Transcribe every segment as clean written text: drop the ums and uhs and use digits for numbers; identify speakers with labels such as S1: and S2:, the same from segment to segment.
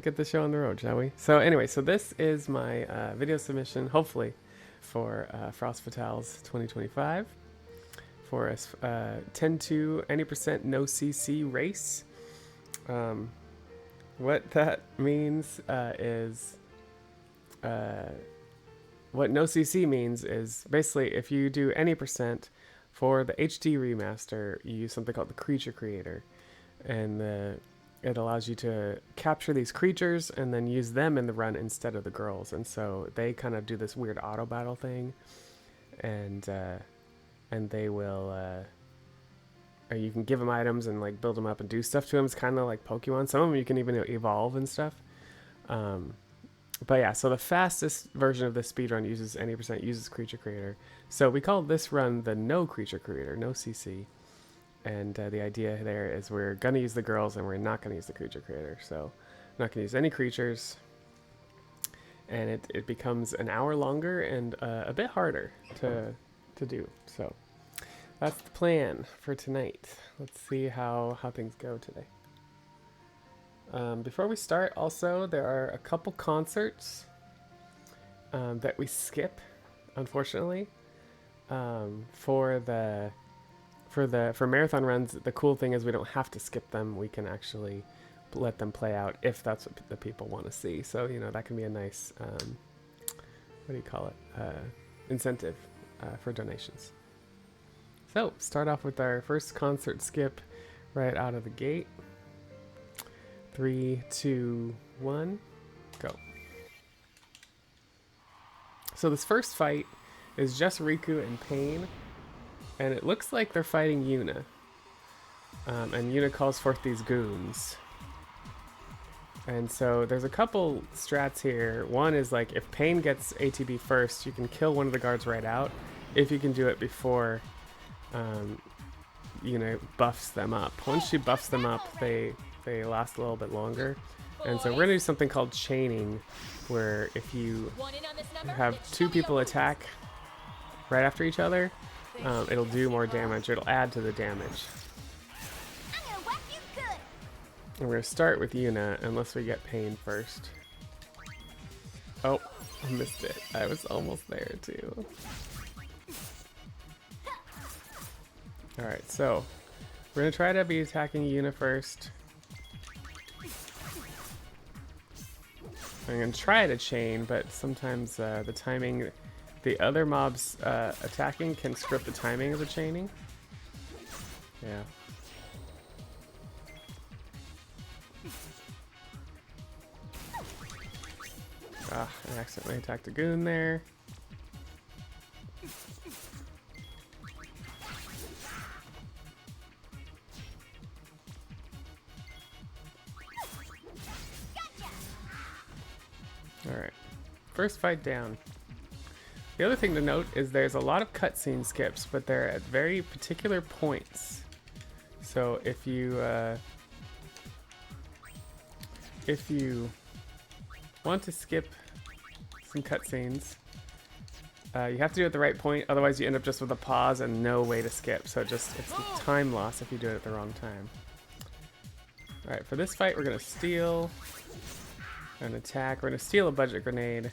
S1: get the show on the road, shall we? So anyway, so this is my video submission, hopefully, for Frost Fatales 2025 for a 10-2 any percent NoCC race. What that means is what NoCC means is basically if you do any percent for the HD remaster, you use something called the Creature Creator, and it allows you to capture these creatures and then use them in the run instead of the girls. And so they kind of do this weird auto battle thing, and they will or you can give them items and like build them up and do stuff to them. It's kind of like Pokemon. Some of them you can even evolve and stuff. But yeah, so the fastest version of this speedrun uses any percent uses Creature Creator. So we call this run the No Creature Creator, NoCC. And the idea there is we're going to use the girls and we're not going to use the Creature Creator. So not going to use any creatures. And it becomes an hour longer and a bit harder to do. So that's the plan for tonight. Let's see how things go today. Before we start, also, there are a couple concerts that we skip, unfortunately. For marathon runs, the cool thing is we don't have to skip them. We can actually let them play out if that's what the people want to see. So, you know, that can be a nice, what do you call it, incentive for donations. So, start off with our first concert skip right out of the gate. 3, 2, 1, go. So this first fight is just Rikku and Pain, and it looks like they're fighting Yuna. And Yuna calls forth these goons. And so there's a couple strats here. One is like if Pain gets ATB first, you can kill one of the guards right out. If you can do it before Yuna buffs them up. Once she buffs them up, they last a little bit longer. And so we're going to do something called chaining, where if you have two people attack right after each other, it'll do more damage. It'll add to the damage. And we're going to start with Yuna, unless we get Pain first. Oh, I missed it. I was almost there too. Alright, so we're going to try to be attacking Yuna first. I'm going to try to chain, but sometimes the timing, the other mobs attacking can strip the timing of the chaining. Yeah. Ah, I accidentally attacked a goon there. Alright, first fight down. The other thing to note is there's a lot of cutscene skips, but they're at very particular points. So if you want to skip some cutscenes, you have to do it at the right point, otherwise you end up just with a pause and no way to skip. So it's time loss if you do it at the wrong time. Alright, for this fight we're going to steal an attack. We're going to steal a budget grenade.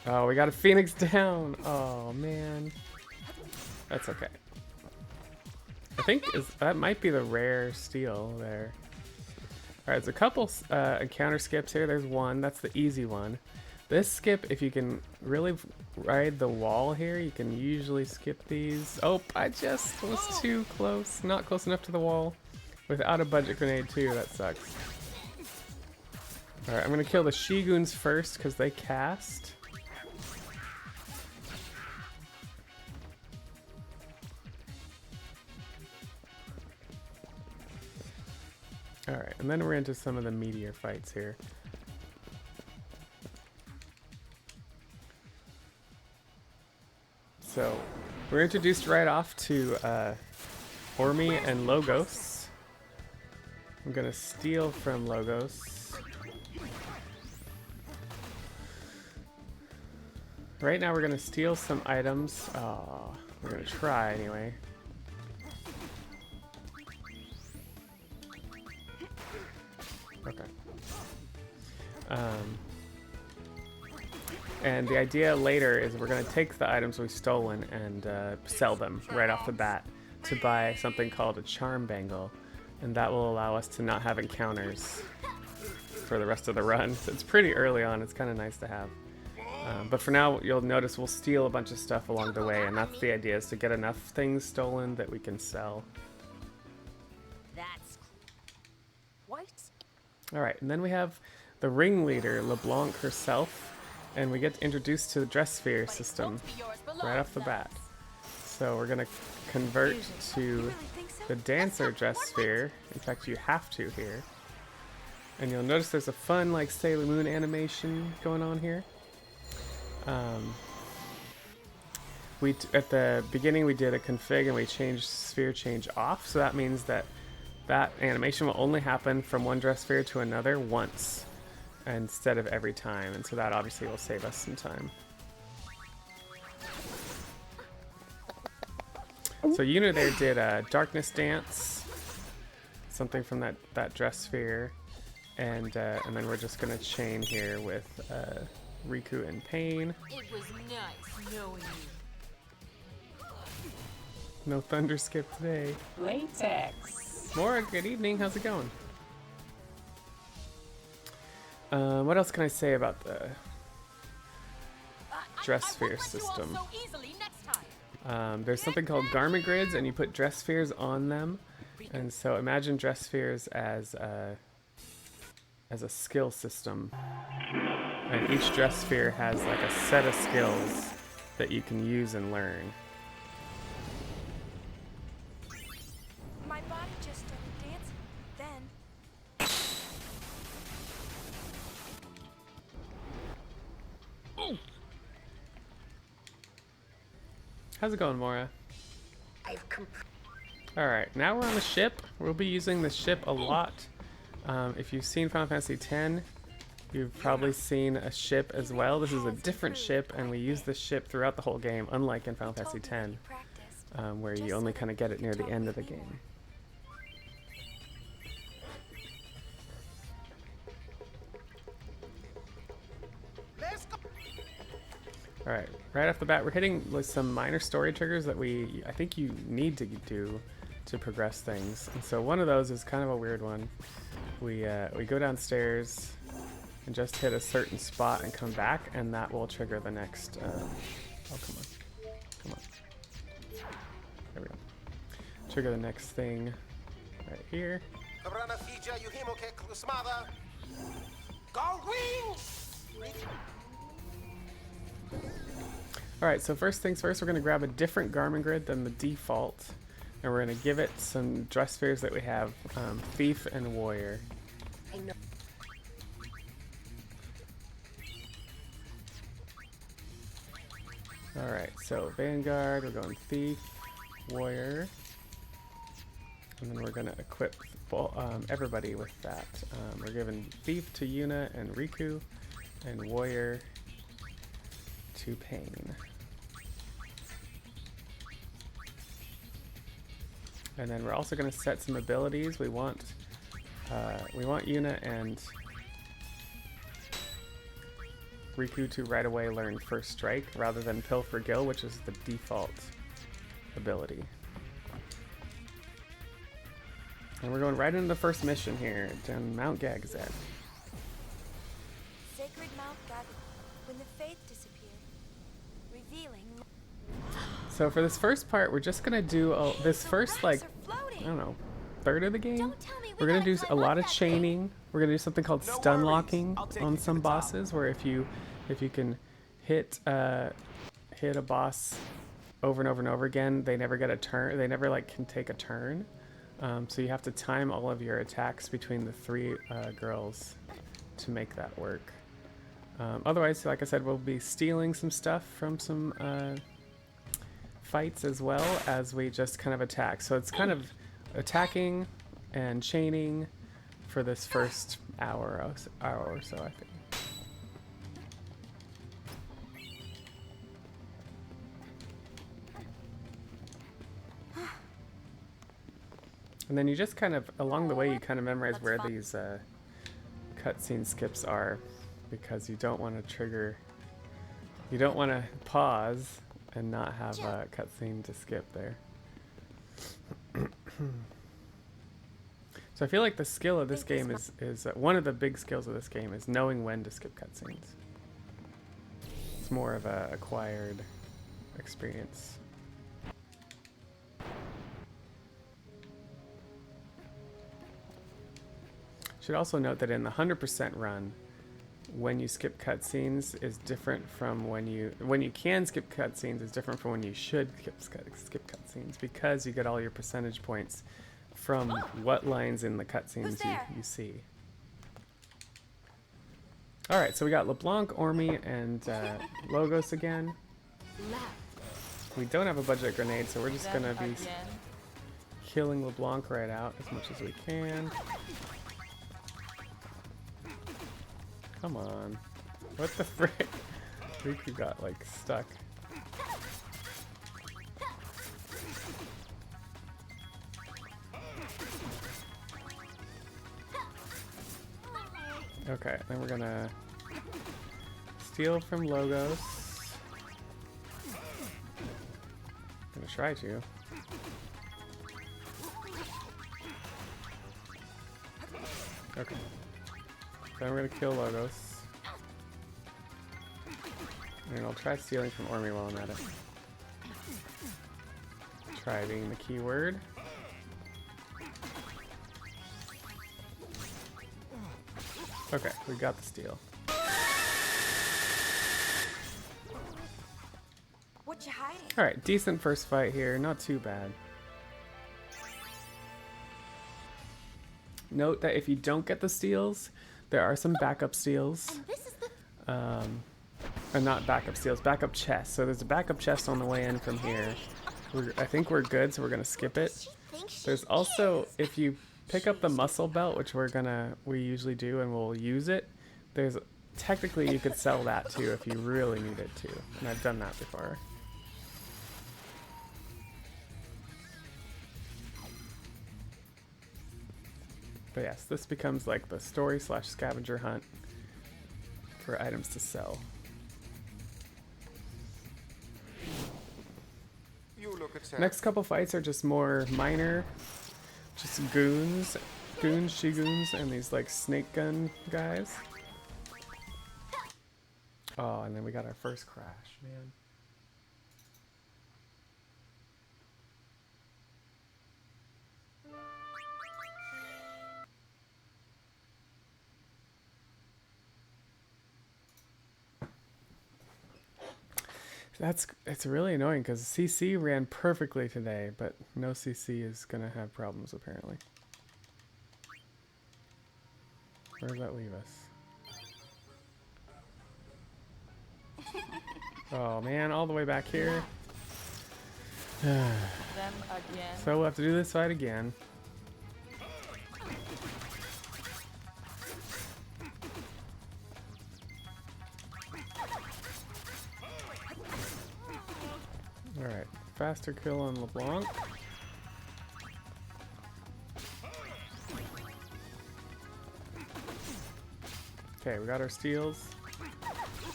S1: Oh, we got a Phoenix down. Oh, man. That's okay. I think that might be the rare steal there. Alright, there's a couple encounter skips here. There's one. That's the easy one. This skip, if you can really ride the wall here, you can usually skip these. Oh, I just was too close. Not close enough to the wall. Without a budget grenade, too. That sucks. Alright, I'm going to kill the She-Goons first because they cast. Alright, and then we're into some of the meteor fights here. So, we're introduced right off to Ormi and Logos. I'm going to steal from Logos. Right now we're going to steal some items. Oh, we're going to try anyway. Okay. And the idea later is we're going to take the items we've stolen and sell them right off the bat to buy something called a charm bangle. And that will allow us to not have encounters for the rest of the run. So it's pretty early on. It's kind of nice to have. But for now, you'll notice we'll steal a bunch of stuff along the way. And that's the idea, is to get enough things stolen that we can sell.
S2: That's what?
S1: All right, and then we have the ringleader, Leblanc herself. And we get introduced to the dress sphere system right off the bat. So we're gonna convert to the dancer dress sphere. In fact, you have to here. And you'll notice there's a fun like Sailor Moon animation going on here. At the beginning we did a config and we changed sphere change off. So that means that that animation will only happen from one dress sphere to another once, instead of every time, and so that obviously will save us some time. So Yuna there did a darkness dance, something from that dress sphere, and then we're just gonna chain here with Rikku and Pain.
S2: It was nice knowing you.
S1: No thunder skip today.
S3: Latex.
S1: Mora, good evening. How's it going? What else can I say about the dress sphere system? There's something called garment grids, and you put dress spheres on them. And so imagine dress spheres as a skill system. And each dress sphere has like a set of skills that you can use and learn.
S4: My body just started dancing. Then
S1: How's it going, Mora? Alright, now we're on the ship. We'll be using the ship a lot. If you've seen Final Fantasy X, you've probably seen a ship as well. This is a different ship, and we use this ship throughout the whole game, unlike in Final Fantasy X, where you only kind of get it near the end of the game. Alright, right off the bat, we're hitting like some minor story triggers that I think you need to do to progress things. And so one of those is kind of a weird one. We go downstairs and just hit a certain spot and come back, and that will trigger the next, oh, come on. There we go. Trigger the next thing right here. Alright, so first things first, we're going to grab a different garment grid than the default, and we're going to give it some dress spheres that we have, Thief and Warrior. Alright, so Vanguard, we're going Thief, Warrior, and then we're going to equip everybody with that. We're giving Thief to Yuna and Rikku, and Warrior to Pain. And then we're also going to set some abilities. We want Yuna and Rikku to right away learn First Strike rather than Pilfer Gil, which is the default ability. And we're going right into the first mission here, down Mount Gagazet.
S4: sacred Mount Gaga, when the faith disappeared, revealing.
S1: So for this first part, we're just gonna do this first, like, I don't know, third of the game. We're gonna do a lot of chaining. We're gonna do something called Stunlocking on some bosses, where if you can hit a boss over and over and over again, they never get a turn. They never like can take a turn. So you have to time all of your attacks between the three girls to make that work. Otherwise, like I said, we'll be stealing some stuff from some fights as well as we just kind of attack. So it's kind of attacking and chaining for this first hour or so, I think. And then you just kind of, along the way, you kind of memorize where these cutscene skips are, because you don't want to trigger, you don't want to pause and not have a cutscene to skip there. So I feel like the skill of this game is one of the big skills of this game is knowing when to skip cutscenes. It's more of a acquired experience. Should also note that in the 100% run, when you skip cutscenes is different from when you can skip cutscenes is different from when you should skip cutscenes, because you get all your percentage points from what lines in the cutscenes you see. All right, so we got Leblanc, Ormi, and Logos again. We don't have a budget grenade, so we're just gonna be killing Leblanc right out as much as we can. Come on. What the frick? Rikku got like stuck. Okay, then we're gonna steal from Logos. I'm gonna try to. Okay. Then we're gonna kill Logos. And I'll try stealing from Ormi while I'm at it. Try being the keyword. Okay, we got the steal.
S4: What you hiding?
S1: Alright, decent first fight here, not too bad. Note that if you don't get the steals, there are some backup steals. Not backup steals, backup chests. So there's a backup chest on the way in from here. I think we're good, so we're gonna skip it. There's also, if you pick up the muscle belt, which we usually do and we'll use it, there's technically you could sell that too if you really needed to. And I've done that before. But yes, this becomes like the story/scavenger hunt for items to sell. Next couple fights are just more minor, just goons, she-goons, and these like snake gun guys. Oh, and then we got our first crash, man. It's really annoying because CC ran perfectly today, but NoCC is gonna have problems apparently. Where does that leave us? Oh man, all the way back here.
S2: Them again.
S1: So we'll have to do this fight again. Alright, faster kill on Leblanc. Okay, we got our steals.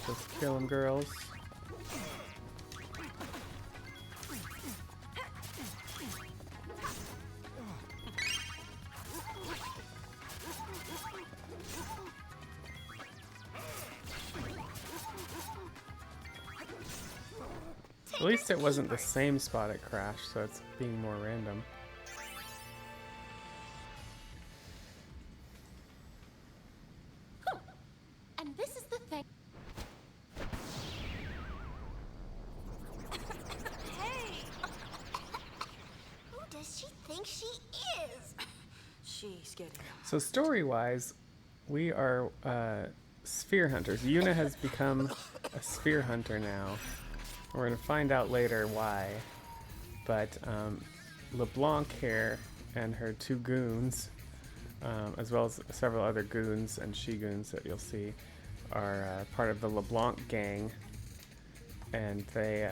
S1: Let's kill them, girls. At least it wasn't the same spot it crashed, so it's being more random.
S4: And this is the thing. Hey! Who does she think she is?
S2: She's getting
S1: So story-wise, we are sphere hunters. Yuna has become a sphere hunter now. We're going to find out later why. But Leblanc here and her two goons, as well as several other goons and she-goons that you'll see, are part of the Leblanc gang. And they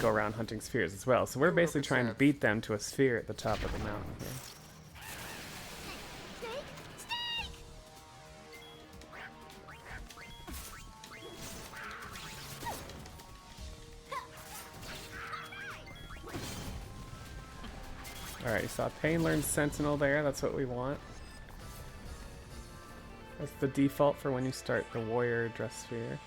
S1: go around hunting spheres as well. So we're basically trying to beat them to a sphere at the top of the mountain here. Alright, you saw Pain learned Sentinel there. That's what we want. That's the default for when you start the Warrior Dress Sphere.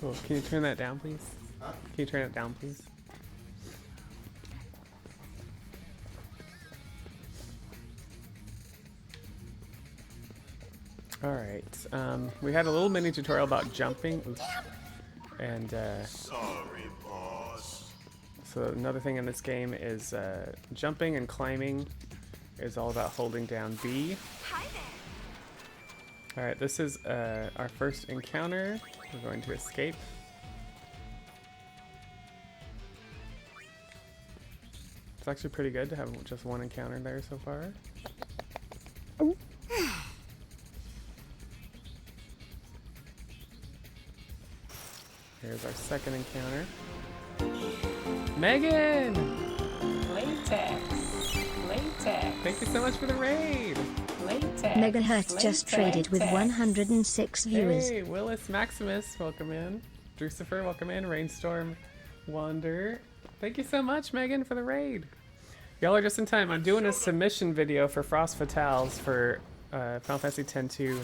S1: Cool. Can you turn that down, please? Huh? Can you turn it down, please? Alright, we had a little mini tutorial about jumping. Oops. And,
S5: Sorry, boss.
S1: so another thing in this game is jumping and climbing is all about holding down B.
S4: Hi there.
S1: Alright, this is our first encounter. We're going to escape. It's actually pretty good to have just one encounter there so far. Here's our second encounter. Megan!
S3: Latex. Latex.
S1: Thank you so much for the raid!
S3: Latex.
S6: Megahertz just traded with 106 viewers.
S1: Hey, Willis Maximus, welcome in. Drucifer, welcome in. Rainstorm Wander. Thank you so much, Megan, for the raid. Y'all are just in time. I'm doing a submission video for Frost Fatales for Final Fantasy X-2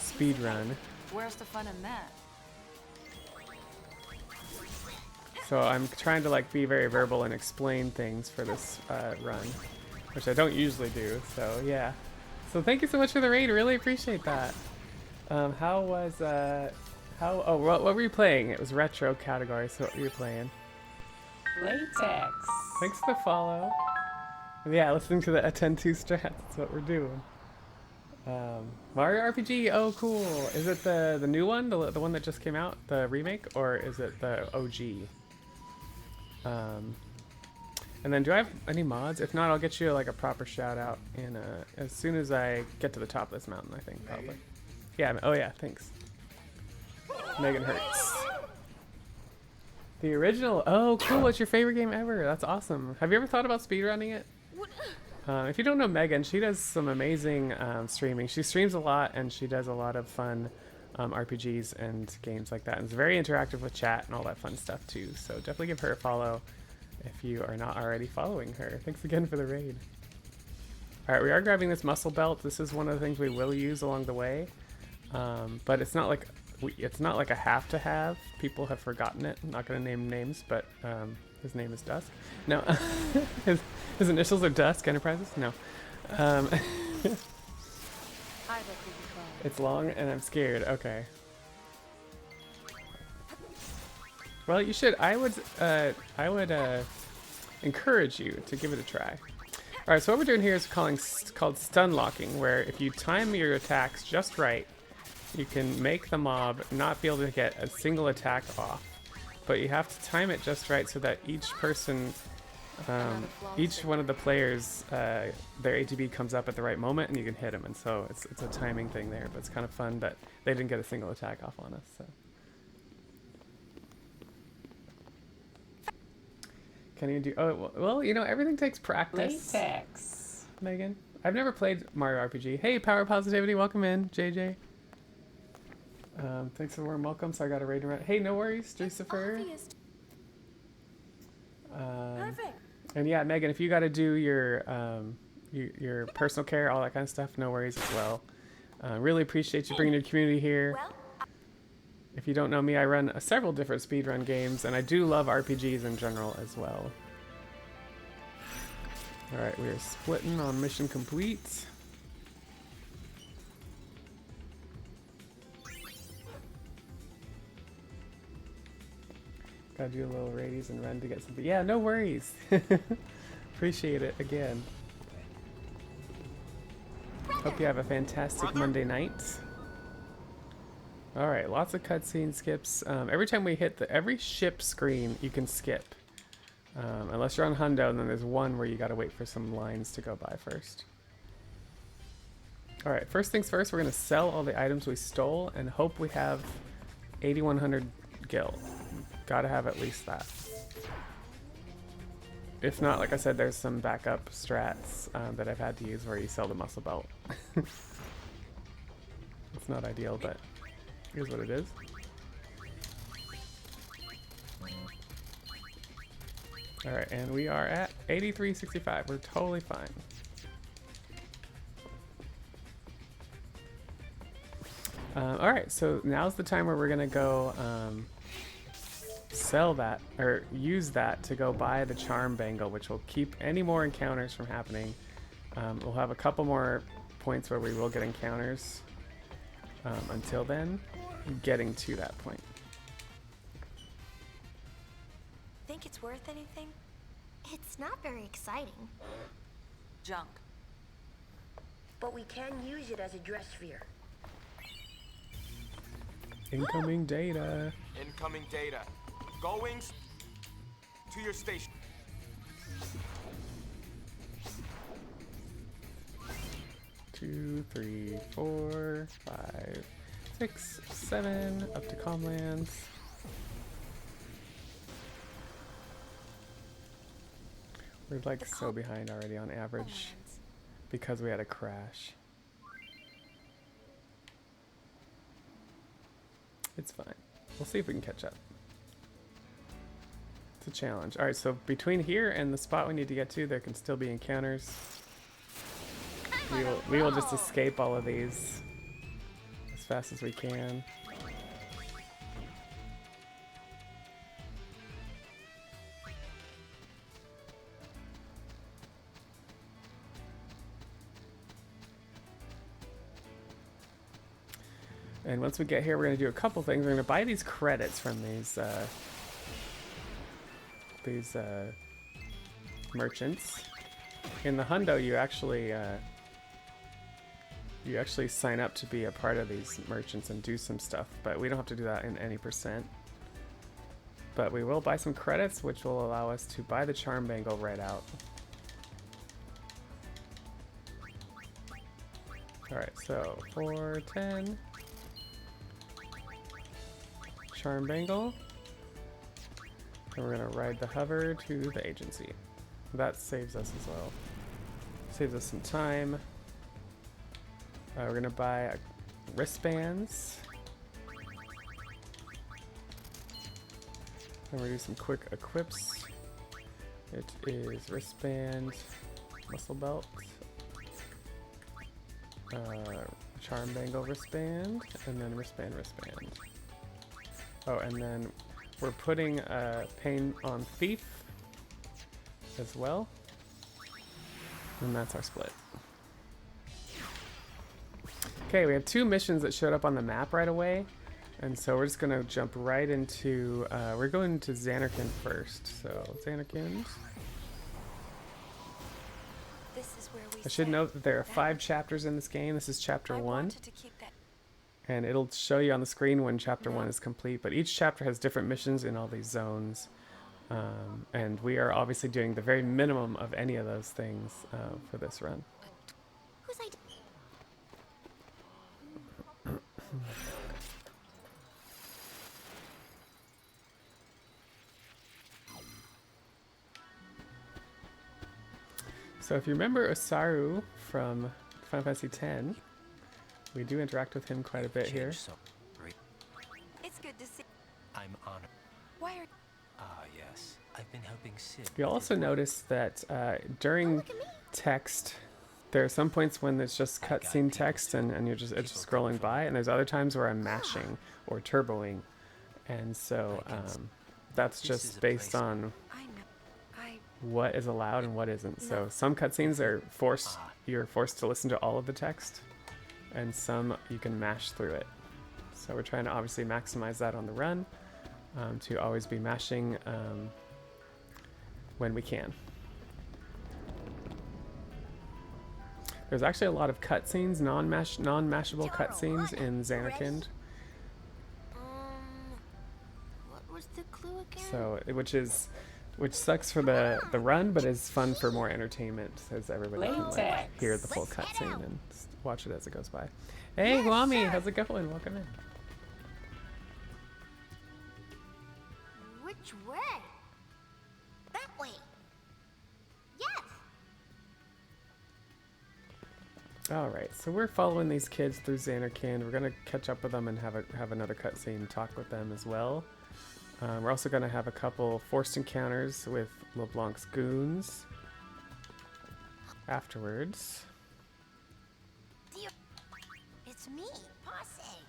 S1: speedrun.
S2: Where's the fun in that?
S1: So I'm trying to like be very verbal and explain things for this run, which I don't usually do. So yeah. So thank you so much for the raid. Really appreciate that. How was oh, what were you playing? It was retro category. So what were you playing?
S3: Latex.
S1: Thanks for the follow. Yeah, listening to the X-2 strats. That's what we're doing. Mario RPG. Oh, cool. Is it the new one, the one that just came out, the remake, or is it the OG? And then do I have any mods? If not, I'll get you like a proper shout out in as soon as I get to the top of this mountain, I think, probably. Yeah, oh yeah, thanks. Megan Hertz. The original, oh cool, what's your favorite game ever? That's awesome. Have you ever thought about speedrunning it? If you don't know Megan, she does some amazing streaming. She streams a lot and she does a lot of fun RPGs and games like that. And it's very interactive with chat and all that fun stuff too. So definitely give her a follow if you are not already following her. Thanks again for the raid. Alright, we are grabbing this muscle belt. This is one of the things we will use along the way. But it's not like a have to have. People have forgotten it. I'm not going to name names, but his name is Dusk. No, his initials are Dusk Enterprises. No. It's long and I'm scared. Okay. Well, you should. I would encourage you to give it a try. All right. So what we're doing here is called Stunlocking, where if you time your attacks just right, you can make the mob not be able to get a single attack off. But you have to time it just right so that each person, each one of the players, their ATB comes up at the right moment and you can hit them. And so it's a timing thing there, but it's kind of fun that they didn't get a single attack off on us. So. Can you do, oh, well, you know, everything takes practice.
S3: Latex.
S1: Megan. I've never played Mario RPG. Hey, Power Positivity, welcome in, JJ. Thanks for the warm welcome. So I got a raid around. Hey, no worries, Drucifer.
S4: Perfect.
S1: And yeah, Megan, if you got to do your personal care, all that kind of stuff, no worries as well. Really appreciate you bringing your community here.
S4: Well,
S1: If you don't know me, I run several different speedrun games, and I do love RPGs in general as well. All right, we are splitting on mission complete. Gotta do a little radies and run to get something. Yeah, no worries. Appreciate it again. Hope you have a fantastic Monday night. All right, lots of cutscene skips. Every time we hit every ship screen, you can skip. Unless you're on Hundo, and then there's one where you gotta wait for some lines to go by first. All right, first things first, we're gonna sell all the items we stole and hope we have 8,100 gil. Gotta have at least that. If not, like I said, there's some backup strats that I've had to use where you sell the muscle belt. It's not ideal, but here's what it is. Alright, and we are at 83.65. We're totally fine. Alright, so now's the time where we're gonna go sell that, or use that to go buy the charm bangle, which will keep any more encounters from happening. We'll have a couple more points where we will get encounters. Until then, getting to that point.
S4: Think it's worth anything?
S7: It's not very exciting,
S2: Junk.
S8: But we can use it as a dress sphere.
S1: Incoming data.
S9: Incoming data. Going to your station.
S1: Two, 3, 4, 5, 6, 7, up to Comlands. We're like so behind already on average because we had a crash. It's fine. We'll see if we can catch up. It's a challenge. Alright, so between here and the spot we need to get to, there can still be encounters. We will just escape all of these as fast as we can. And once we get here, we're going to do a couple things. We're going to buy these credits from these merchants. In the hundo, you actually sign up to be a part of these merchants and do some stuff, but we don't have to do that in any percent. But we will buy some credits, which will allow us to buy the charm bangle right out. Alright, so 410. Charm bangle. And we're going to ride the hover to the agency. That saves us as well. Saves us some time. We're going to buy wristbands. And we're going to do some quick equips. It is wristband, muscle belt, charm bangle wristband, and then wristband. Oh, and then we're putting pain on thief as well. And that's our split. Okay, we have 2 missions that showed up on the map right away. And so we're just going to jump right into, we're going to Zanarkand first. So, Zanarkand.
S4: This is where we
S1: I should note that there are 5 chapters in this game. This is chapter 1. And it'll show you on the screen when chapter 1 is complete. But each chapter has different missions in all these zones. And we are obviously doing the very minimum of any of those things for this run.
S7: whose idea?
S1: So if you remember Osaru from Final Fantasy X, we do interact with him quite a bit here.
S4: It's good to see.
S10: I'm honored.
S4: Why are
S10: Yes. I've been helping Sid.
S1: You'll also notice that during text, there are some points when it's just cutscene text and it's just scrolling by, and there's other times where I'm mashing or turboing, and so that's just based on what is allowed and what isn't. So some cutscenes are you're forced to listen to all of the text, and some you can mash through it. So we're trying to obviously maximize that on the run, to always be mashing when we can. There's actually a lot of cutscenes, non-mashable cutscenes in Zanarkand.
S7: What was the clue again?
S1: So, which sucks for the run, but is fun for more entertainment, as everybody can like, hear the full cutscene and watch it as it goes by. Hey, Guami, how's it going? Welcome in.
S7: Which way? That way. Yes.
S1: Alright, so we're following these kids through Xanarkand. We're going to catch up with them and have another cutscene and talk with them as well. We're also going to have a couple forced encounters with Leblanc's goons afterwards.
S7: It's me, Posse.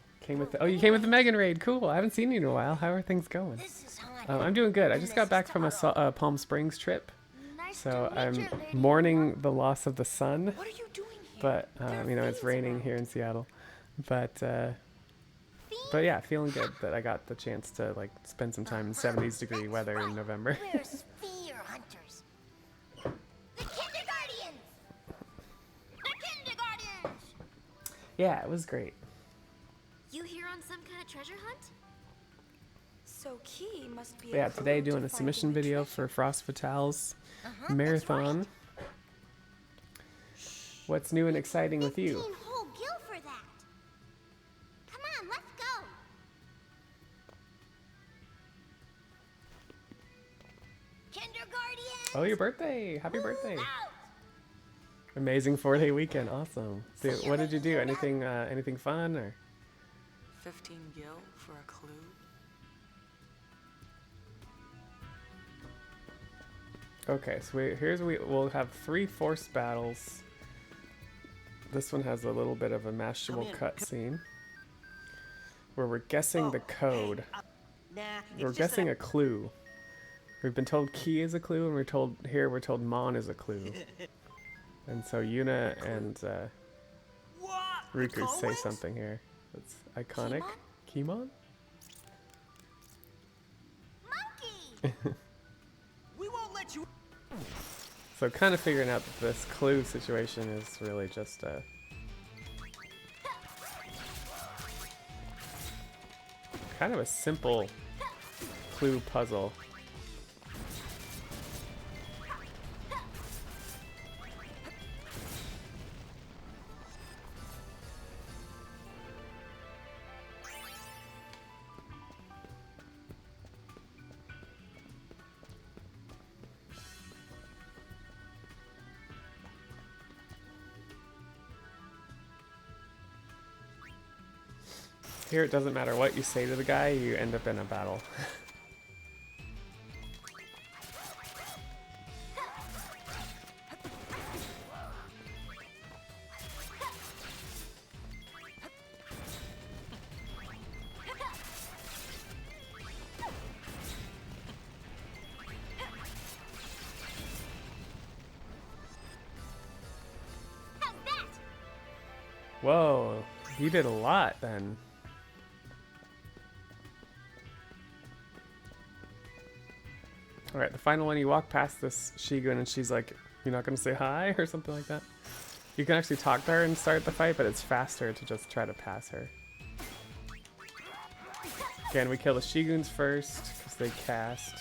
S1: You came with the Megan raid. Cool. I haven't seen you in a while. How are things going?
S7: This is Haunted.
S1: I'm doing good. I
S7: And
S1: just
S7: this
S1: got back
S7: is
S1: from a
S7: Taro.
S1: Palm Springs trip.
S7: Nice
S1: So
S7: to meet
S1: I'm
S7: you, Lady
S1: mourning the loss of the sun.
S2: What are you doing here?
S1: But,
S2: There
S1: you know,
S2: are
S1: it's
S2: fiends
S1: raining
S2: around.
S1: here in Seattle. But yeah, feeling good that I got the chance to, like, spend some time in 70s degree weather in November.
S7: We're sphere hunters. The kindergartens! The kindergartens!
S1: Yeah, it was great.
S7: You here on some kind of treasure hunt?
S4: So Key must be.
S1: Yeah,
S4: a
S1: today
S4: clue
S1: doing
S4: to
S1: a
S4: finding
S1: submission
S4: the
S1: video
S4: treasure.
S1: for Frost Fatale's
S7: That's
S1: marathon.
S7: right.
S1: What's new and exciting with
S7: 15
S1: you?
S7: whole gil for that. Come on, let's go. Kindergarten.
S1: Oh, your birthday! Happy birthday!
S7: Out.
S1: Amazing 4-day weekend, awesome. So, what did you do? Anything fun or?
S2: 15 gil for a clue?
S1: Okay, so we'll have 3 forced battles. This one has a little bit of a mashable cutscene where we're guessing the code. We're guessing a clue. We've been told key is a clue, and we're told Mon is a clue. And so Yuna and Rikku say something here. That's iconic. Keymon?
S7: Monkey.
S2: We won't let you.
S1: So kind of figuring out that this clue situation is really just a kind of a simple clue puzzle. Here it doesn't matter what you say to the guy, you end up in a battle.
S7: How's that?
S1: Whoa, you did a lot then. Alright, the final one, you walk past this Shigun and she's like, you're not gonna say hi or something like that. You can actually talk to her and start the fight, but it's faster to just try to pass her. Again, we kill the Shiguns first, because they cast.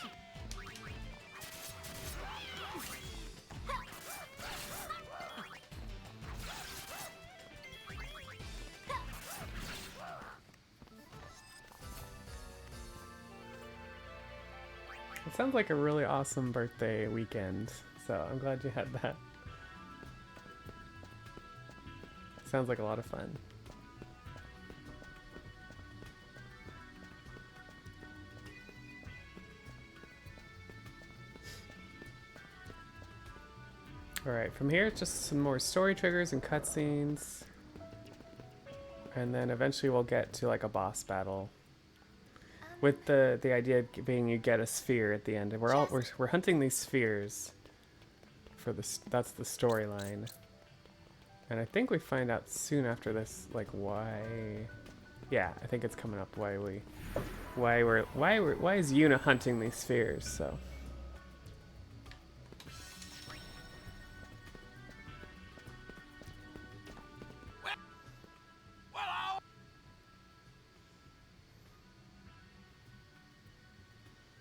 S1: It sounds like a really awesome birthday weekend, so I'm glad you had that. Sounds like a lot of fun. Alright, from here it's just some more story triggers and cutscenes. And then eventually we'll get to like a boss battle. With the idea being you get a sphere at the end, and we're hunting these spheres for this. That's the storyline, and I think we find out soon after this, like why. Yeah, I think it's coming up. Why is Yuna hunting these spheres? So.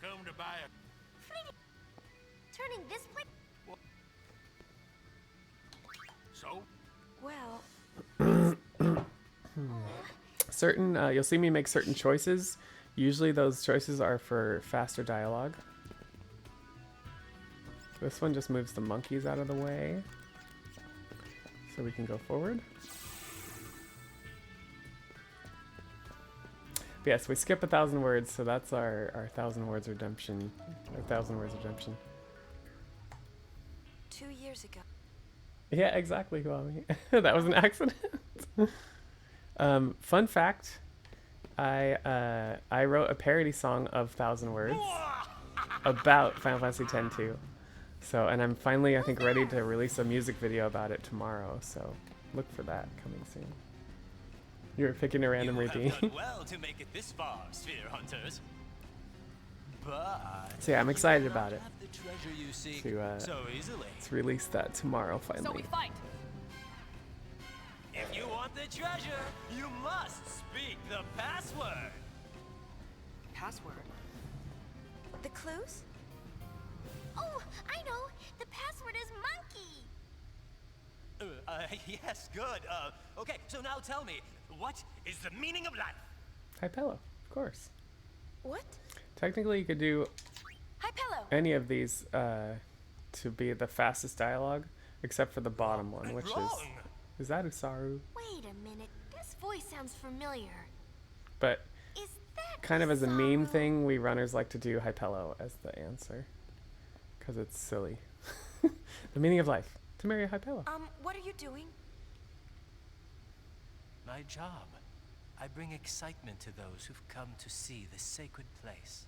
S5: Come to buy a.
S7: Turning this place.
S5: So?
S4: Well,
S1: Certain, you'll see me make certain choices. Usually those choices are for faster dialogue. This one just moves the monkeys out of the way. So we can go forward. But yes, we skip 1,000 words, so that's our 1,000 words redemption. Our 1,000 words redemption.
S4: 2 years ago.
S1: Yeah, exactly, Kwame. That was an accident. Fun fact, I wrote a parody song of 1,000 words about Final Fantasy X too. So, and I'm finally, I think, ready to release a music video about it tomorrow. So, look for that coming soon. You're picking a random redeem.
S10: Well to make it this far, Sphere Hunters. But
S1: So yeah, I'm excited about it.
S10: have the treasure you seek
S1: To
S10: so easily.
S1: let's release that tomorrow
S2: So we
S1: finally.
S2: fight.
S10: If you want the treasure, you must speak the password.
S2: Password.
S4: The clues?
S7: Oh, I know. The password is monkey.
S10: Yes, good. Okay, so now tell me, what is the meaning of life?
S1: Hypello, of course.
S4: What?
S1: Technically, you could do
S4: Hi, Pillow.
S1: any of these to be the fastest dialogue, except for the bottom one, which is that Usaru?
S7: Wait a minute. This voice sounds familiar.
S1: But
S7: Is that
S1: kind of as a meme
S7: Usaru?
S1: thing, we runners like to do Hypello as the answer, because it's silly. The meaning of life: to marry a Hypello.
S4: What are you doing?
S10: My job. I bring excitement to those who've come to see this sacred place.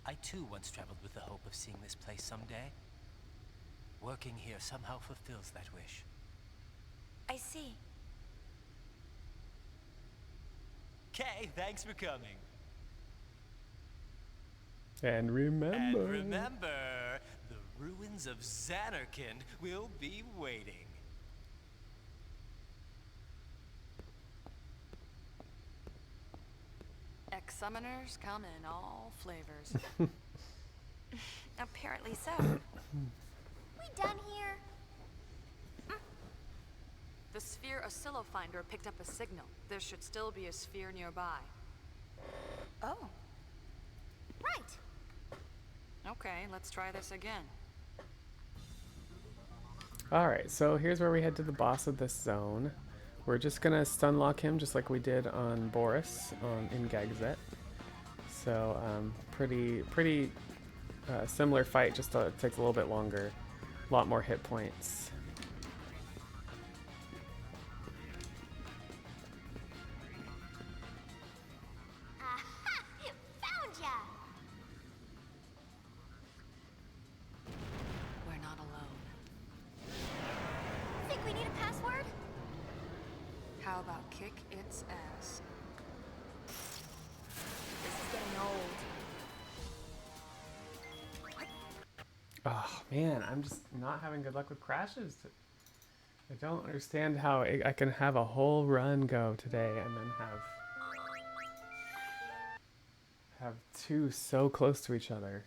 S10: I too once traveled with the hope of seeing this place someday. Working here somehow fulfills that wish.
S4: I see.
S10: Okay, thanks for coming.
S1: And remember.
S10: And remember, the ruins of Xanarkand will be waiting.
S2: Ex-summoners come in all flavors.
S4: Apparently so.
S7: We done here?
S2: The sphere oscillo finder picked up a signal. There should still be a sphere nearby.
S4: Oh.
S7: Right.
S2: Okay, let's try this again.
S1: Alright, so here's where we head to the boss of this zone. We're just gonna stunlock him just like we did on Boris in Gagzet. So pretty similar fight, just it takes a little bit longer, a lot more hit points.
S7: Aha! Found ya!
S2: We're not alone.
S7: Think we need a password?
S2: How about kick its ass?
S4: This is getting old.
S1: Oh man, I'm just not having good luck with crashes. I don't understand how I can have a whole run go today and then have two so close to each other.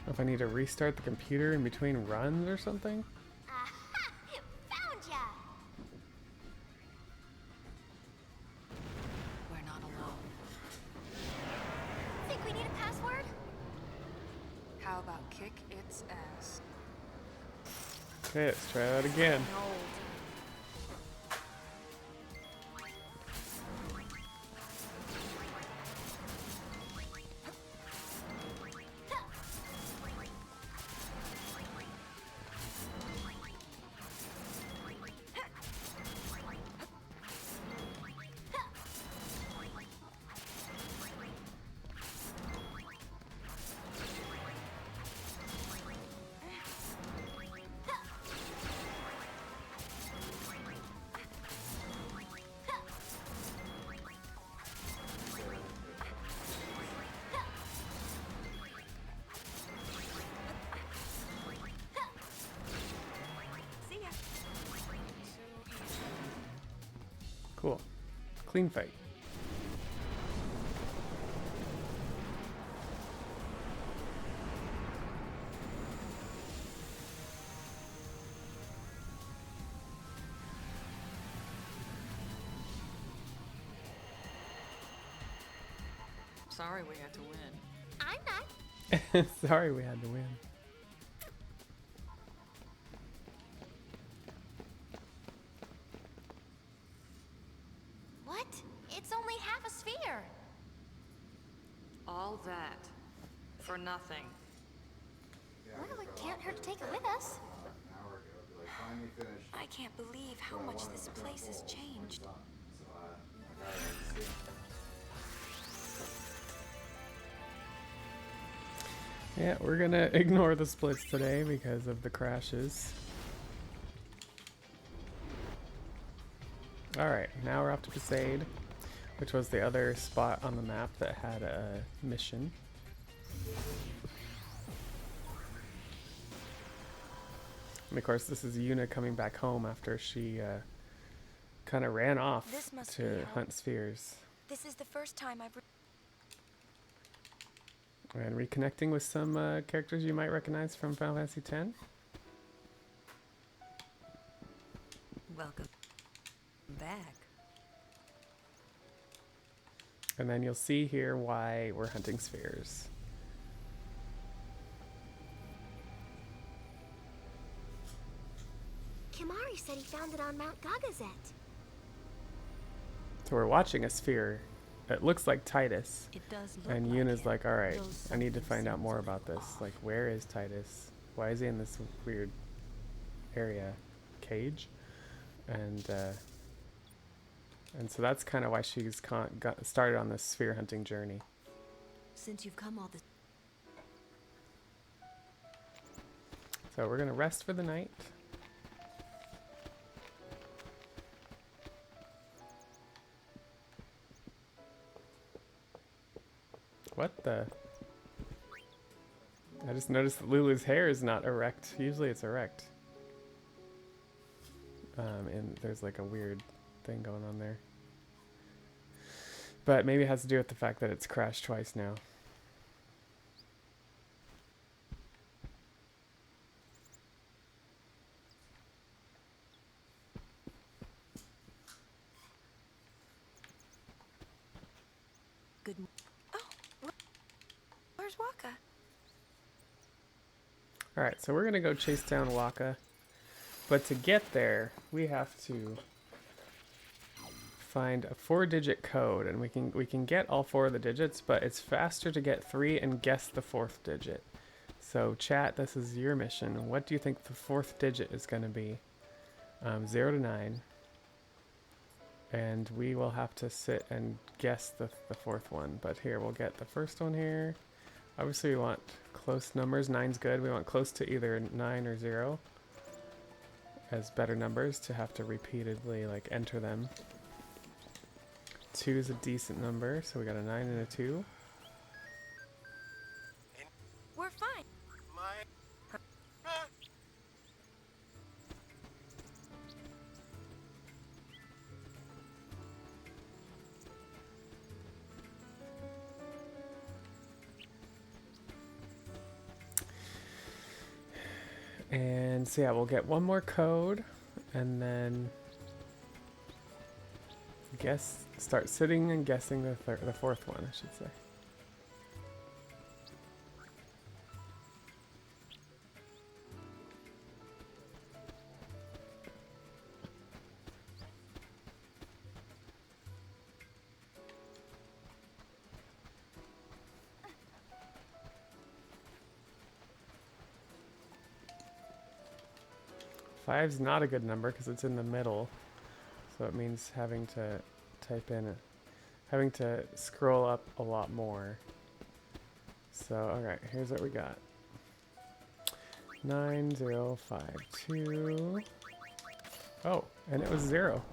S1: If I need to restart the computer in between runs or something?
S7: Aha! Found ya!
S2: We're not alone.
S7: Think we need a password?
S2: How about kick its ass?
S1: Okay, let's try that again.
S2: Old.
S1: Cool. Clean fight.
S2: Sorry we had to win.
S7: I'm not.
S1: Sorry we had to win.
S7: What? It's only half a sphere.
S2: All that for nothing.
S7: Well, it can't hurt to take it with us. I can't believe how much this place has changed.
S1: Yeah, we're gonna ignore the splits today because of the crashes. Alright, now we're off to Crusade, which was the other spot on the map that had a mission. And of course, this is Yuna coming back home after she kind of ran off
S4: This must
S1: to
S4: be
S1: hunt spheres.
S4: This is the first time I've...
S1: And reconnecting with some characters you might recognize from Final Fantasy X.
S2: Welcome back.
S1: And then you'll see here why we're hunting spheres.
S7: Kimari said he found it on Mount Gagazet.
S1: So we're watching a sphere. It looks like Titus.
S2: It does look
S1: And
S2: like
S1: Yuna's
S2: it.
S1: like, alright,
S2: Though
S1: I need to
S2: something
S1: find out
S2: seems
S1: more
S2: a
S1: about
S2: bit
S1: this.
S2: off.
S1: Like, where is Titus? Why is he in this weird area? Cage? And so that's kind of why she's got started on this sphere hunting journey.
S2: Since you've come all this,
S1: So we're going to rest for the night. What the? I just noticed that Lulu's hair is not erect. Usually it's erect. And there's like a weird thing going on there. But maybe it has to do with the fact that it's crashed twice now.
S2: good.
S4: Where's Waka?
S1: Alright, so we're going to go chase down Waka. But to get there, we have to find a 4-digit code, and we can get all 4 of the digits, but it's faster to get 3 and guess the 4th digit. So chat, this is your mission. What do you think the 4th digit is going to be? 0 to 9. And we will have to sit and guess the 4th one. But here, we'll get the first one here. Obviously, we want close numbers. 9's good. We want close to either 9 or 0 as better numbers to have to repeatedly like enter them. 2 is a decent number, so we got a 9 and a 2.
S4: We're fine.
S1: And so yeah, we'll get one more code and then start sitting and guessing the 4th one, I should say. Five's not a good number because it's in the middle, so it means having to having to scroll up a lot more. So, alright, here's what we got. 9052. Oh, and it was 0.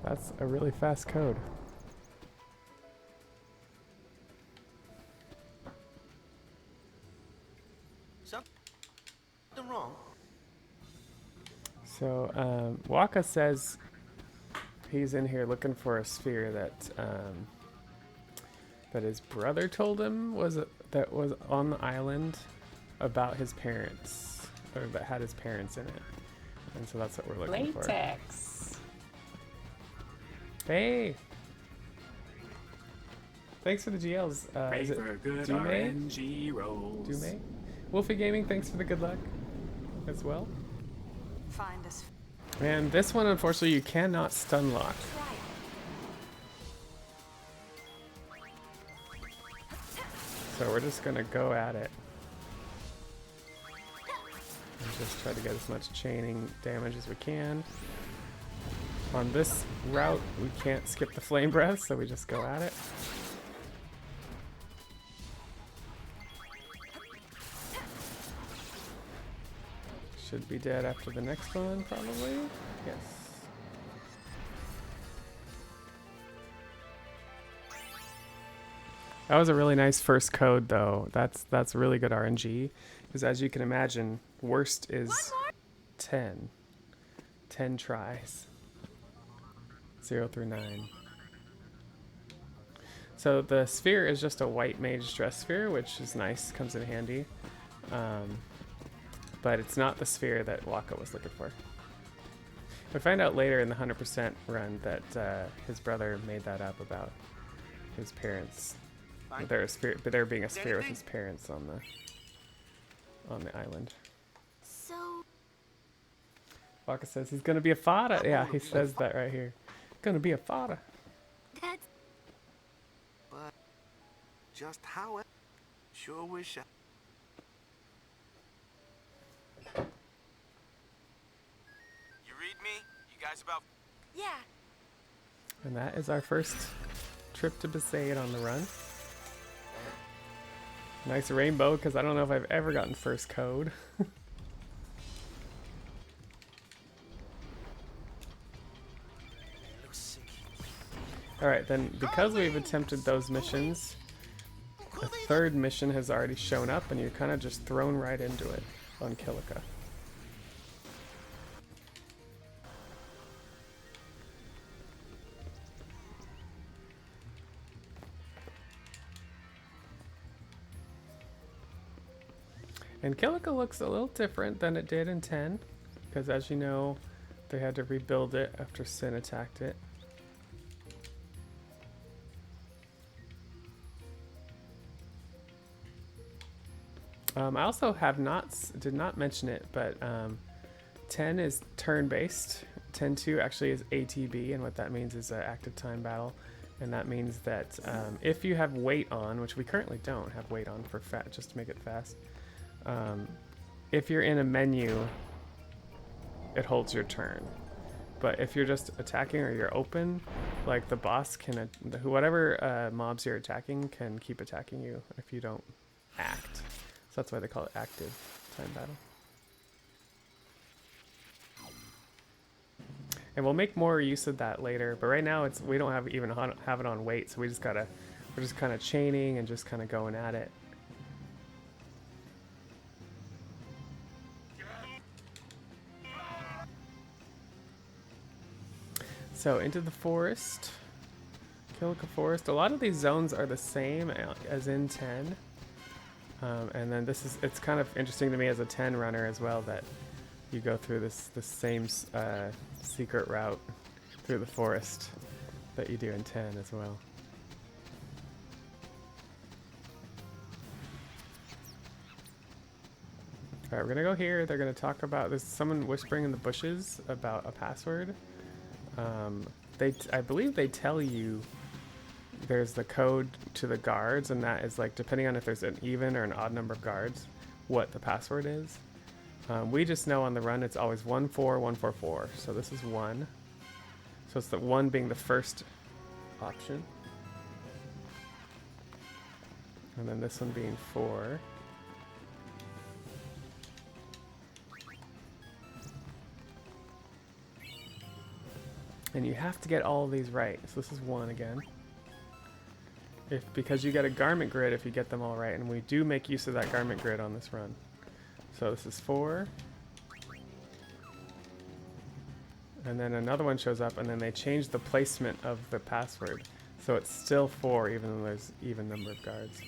S1: That's a really fast code.
S5: Something wrong?
S1: So, Waka says he's in here looking for a sphere that that his brother told him that was on the island about his parents, or that had his parents in it. And so that's what we're looking for.
S3: Latex.
S1: Hey! Thanks for the GLs. Is it
S11: good
S1: Dume?
S11: RNG rolls.
S1: Dume? Wolfie Gaming, thanks for the good luck as well.
S2: Find us.
S1: And this one, unfortunately, you cannot stun lock. So we're just gonna go at it. And just try to get as much chaining damage as we can. On this route, we can't skip the flame breath, so we just go at it. Should be dead after the next one, probably. Yes. That was a really nice first code, though. That's really good RNG, because as you can imagine, worst is 10. 10 tries. 0 through 9. So the sphere is just a white mage dress sphere, which is nice, comes in handy. But it's not the sphere that Waka was looking for. We find out later in the 100% run that his brother made that up about his parents. There being a sphere with his parents on the island.
S4: So
S1: Waka says he's gonna be a fada. Yeah, he says that right here. Gonna be a fada.
S4: that's
S5: But just how it sure wish I.
S9: You read me? You guys about.
S4: yeah.
S1: And that is our first trip to Besaid on the run. Nice rainbow, because I don't know if I've ever gotten first code. Alright, then because we've attempted those missions, the third mission has already shown up and you're kind of just thrown right into it on Kilika. And Kilika looks a little different than it did in 10, because as you know, they had to rebuild it after Sin attacked it. I also did not mention it, but 10 is turn-based. 10-2 actually is ATB, and what that means is an active time battle. And that means that if you have wait on, which we currently don't have wait on for just to make it fast, if you're in a menu, it holds your turn. But if you're just attacking or you're open, like the boss can, whatever mobs you're attacking can keep attacking you if you don't act. So that's why they call it active time battle. And we'll make more use of that later, but right now we don't have it on wait, so we're just kind of chaining and just kind of going at it. So into the forest, Kilika Forest. A lot of these zones are the same as in 10. And then it's kind of interesting to me as a 10 runner as well that you go through this same secret route through the forest that you do in 10 as well. Alright, we're gonna go here. They're gonna talk about, there's someone whispering in the bushes about a password. I believe they tell you there's the code to the guards, and that is like depending on if there's an even or an odd number of guards, what the password is. We just know on the run it's always 14144. So this is 1. So it's the 1 being the first option. And then this one being 4. And you have to get all of these right. So this is 1 again. Because you get a garment grid if you get them all right, and we do make use of that garment grid on this run. So this is 4. And then another one shows up, and then they change the placement of the password. So it's still 4, even though there's even number of guards.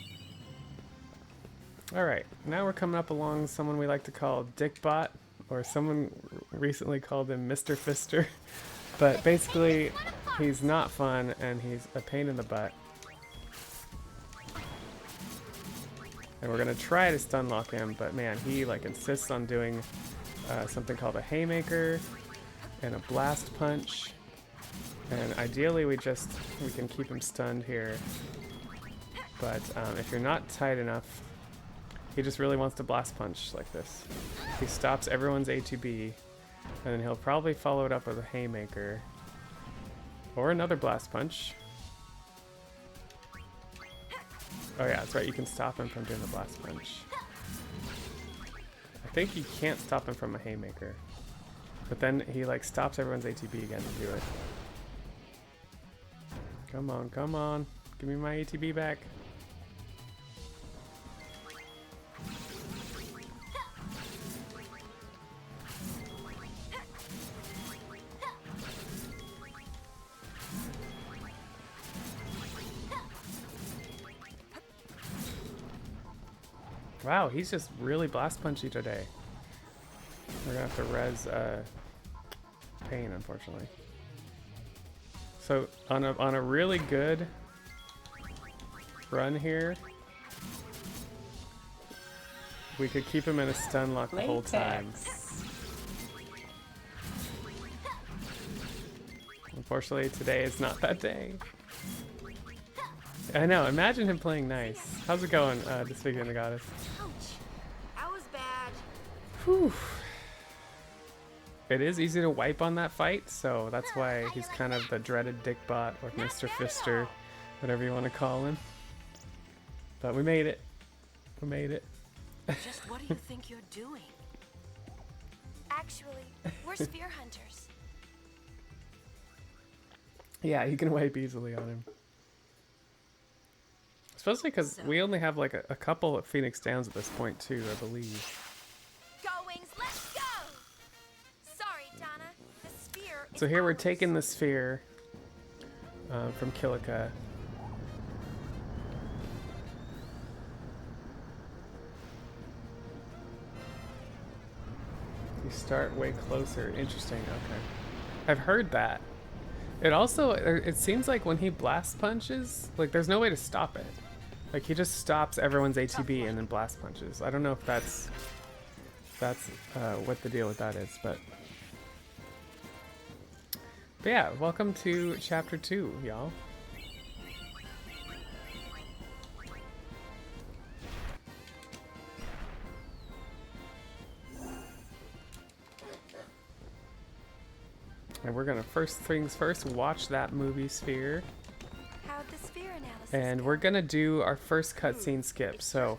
S1: Alright, now we're coming up along someone we like to call Dickbot, or someone recently called him Mr. Fister. But basically, he's not fun, and he's a pain in the butt. And we're gonna try to stunlock him, but man, he like insists on doing something called a haymaker and a blast punch. And ideally we can keep him stunned here. But if you're not tight enough, he just really wants to blast punch like this. He stops everyone's ATB, and then he'll probably follow it up with a haymaker or another blast punch. Oh yeah, that's right, you can stop him from doing the blast punch. I think you can't stop him from a haymaker. But then he like stops everyone's ATB again to do it. Come on, come on. Give me my ATB back. Wow, he's just really blast punchy today. We're gonna have to res Pain, unfortunately. So on a really good run here, we could keep him in a stun lock the whole time. Unfortunately, today is not that day. I know, imagine him playing nice. How's it going, Disfiguring the Goddess?
S8: Ouch. That was bad.
S1: Whew. It is easy to wipe on that fight, so that's why he's kind of the dreaded Dickbot, or Mr. Fister, whatever you want to call him. But we made it. We made it.
S2: Just what do you think you're doing?
S4: Actually, we're sphere hunters.
S1: Yeah, you can wipe easily on him. Especially because we only have like a couple of Phoenix Downs at this point too, I believe.
S4: Goings, let's go! Sorry, Donna. The sphere is
S1: So here we're
S4: ours.
S1: taking the sphere from Kilika. You start way closer. Interesting. Okay. I've heard that. It also, it seems like when he blast punches, like there's no way to stop it. Like he just stops everyone's ATB and then blast punches. I don't know if that's what the deal with that is, but yeah, welcome to chapter 2, y'all. And we're gonna, first things first, watch that movie Sphere.
S4: How'd the sphere analysis
S1: And
S4: go?
S1: we're gonna do our first cutscene skip. So,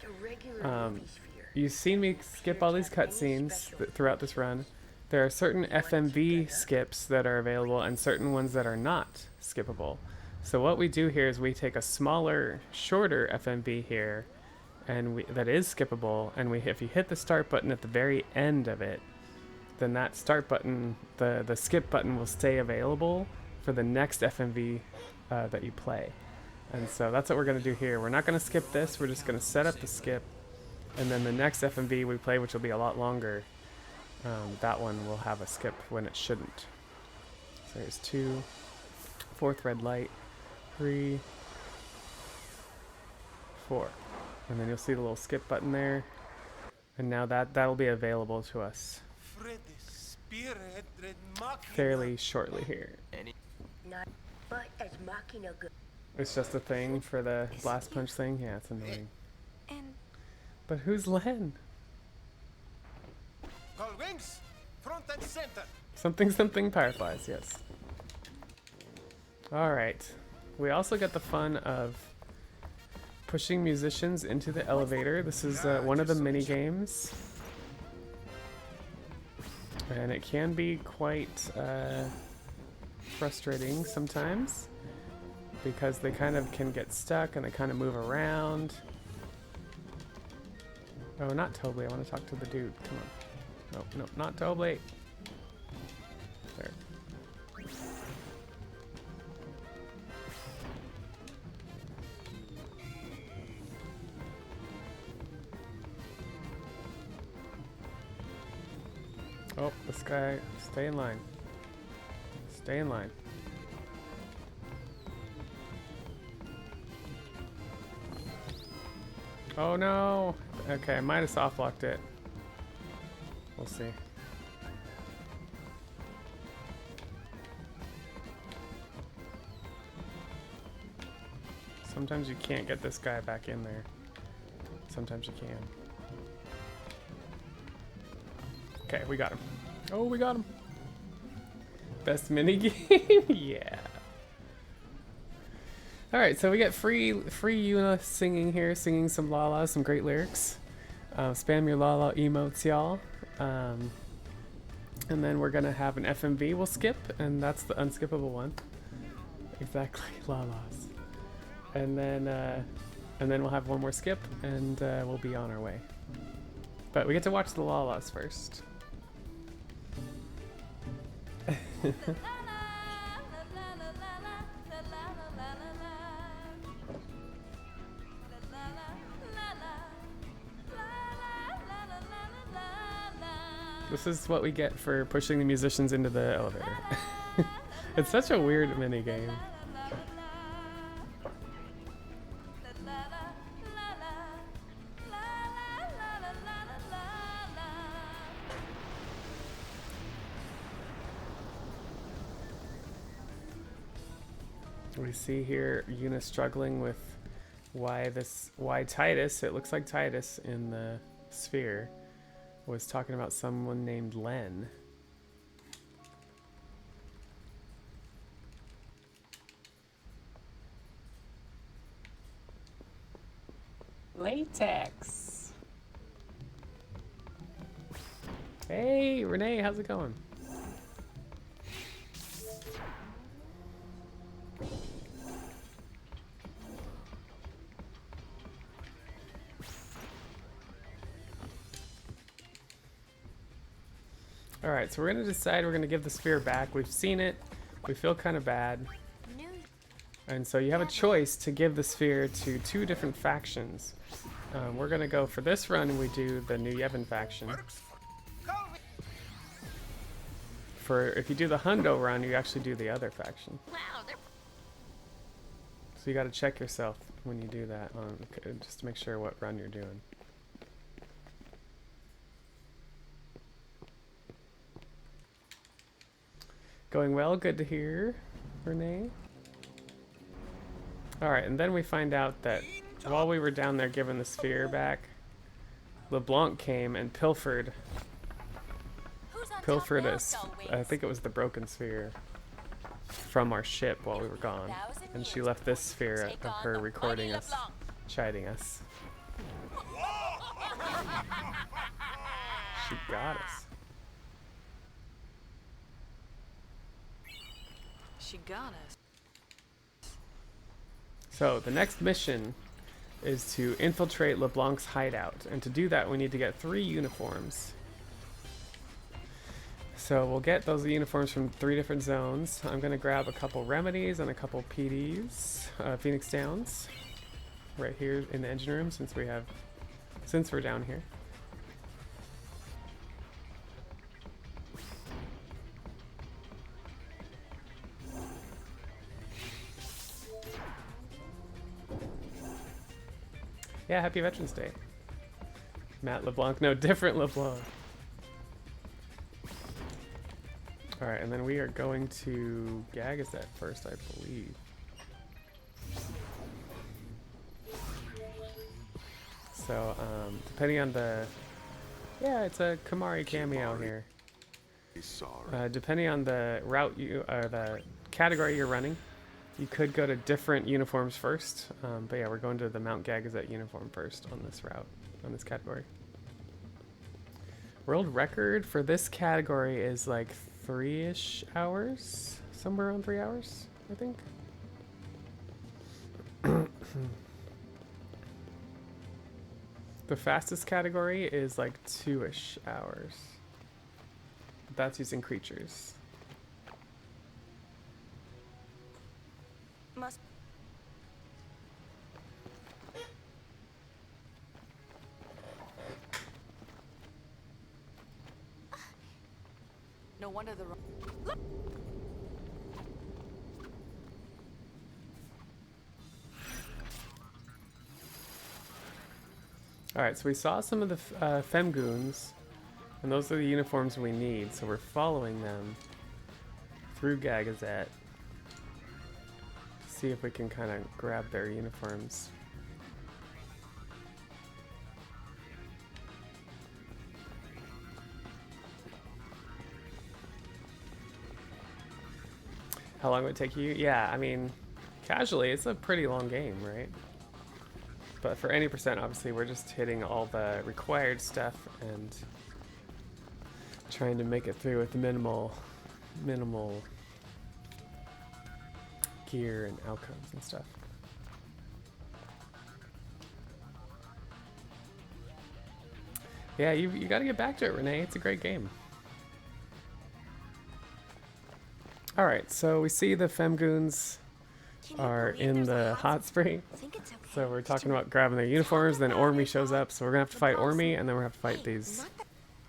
S1: you've seen me skip all these cutscenes throughout this run. There are certain FMV skips that are available and certain ones that are not skippable. So what we do here is we take a smaller, shorter FMV here, and that is skippable. And if you hit the start button at the very end of it, then that start button, the skip button, will stay available for the next FMV that you play. And so that's what we're going to do here. We're not going to skip this, we're just going to set up the skip, and then the next FMV we play, which will be a lot longer, that one will have a skip when it shouldn't. So here's 2, 4th red light, 3, 4. And then you'll see the little skip button there, and now that'll be available to us fairly shortly here.
S8: Not, but as Machina go.
S1: It's just a thing for the blast punch thing. Yeah, it's annoying.
S4: And
S1: But who's Len?
S9: Call wings, front and center.
S1: Something Fireflies, yes. Alright. We also get the fun of pushing musicians into the elevator. This is one of the mini games. And it can be quite frustrating sometimes, because they kind of can get stuck and they kind of move around. Oh, not Tobley. I want to talk to the dude. Come on. No, not Tobley. There. Oh, this guy, stay in line. Stay in line. Oh no! Okay, I might have soft locked it. We'll see. Sometimes you can't get this guy back in there. Sometimes you can. Okay, we got him. Oh, we got him. Best minigame? Yeah. Alright, so we get free Yuna singing here, singing some Lala, some great lyrics. Spam your Lala emotes, y'all. And then we're gonna have an FMV we'll skip, and that's the unskippable one. Exactly, Lalas. And then we'll have one more skip, and we'll be on our way. But we get to watch the Lalas first. This is what we get for pushing the musicians into the elevator. It's such a weird minigame. We see here Yuna struggling with why Titus, it looks like Titus in the sphere, was talking about someone named Len.
S3: Latex.
S1: Hey, Renee, how's it going? Alright, so we're going to decide we're going to give the sphere back. We've seen it. We feel kind of bad. And so you have a choice to give the sphere to two different factions. We're going to go for this run, we do the New Yevon faction. For if you do the Hundo run, you actually do the other faction. So you got to check yourself when you do that, just to make sure what run you're doing. Going well, good to hear, Renee. Alright, and then we find out that while we were down there giving the sphere back, Leblanc came and pilfered us. I think it was the broken sphere from our ship while we were gone. And she left this sphere of her recording us, chiding us. She got us.
S2: She got us.
S1: So the next mission is to infiltrate Leblanc's hideout, and to do that we need to get 3 uniforms. So we'll get those uniforms from 3 different zones. I'm gonna grab a couple remedies and a couple PDs, Phoenix Downs, right here in the engine room since we're down here. Yeah, happy Veterans Day. Matt LeBlanc, no, different LeBlanc. Alright, and then we are going to Gagazet first, I believe. So, depending on the... Yeah, it's a Kamari cameo here. Depending on the route the category you're running, you could go to different uniforms first, but yeah, we're going to the Mount Gagazet uniform first on this route, on this category. World record for this category is like 3-ish hours, somewhere around 3 hours, I think. The fastest category is like 2-ish hours. But that's using creatures.
S8: Must.
S2: No wonder the
S1: Alright, so we saw some of the Femgoons, and those are the uniforms we need, so we're following them through Gagazet to see if we can kind of grab their uniforms. How long would it take you? Yeah, I mean, casually, it's a pretty long game, right? But for any percent, obviously, we're just hitting all the required stuff and trying to make it through with minimal gear and outcomes and stuff. Yeah, you got to get back to it, Renee. It's a great game. All right, so we see the Femgoons are in the hot spring. So we're talking about grabbing their uniforms, then Ormi shows up, so we're gonna have to fight Ormi, and then we're gonna have to fight these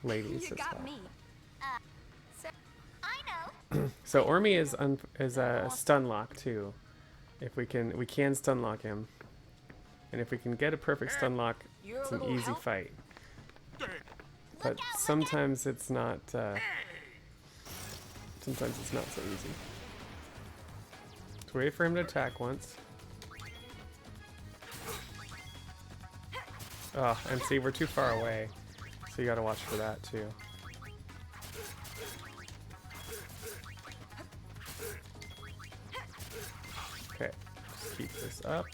S1: ladies as well. So Ormi is a stunlock too. If we can stunlock him, and if we can get a perfect stunlock, it's an easy fight. But sometimes it's not. Sometimes it's not so easy. Let's wait for him to attack once. Oh, and see, we're too far away, so you gotta watch for that too. Okay, just keep this up.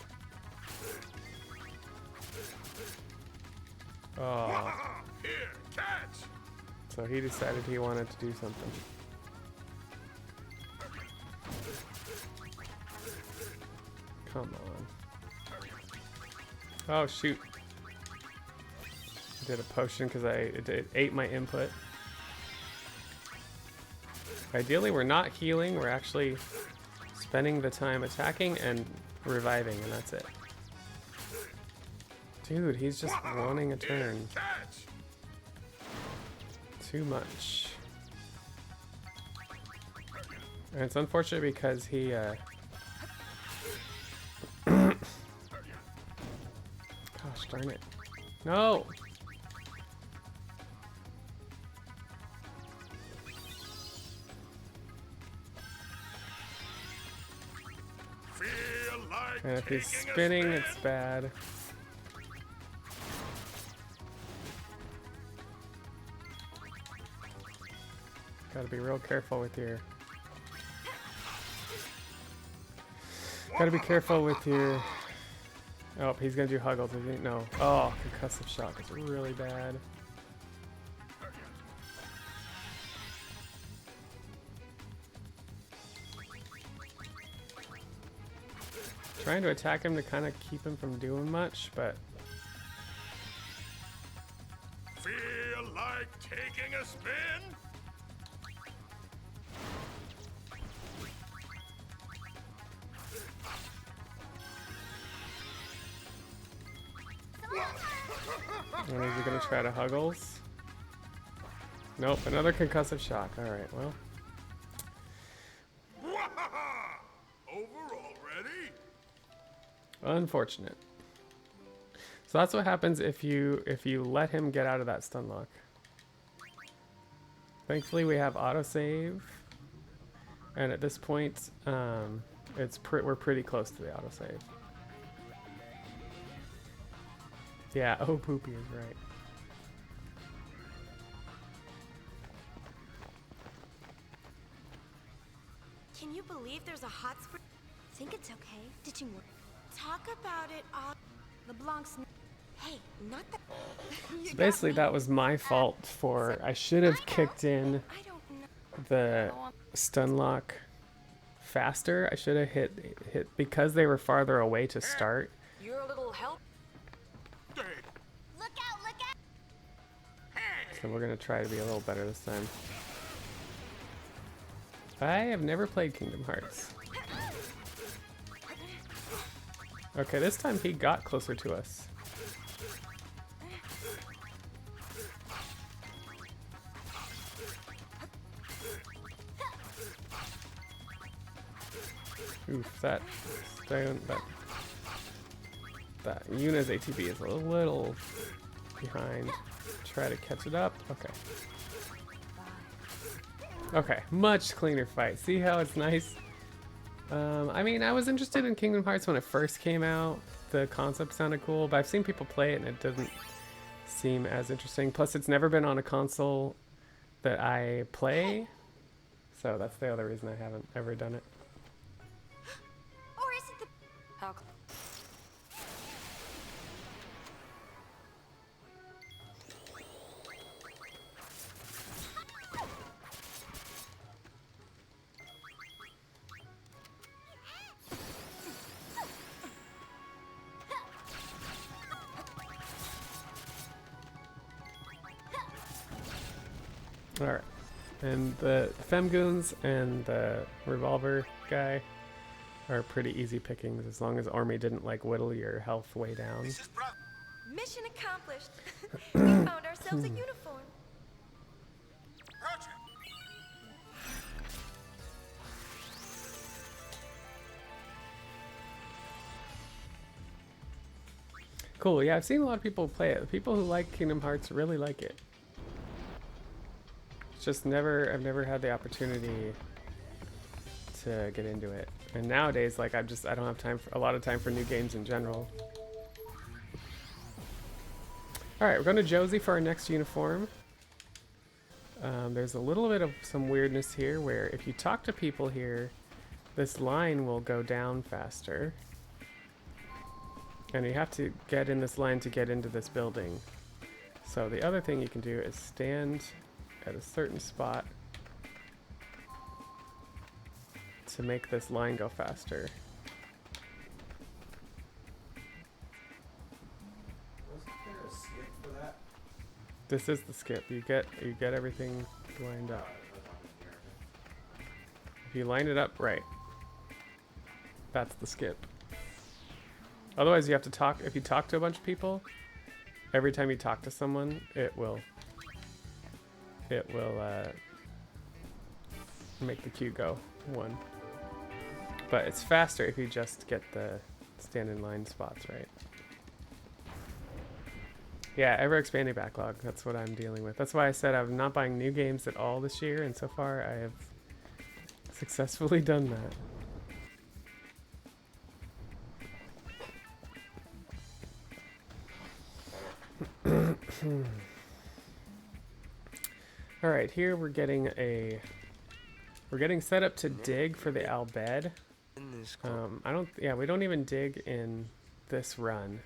S1: Oh. So he decided he wanted to do something. Come on. Oh shoot. I did a potion because it ate my input. Ideally we're not healing, we're actually spending the time attacking and reviving, and that's it. Dude, he's just wanting a turn. Too much. And it's unfortunate because he gosh darn it. No! And if he's spinning, it's bad. Gotta be real careful with your... Gotta be careful with your... Oh, he's gonna do Huggles, I think. No. Oh, concussive shock is really bad. Trying to attack him to kind of keep him from doing much, but...
S11: Feel like taking a spin?
S1: And is he gonna try to Huggles? Nope, another concussive shock. Alright, well.
S11: Over already?
S1: Unfortunate. So that's what happens if you let him get out of that stunlock. Thankfully we have autosave. And at this point, we're pretty close to the autosave. Yeah, oh Poopy is right.
S4: Can you believe there's a hot spring? Think it's okay. Ditching work. Talk about it all. Leblanc's. Hey, not that.
S1: So basically that was my fault for... I should have kicked in the stunlock faster. I should have hit because they were farther away to start.
S2: You're a little help.
S4: Look out, look out.
S1: So we're gonna try to be a little better this time. I have never played Kingdom Hearts. Okay, this time he got closer to us. Oof, that Yuna's ATB is a little behind. Try to catch it up. Okay. Okay, much cleaner fight. See how it's nice? I mean, I was interested in Kingdom Hearts when it first came out. The concept sounded cool, but I've seen people play it and it doesn't seem as interesting. Plus, it's never been on a console that I play, so that's the other reason I haven't ever done it.
S4: Or is it the...
S2: How
S1: Alright. And the Femgoons and the Revolver guy are pretty easy pickings as long as Ormi didn't like whittle your health way down.
S4: Mission accomplished. We found ourselves a uniform.
S1: Cool, yeah, I've seen a lot of people play it. The people who like Kingdom Hearts really like it. It's just I've never had the opportunity to get into it. And nowadays, like, I don't have a lot of time for new games in general. Alright, we're going to djose for our next uniform. There's a little bit of some weirdness here where if you talk to people here, this line will go down faster. And you have to get in this line to get into this building. So the other thing you can do is stand at a certain spot to make this line go faster.
S12: Wasn't there a skip for that?
S1: This is the skip. You get everything lined up. If you line it up right, that's the skip. Otherwise, you have to talk. If you talk to a bunch of people, every time you talk to someone, it will make the queue go one. But it's faster if you just get the stand in line spots right. Yeah, ever expanding backlog. That's what I'm dealing with. That's why I said I'm not buying new games at all this year, and so far I have successfully done that. All right, here we're getting set up to dig for the Albed. We don't even dig in this run,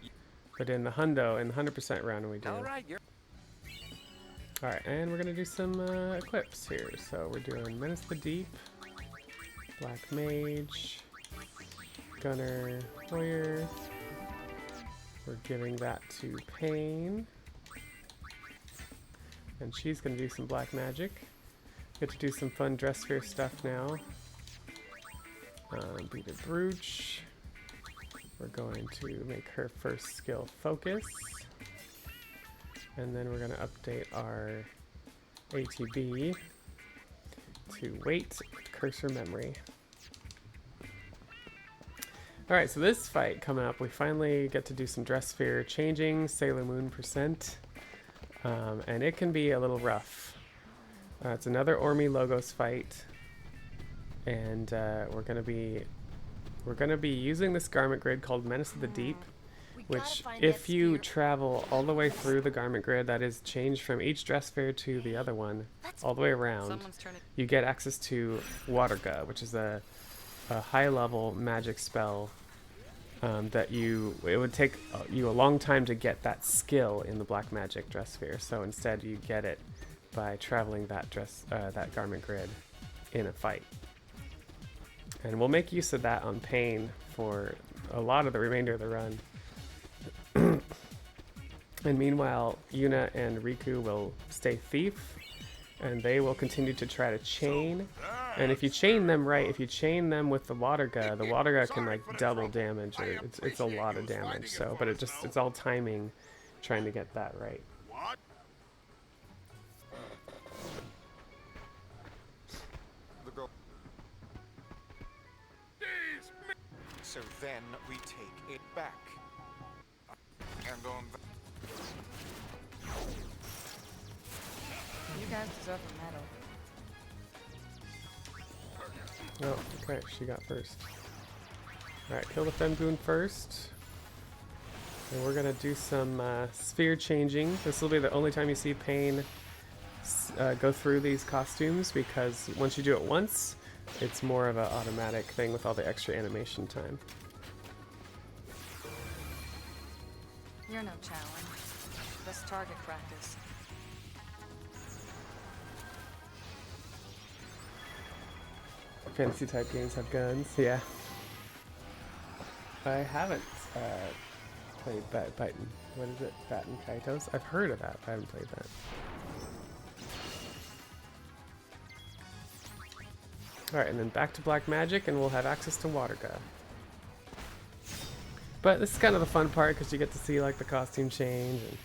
S1: but in the hundo, in the 100% run we do. All right, and we're gonna do some equips here. So we're doing Menace the Deep, Black Mage, Gunner, Warrior. We're giving that to Pain. And she's going to do some black magic. Get to do some fun dress sphere stuff now. Beat a Brooch. We're going to make her first skill Focus. And then we're going to update our ATB to Weight, Cursor Memory. Alright, so this fight coming up, we finally get to do some dress sphere changing, Sailor Moon %. And it can be a little rough. It's another Ormi Logos fight, and we're gonna be using this garment grid called Menace of the Deep, which if you travel all the way through the garment grid, that is changed from each dress sphere to the other one, all the way around, you get access to waterga, which is a high level magic spell. It would take you a long time to get that skill in the black magic dress sphere. So instead, you get it by traveling that garment grid in a fight. And we'll make use of that on Pain for a lot of the remainder of the run. And meanwhile, Yuna and Rikku will stay Thief, and they will continue to try to chain. And if you chain them right, if you chain them with the waterga can like double damage, or it's a lot of damage. So, but it's all timing, trying to get that right.
S9: So then we take it back. And on
S2: You guys deserve a medal.
S1: Oh, okay, she got first. Alright, kill the Femgoon first. And we're gonna do some sphere changing. This will be the only time you see Pain go through these costumes, because once you do it once, it's more of an automatic thing with all the extra animation time.
S2: You're no challenge. Just target practice.
S1: Fantasy type games have guns, yeah. I haven't played Batten. What is it? Batten Kaitos? I've heard of that, but I haven't played that. Alright, and then back to Black Magic, and we'll have access to waterga. But this is kind of the fun part, because you get to see like the costume change and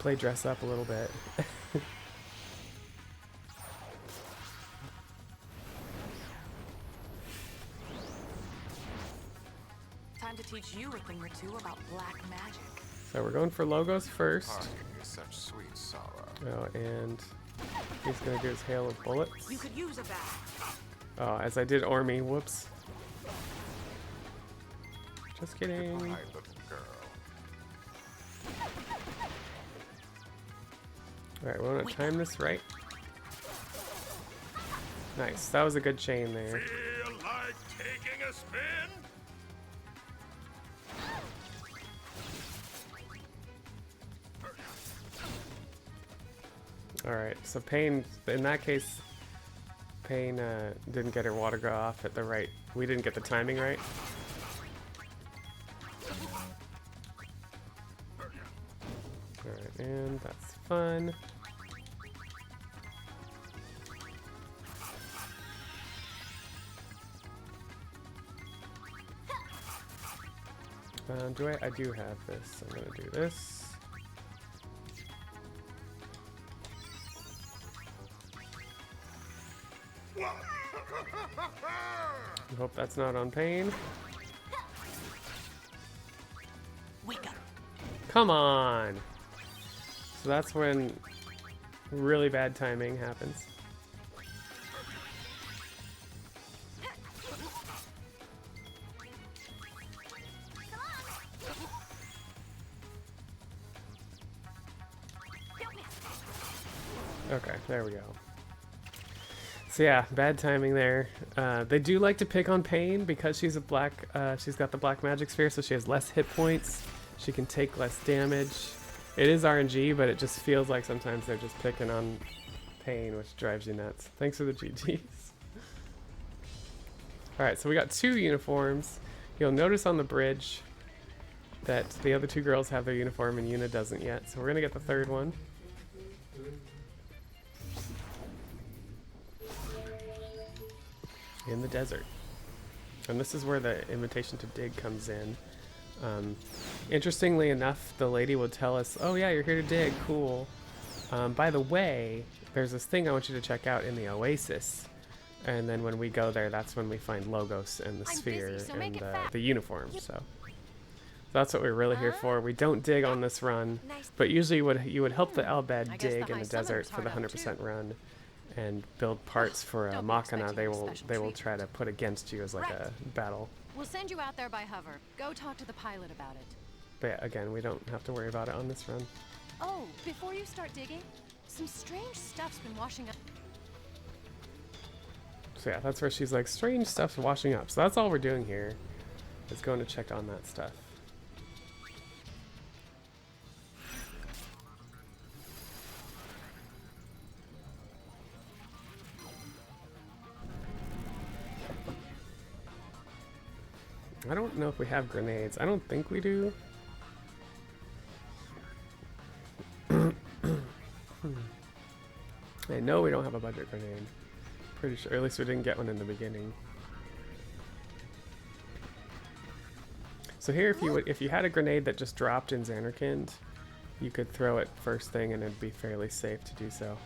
S1: play dress up a little bit.
S2: Time to teach you a thing or two about black magic.
S1: So we're going for logos first.
S9: parting is such sweet sorrow.
S1: Oh, and he's gonna do his hail of bullets.
S2: You could use a bat.
S1: Oh, as I did Ormi, whoops. Just kidding.
S9: Goodbye, little girl.
S1: Alright, we want to time this right. Nice, that was a good chain there.
S11: Feel like taking a spin?
S1: Alright, so Pain, in that case, Pain didn't get her waterga off at the right. We didn't get the timing right. Alright, and that's fun. Do I do have this. I'm gonna do this. I hope that's not on Pain. Come on! So that's when really bad timing happens. Okay, there we go. So yeah, bad timing there. They do like to pick on Pain because she's a black. She's got the black magic sphere, so she has less hit points. She can take less damage. It is RNG, but it just feels like sometimes they're just picking on Pain, which drives you nuts. Thanks for the GGs. Alright, so we got 2 uniforms. You'll notice on the bridge that the other 2 girls have their uniform and Yuna doesn't yet. So we're gonna get the 3rd one. In the desert. And this is where the invitation to dig comes in. Interestingly enough, the lady will tell us, oh yeah, you're here to dig, cool. By the way, there's this thing I want you to check out in the oasis. And then when we go there, that's when we find Logos and the sphere and the uniform. So that's what we're really here for. We don't dig on this run, but usually you would help the Albed dig in the desert for the 100% run and build parts for a Machina. They will try to put against you as like a battle.
S13: We'll send you out there by hover. Go talk to the pilot about it.
S1: But yeah, again, we don't have to worry about it on this run.
S13: Oh, before you start digging, some strange stuff's been washing up.
S1: So yeah, that's where she's like, strange stuff's washing up. So that's all we're doing here, is going to check on that stuff. I don't know if we have grenades. I don't think we do. I know we don't have a budget grenade. Pretty sure, at least we didn't get one in the beginning. So here, if you had a grenade that just dropped in Xanarkand, you could throw it first thing and it'd be fairly safe to do so.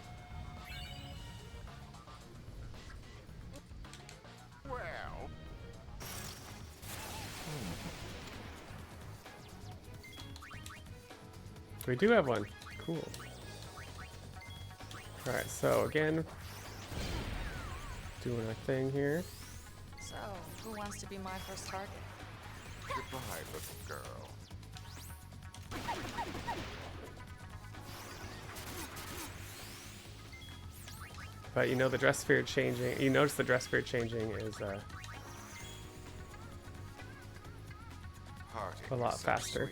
S1: We do have one. Cool. Alright, so again, doing our thing here.
S2: So, who wants to be my first target?
S11: Goodbye, little girl.
S1: But you know the dress sphere changing. You notice the dress sphere changing is a lot faster.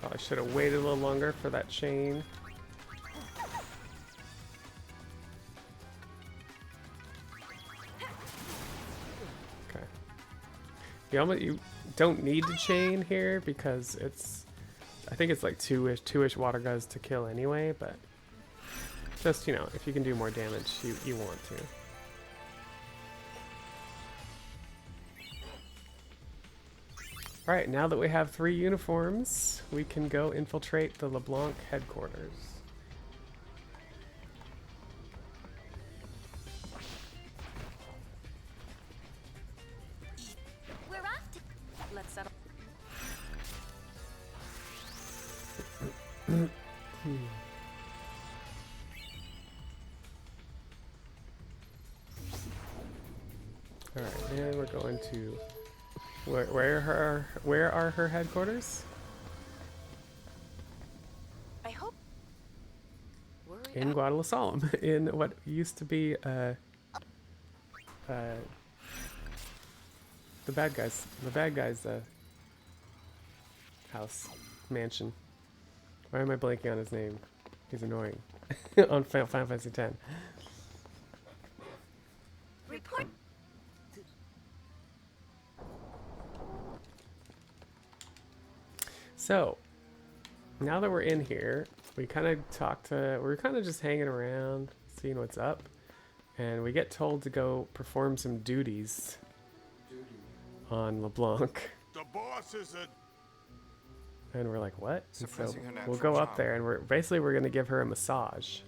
S1: I should have waited a little longer for that chain. Okay. You don't need to chain here because it's, I think it's like two-ish watergas to kill anyway, but just, you know, if you can do more damage, you want to. Alright, now that we have 3 uniforms, we can go infiltrate the Leblanc headquarters.
S2: We're off to... Let's settle...
S1: Alright, and we're going to... Where are her headquarters?
S2: I hope...
S1: In Guadalasalem, in what used to be the bad guys' house, mansion. Why am I blanking on his name? He's annoying. On Final Fantasy X.
S2: Report...
S1: So, now that we're in here, we kind of we're kind of just hanging around, seeing what's up, and we get told to go perform some duties on Leblanc.
S11: The boss is a...
S1: And we're like, what? And so
S11: Suppressing her
S1: we'll
S11: natural
S1: go up
S11: charm.
S1: there, and we're going to give her a massage.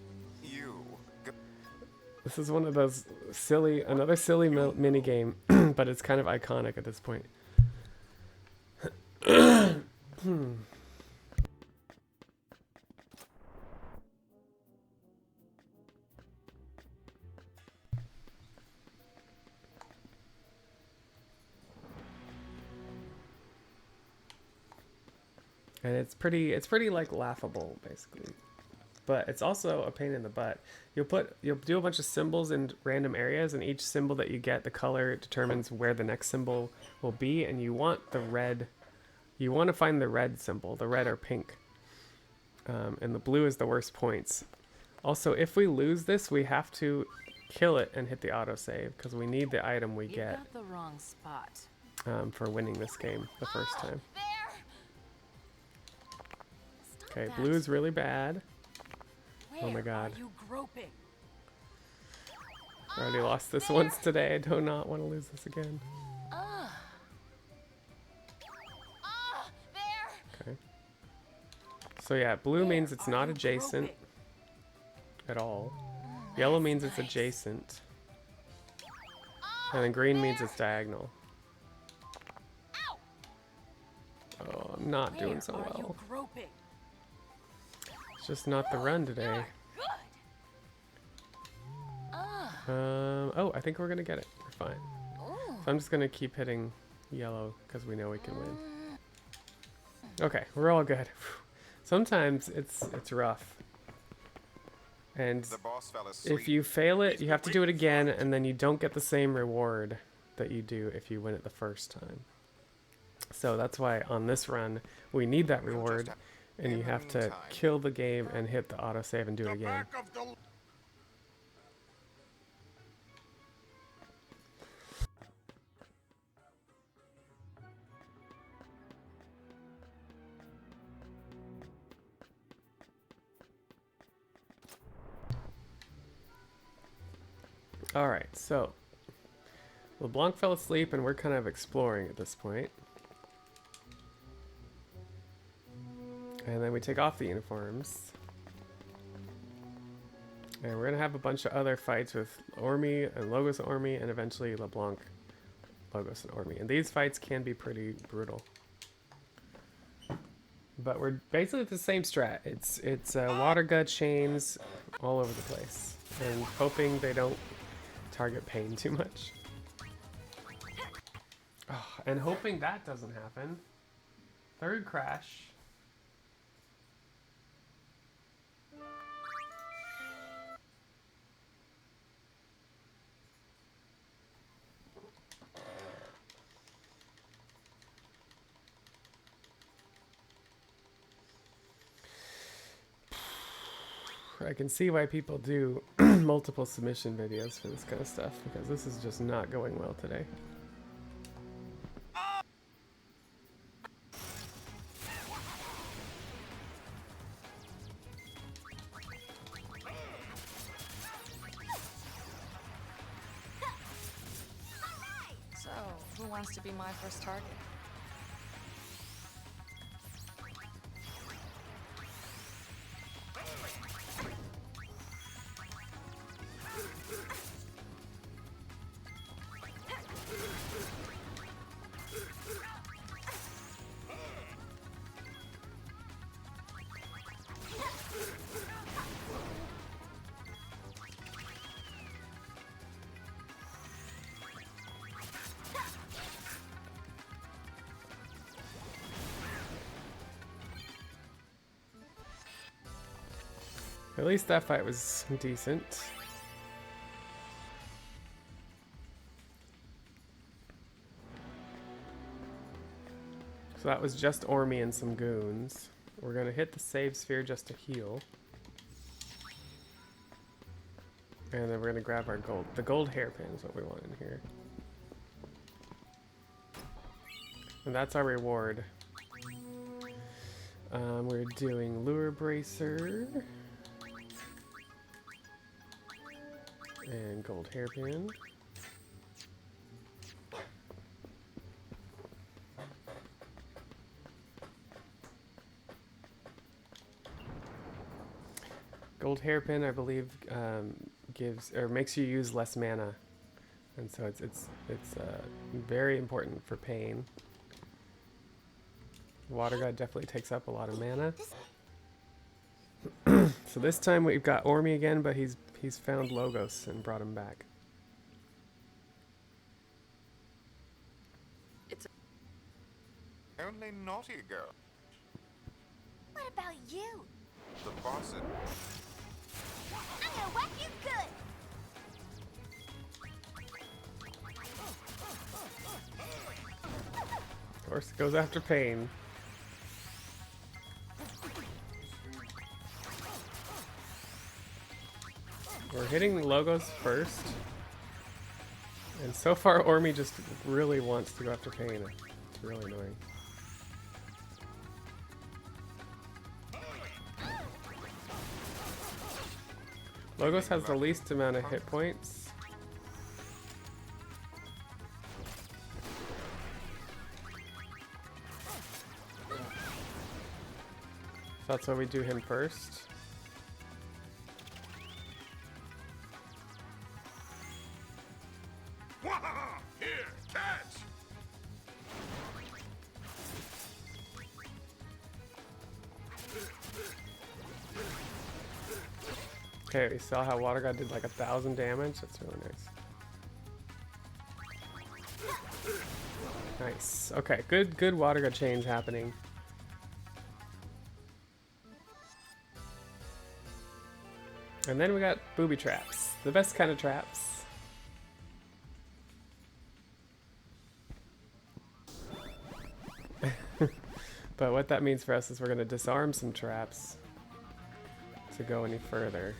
S1: This is one of those another silly mini game, but it's kind of iconic at this point. And it's pretty like laughable basically. But it's also a pain in the butt. You'll do a bunch of symbols in random areas, and each symbol that you get, the color determines where the next symbol will be, and you want the red. You want to find the red symbol, the red or pink. And the blue is the worst points. Also, if we lose this, we have to kill it and hit the autosave, because we need the item we get
S2: got the wrong spot.
S1: for winning this game the first time. Okay, blue is really bad. Oh my god.
S2: Are you groping?
S1: I already lost this once today. I do not want to lose this again. Okay. So yeah, blue means it's not adjacent at all. Yellow means it's adjacent. And then green means it's diagonal. Oh, I'm not doing so well. It's just not the run today. Oh, I think we're gonna get it. We're fine. So I'm just gonna keep hitting yellow because we know we can win. Okay, we're all good. Sometimes it's rough. And if you fail it, you have to do it again, and then you don't get the same reward that you do if you win it the first time. So that's why on this run, we need that reward, and you have to kill the game and hit the autosave and do it again. Alright, so LeBlanc fell asleep and we're kind of exploring at this point. And then we take off the uniforms. And we're going to have a bunch of other fights with Ormi and Logos Ormi and eventually LeBlanc Logos and Ormi. And these fights can be pretty brutal. But we're basically the same strat. It's waterga chains all over the place. And hoping they don't target pain too much. Oh, and hoping that doesn't happen. Third crash. I can see why people do multiple submission videos for this kind of stuff, because this is just not going well today.
S2: So, who wants to be my first target?
S1: At least that fight was decent. So that was just Ormi and some goons. We're gonna hit the save sphere just to heal. And then we're gonna grab our gold. The gold hairpin is what we want in here. And that's our reward. We're doing Lure Bracer. And gold hairpin. Gold hairpin, I believe, gives or makes you use less mana, and so it's very important for pain. Water God definitely takes up a lot of mana. So this time we've got Ormi again, but he's found Logos and brought him back.
S2: It's
S11: Only naughty girl.
S7: What about you?
S11: The boss.
S7: I'm gonna whack you good.
S1: Of course, it goes after pain. We're hitting Logos first. And so far, Ormi just really wants to go after pain. It's really annoying. Logos has the least amount of hit points. So that's why we do him first.
S11: Here, catch!
S1: Okay, we saw how Water God did like 1,000 damage. That's really nice. Nice. Okay, good Water God chains happening. And then we got booby traps. The best kind of traps. But what that means for us is we're going to disarm some traps to go any further.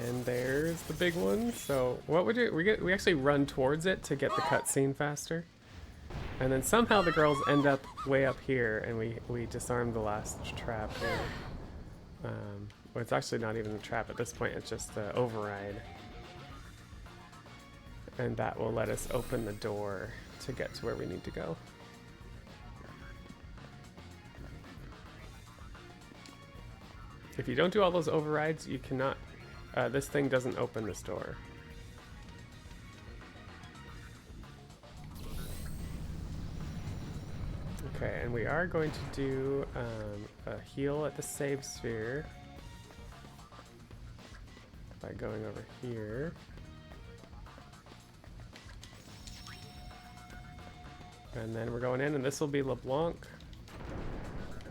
S1: And there's the big one. So what would you we actually run towards it to get the cutscene faster. And then somehow the girls end up way up here, and we disarm the last trap here. Well, it's actually not even a trap at this point, it's just the override. And that will let us open the door to get to where we need to go. If you don't do all those overrides, you cannot, this thing doesn't open this door. Okay, and we are going to do a heal at the save sphere by going over here. And then we're going in, and this will be Leblanc,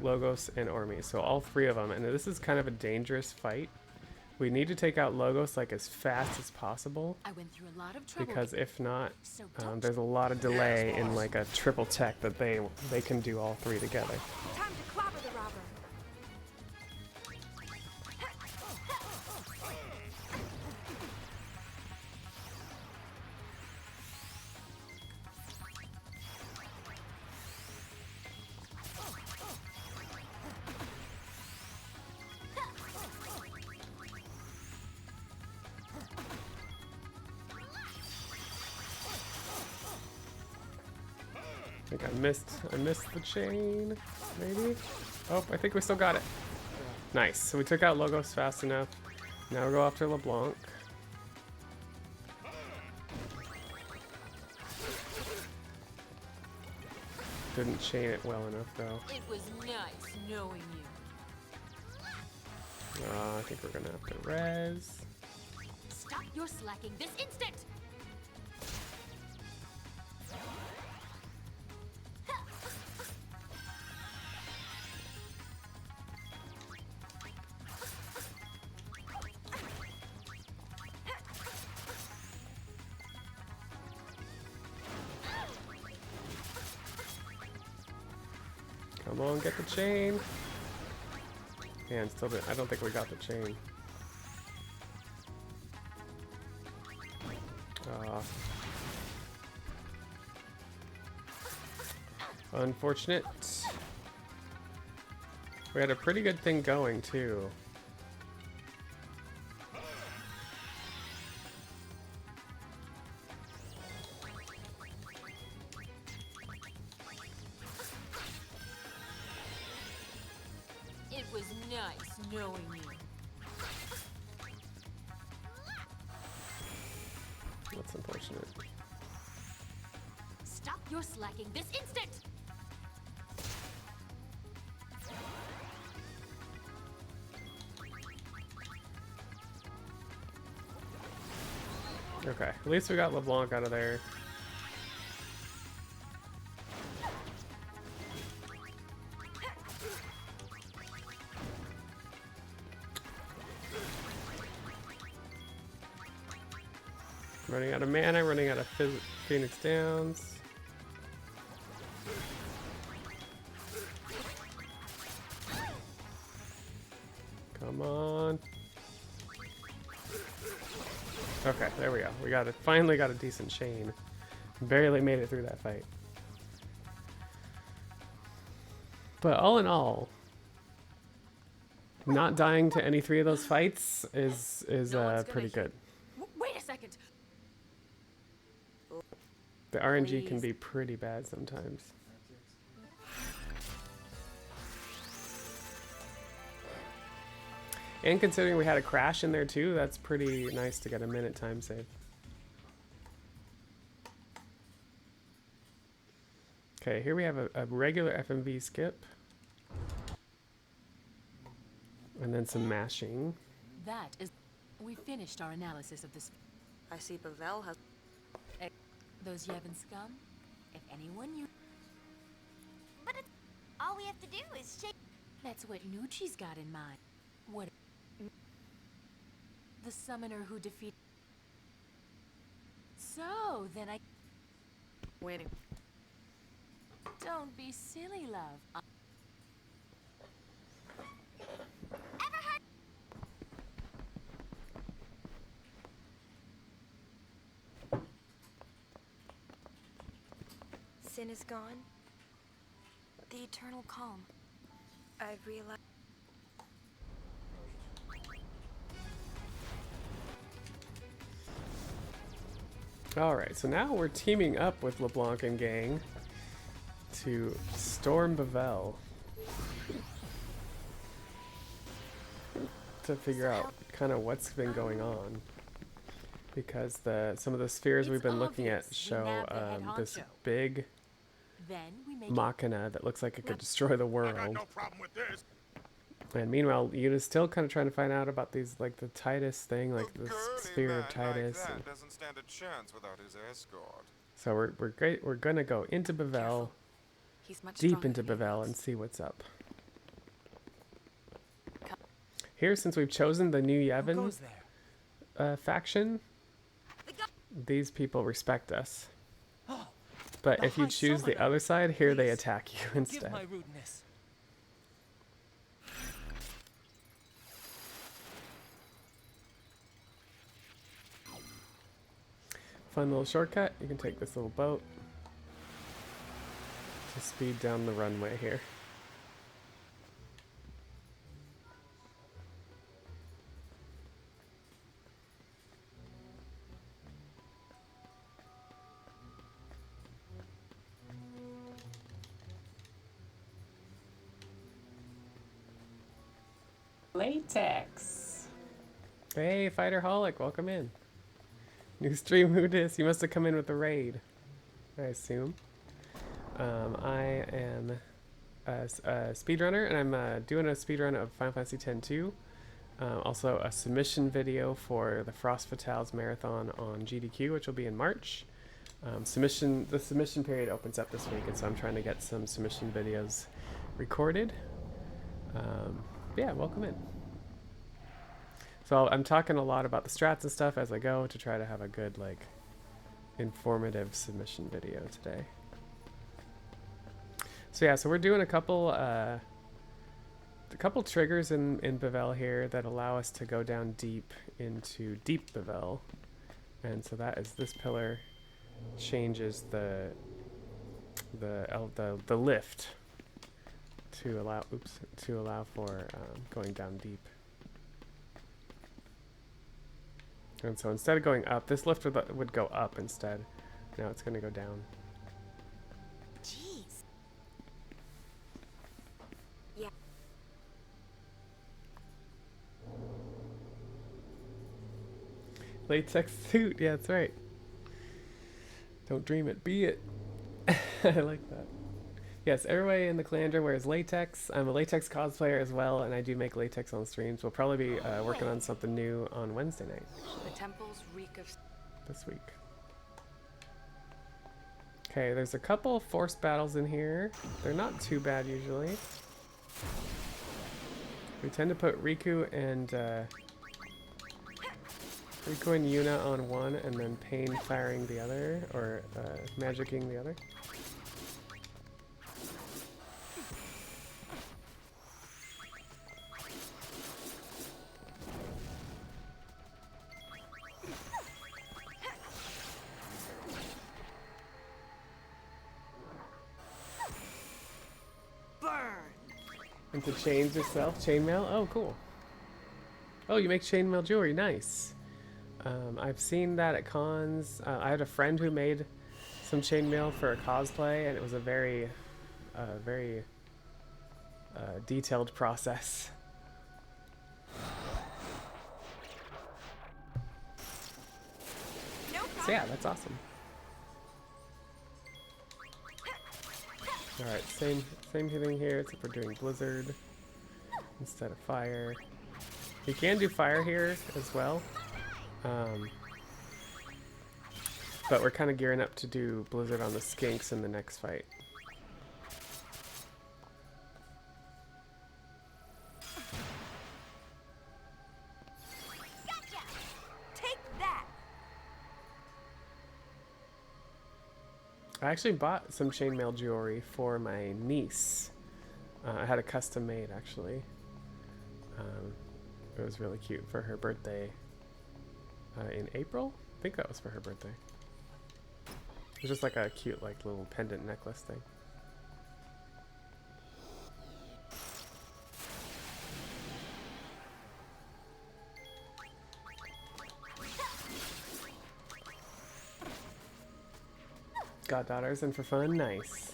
S1: Logos, and Ormi. So all three of them. And this is kind of a dangerous fight. We need to take out Logos like as fast as possible.
S13: I went through a lot of trouble
S1: because if not,
S13: so
S1: there's a lot of delay in like a triple tech that they can do all three together.
S4: Time to clobber the robber.
S1: I think I missed the chain, maybe? Oh, I think we still got it. Nice, so we took out Logos fast enough. Now we'll go after Leblanc. Didn't chain it well enough though.
S13: It was nice knowing you.
S1: I think we're gonna have to res.
S13: Stop your slacking this instant!
S1: Come on, get the chain. And still I don't think we got the chain. Unfortunate. We had a pretty good thing going too.
S13: It was nice knowing you.
S1: That's unfortunate.
S13: Stop your slacking this instant!
S1: Okay, at least we got Leblanc out of there. Running out of mana, running out of Phoenix Downs. Come on. Okay, there we go. We got it. Finally got a decent chain. Barely made it through that fight. But all in all, not dying to any three of those fights is pretty good.
S13: Wait a second.
S1: The RNG can be pretty bad sometimes. And considering we had a crash in there too, that's pretty nice to get a minute time save. Okay, here we have a regular FMV skip. And then some mashing.
S13: That is... We finished our analysis of this...
S2: I see Pavel has...
S13: Those Yevon scum? If anyone you...
S7: But it's... all we have to do is shake...
S13: That's what Nucci's got in mind. What... The summoner who defeated... So, then I...
S2: Waiting.
S13: Don't be silly, love.
S4: sin is gone?
S2: The eternal calm.
S4: I've realized.
S1: Alright, so now we're teaming up with Leblanc and gang to storm Bavel to figure out kind of what's been going on, because some of the spheres we've been looking at show this big machina that looks like it could destroy the world. And meanwhile, Yuna's still kind of trying to find out about these, like the Titus thing, like the sphere of Titus.
S11: Like doesn't stand a chance without his escort.
S1: So we're gonna go into Bavel, deep into Bavel, and see what's up. Here, since we've chosen the new Yevon faction, these people respect us. But if you choose the other side, here they attack you instead. Fun little shortcut. You can take this little boat to speed down the runway here.
S3: Latex.
S1: Hey, Fighterholic, welcome in. New stream, who dis? You must have come in with the raid, I assume. I am a speedrunner, and I'm doing a speedrun of Final Fantasy X-2. Also a submission video for the Frost Fatales Marathon on GDQ, which will be in March. The submission period opens up this week, and so I'm trying to get some submission videos recorded. Yeah, welcome in. So I'm talking a lot about the strats and stuff as I go to try to have a good, like, informative submission video today. So yeah, so we're doing a couple triggers in Bavel here that allow us to go down deep into deep Bavel, and so that is this pillar changes the lift to allow for going down deep. And so instead of going up, this lift would go up instead. Now it's going to go down.
S4: Jeez. Yeah.
S1: Latex suit, yeah, that's right. Don't dream it, be it. I like that. Yes, everybody in the Calandra wears latex. I'm a latex cosplayer as well, and I do make latex on streams. We'll probably be working on something new on Wednesday night.
S2: The temples reek of
S1: this week. Okay, there's a couple forced battles in here. They're not too bad usually. We tend to put Rikku and Yuna on one, and then Pain firing the other, or magicking the other. And to change yourself, chainmail? Oh, cool. Oh, you make chainmail jewelry, nice. I've seen that at cons. I had a friend who made some chainmail for a cosplay, and it was a very detailed process. So yeah, that's awesome. Alright, same thing here, except we're doing blizzard instead of fire. You can do fire here as well. But we're kind of gearing up to do blizzard on the skinks in the next fight.
S4: Gotcha. Take that.
S1: I actually bought some chainmail jewelry for my niece. I had a custom made actually. It was really cute for her birthday in April. I think that was for her birthday. It's just like a cute, like, little pendant necklace thing. Goddaughters in for fun, nice.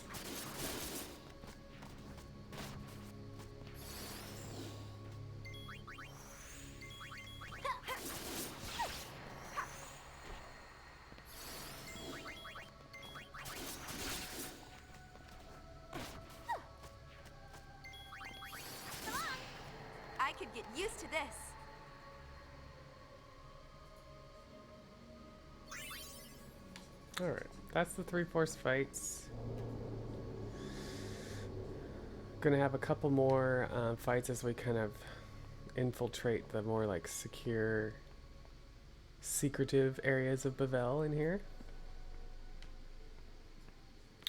S4: I could get used to this.
S1: Alright, that's the 3-force fights. Gonna have a couple more fights as we kind of infiltrate the more like secure, secretive areas of Bavel in here.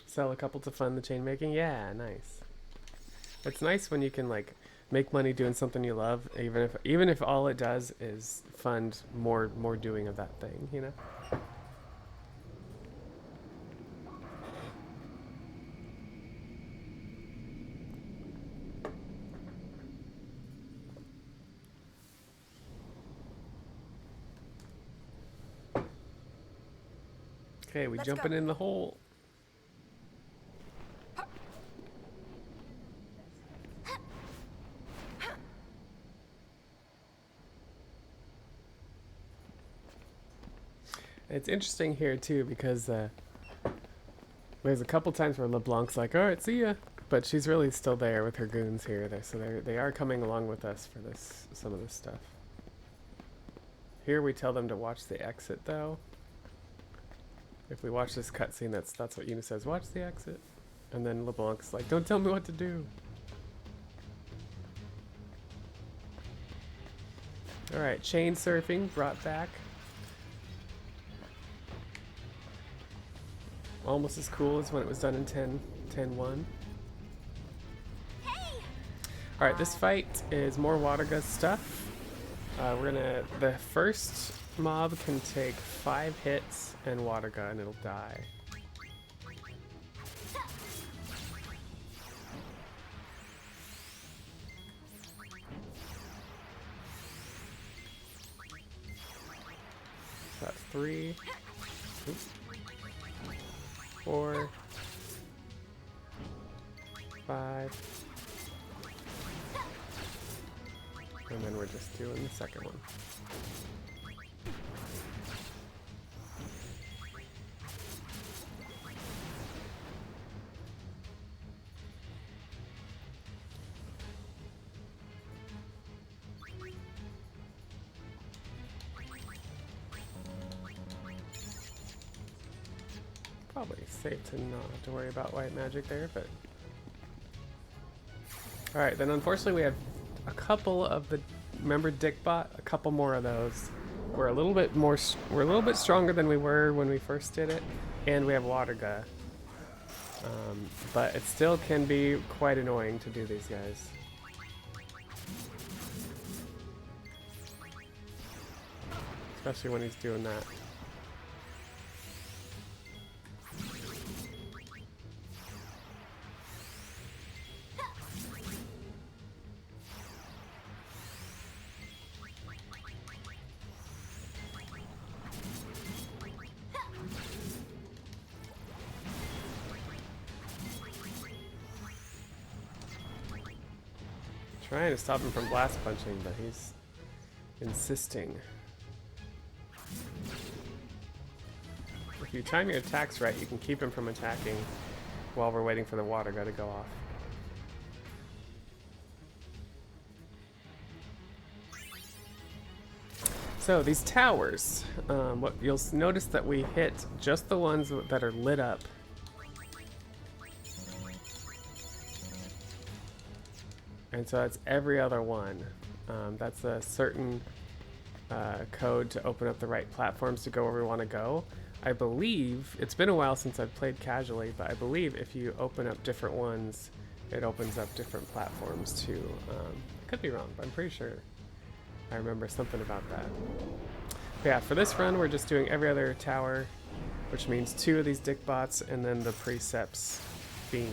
S1: Sell a couple to fund the chain making. Yeah, nice. It's nice when you can like make money doing something you love, even if all it does is fund more doing of that thing, you know? Okay, we jumping in the hole. It's interesting here too because there's a couple times where Leblanc's like, "All right, see ya," but she's really still there with her goons here. So they are coming along with us for some of this stuff. Here we tell them to watch the exit though. If we watch this cutscene, that's what Yuna says. Watch the exit, and then Leblanc's like, "Don't tell me what to do." All right, chain surfing brought back. Almost as cool as when it was done in 10.1.
S4: Hey!
S1: Alright, this fight is more waterga stuff. The first mob can take 5 hits and waterga and it'll die. So that's 3. Oops. 4, 5, and then we're just doing the second one. Probably safe to not have to worry about white magic there, but... Alright, then unfortunately we have a couple of the... Remember Dickbot? A couple more of those. We're a little bit stronger than we were when we first did it, and we have waterga. But it still can be quite annoying to do these guys. Especially when he's doing that. Trying to stop him from blast punching, but he's insisting. If you time your attacks right, you can keep him from attacking while we're waiting for the waterga to go off. So these towers, what you'll notice that we hit just the ones that are lit up. And so that's every other one. That's a certain code to open up the right platforms to go where we want to go. I believe, it's been a while since I've played casually, but I believe if you open up different ones, it opens up different platforms too. I could be wrong, but I'm pretty sure I remember something about that. But yeah, for this run, we're just doing every other tower. which means 2 of these dick bots and then the precepts fiend.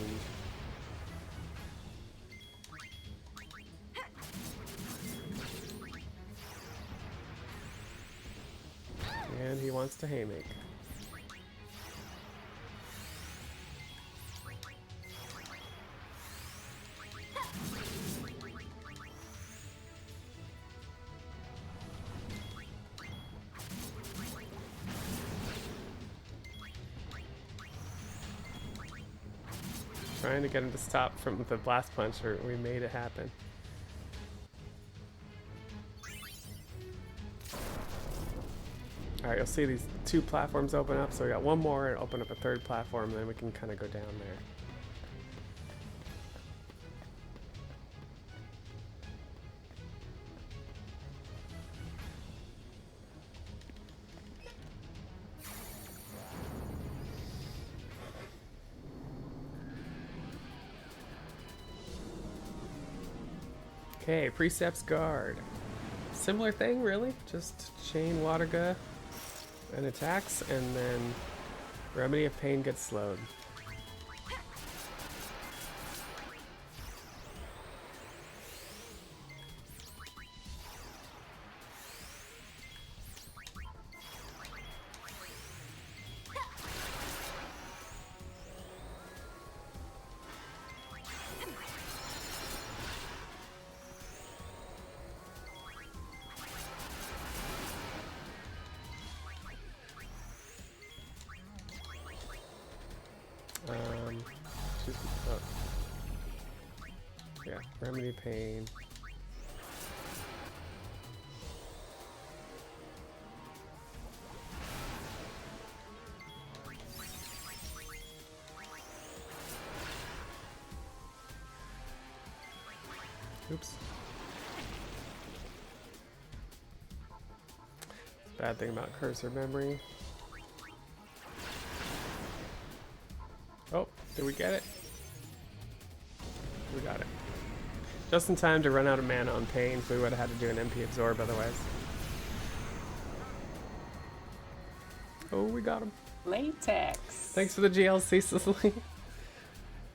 S1: And he wants to haymake. Trying to get him to stop from the blast punch, or we made it happen. Alright, you'll see these 2 platforms open up, so we got 1 more and open up a 3rd platform, and then we can kind of go down there. Okay, Precepts Guard. Similar thing, really. Just chain waterga and attacks, and then Remedy of Pain gets slowed. Yeah, Remedy Pain. Oops. Bad thing about cursor memory. Oh, did we get it? We got it. Just in time to run out of mana on Pain. We would have had to do an MP absorb otherwise. Oh, we got him.
S3: Latex.
S1: Thanks for the GLC, Cicely.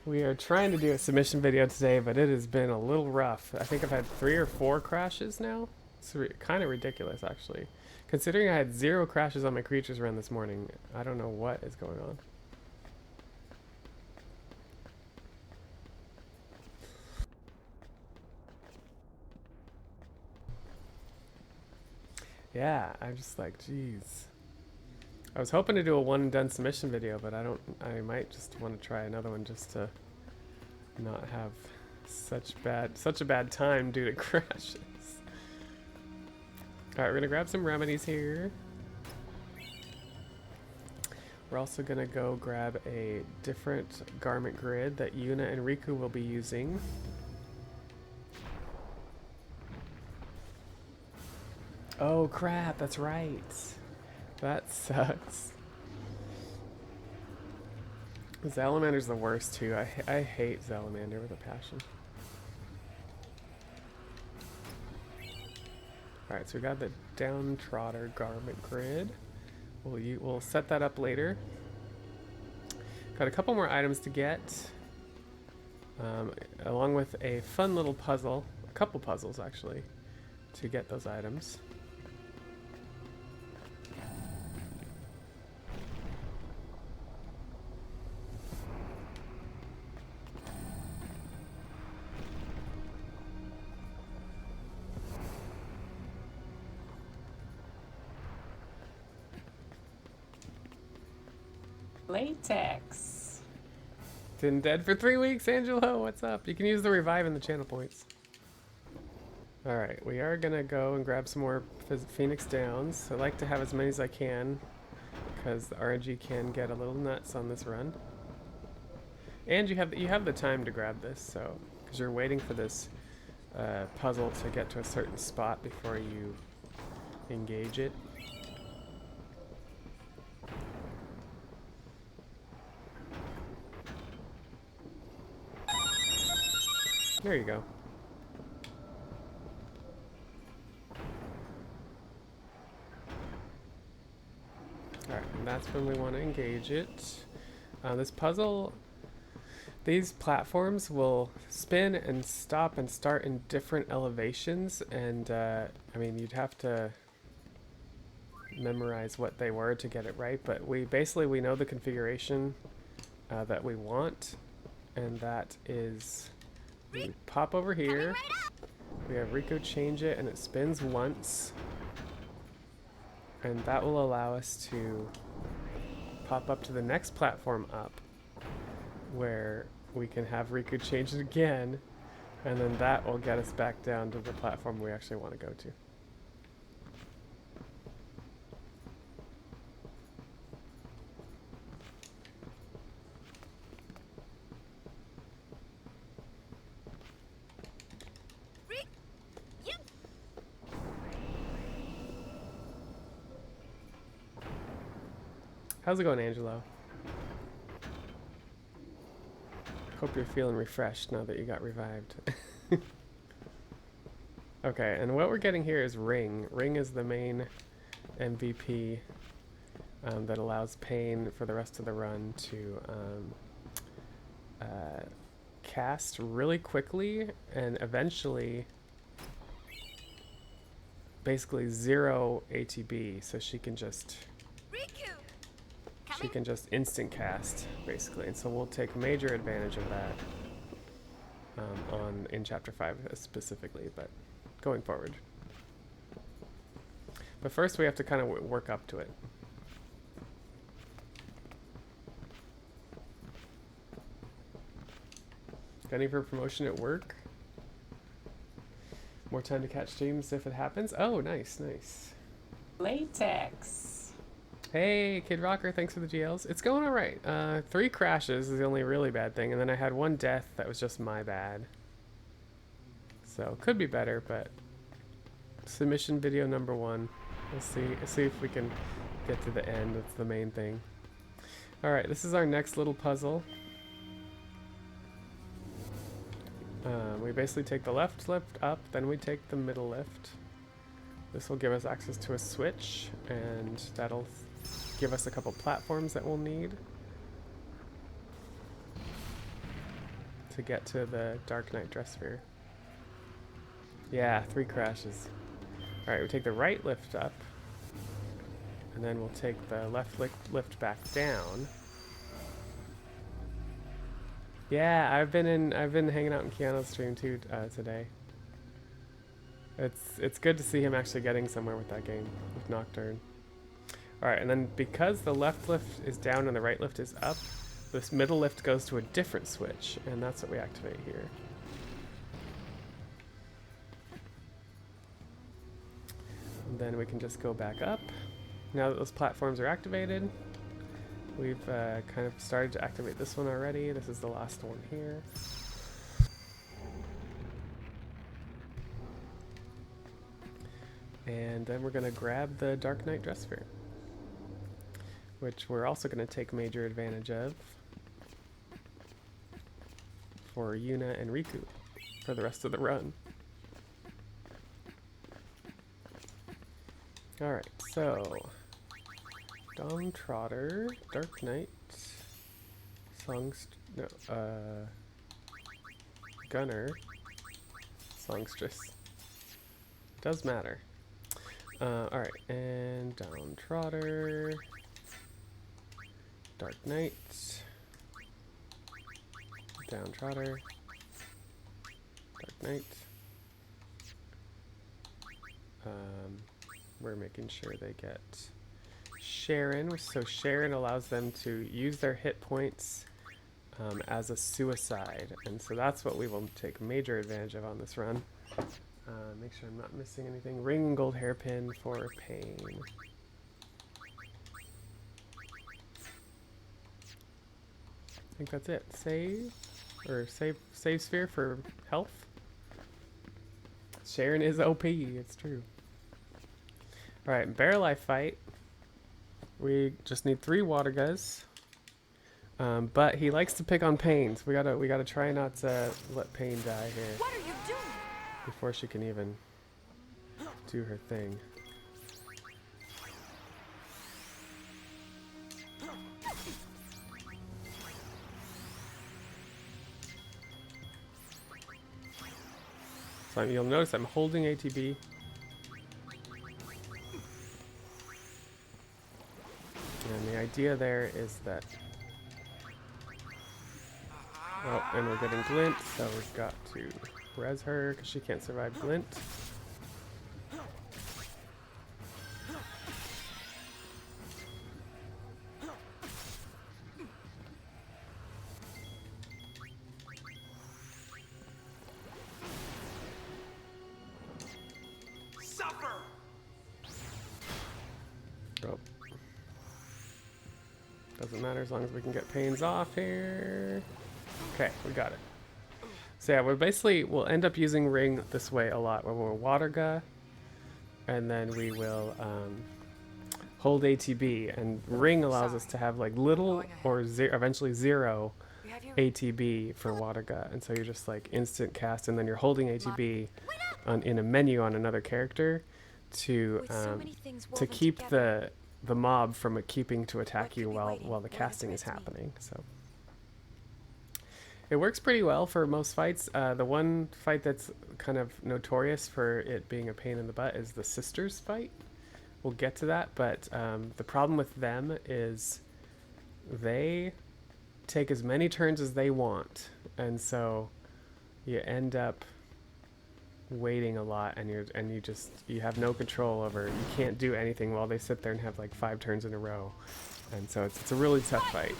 S1: We are trying to do a submission video today, but it has been a little rough. I think I've had 3 or 4 crashes now. It's kind of ridiculous, actually. Considering I had 0 crashes on my creatures run this morning, I don't know what is going on. Yeah, I'm just like, geez. I was hoping to do a one and done submission video, but I might just want to try another one just to not have such a bad time due to crashes. Alright, we're gonna grab some remedies here. We're also gonna go grab a different garment grid that Yuna and Rikku will be using. Oh crap, that's right. That sucks. Zalamandar's the worst too. I hate Zalamander with a passion. Alright, so we got the Downtrotter garment grid. We'll set that up later. Got a couple more items to get. Along with a fun little puzzle. A couple puzzles actually, to get those items.
S3: Latex.
S1: Been dead for 3 weeks, Angelo. What's up? You can use the revive in the channel points. Alright, we are gonna go and grab some more Phoenix Downs. I like to have as many as I can, because the RNG can get a little nuts on this run. And you have the time to grab this, so because you're waiting for this puzzle to get to a certain spot before you engage it. There you go. Alright, that's when we want to engage it. This puzzle, these platforms will spin and stop and start in different elevations, and I mean, you'd have to memorize what they were to get it right, but we know the configuration that we want, and that is we pop over here, we have Rikku change it, and it spins once, and that will allow us to pop up to the next platform up, where we can have Rikku change it again, and then that will get us back down to the platform we actually want to go to. How's it going, Angelo? Hope you're feeling refreshed now that you got revived. Okay, and what we're getting here is Ring. Ring is the main MVP that allows Pain for the rest of the run to cast really quickly and eventually basically 0 ATB, so she can just instant cast basically, and so we'll take major advantage of that in chapter 5 specifically, but going forward. But first we have to kind of work up to it. Any for promotion at work? More time to catch streams if it happens. Oh, nice, nice.
S3: Latex.
S1: Hey, Kid Rocker, thanks for the GLs. It's going all right. 3 crashes is the only really bad thing, and then I had 1 death that was just my bad. So, could be better, but submission video number 1. We'll see if we can get to the end. That's the main thing. All right, this is our next little puzzle. We basically take the left lift up, then we take the middle lift. This will give us access to a switch, and that'll give us a couple platforms that we'll need to get to the Dark Knight dress sphere. Yeah, 3 crashes. Alright, we take the right lift up, and then we'll take the left lift back down. Yeah, I've been hanging out in Keanu's stream too today. It's good to see him actually getting somewhere with that game, with Nocturne. Alright, and then because the left lift is down and the right lift is up, this middle lift goes to a different switch, and that's what we activate here. And then we can just go back up. Now that those platforms are activated, we've kind of started to activate this one already. This is the last one here. And then we're going to grab the Dark Knight dress sphere, which we're also going to take major advantage of for Yuna and Rikku for the rest of the run. Alright, so Dom Trotter, Dark Knight, Gunner, Songstress. Does matter. Alright, and Down Trotter, Dark Knight, Down Trotter, Dark Knight. We're making sure they get Sharon, so Sharon allows them to use their hit points as a suicide, and so that's what we will take major advantage of on this run. Make sure I'm not missing anything. Ring and gold hairpin for Pain. I think that's it. Save sphere for health. Sharon is OP, it's true. Alright, Baralai fight. We just need 3 watergas. But he likes to pick on Pain, so we gotta try not to let Pain die here.
S2: What are you doing?
S1: Before she can even do her thing. So you'll notice I'm holding ATB. And the idea there is that... Oh, and we're getting glint, so we've got to res her because she can't survive glint. Oh. Doesn't matter as long as we can get pains off here. Okay, we got it. So yeah, we'll end up using ring this way a lot. We'll waterga, and then we will hold ATB, and ring allows us to have like little or eventually zero ATB for waterga, and so you're just like instant cast, and then you're holding ATB in a menu on another character to keep the mob from keeping to attack you while the casting is happening. So it works pretty well for most fights. The one fight that's kind of notorious for it being a pain in the butt is the sisters fight. We'll get to that, but the problem with them is they take as many turns as they want, and so you end up waiting a lot, and you have no control over. You can't do anything while they sit there and have like 5 turns in a row, and so it's a really tough fight.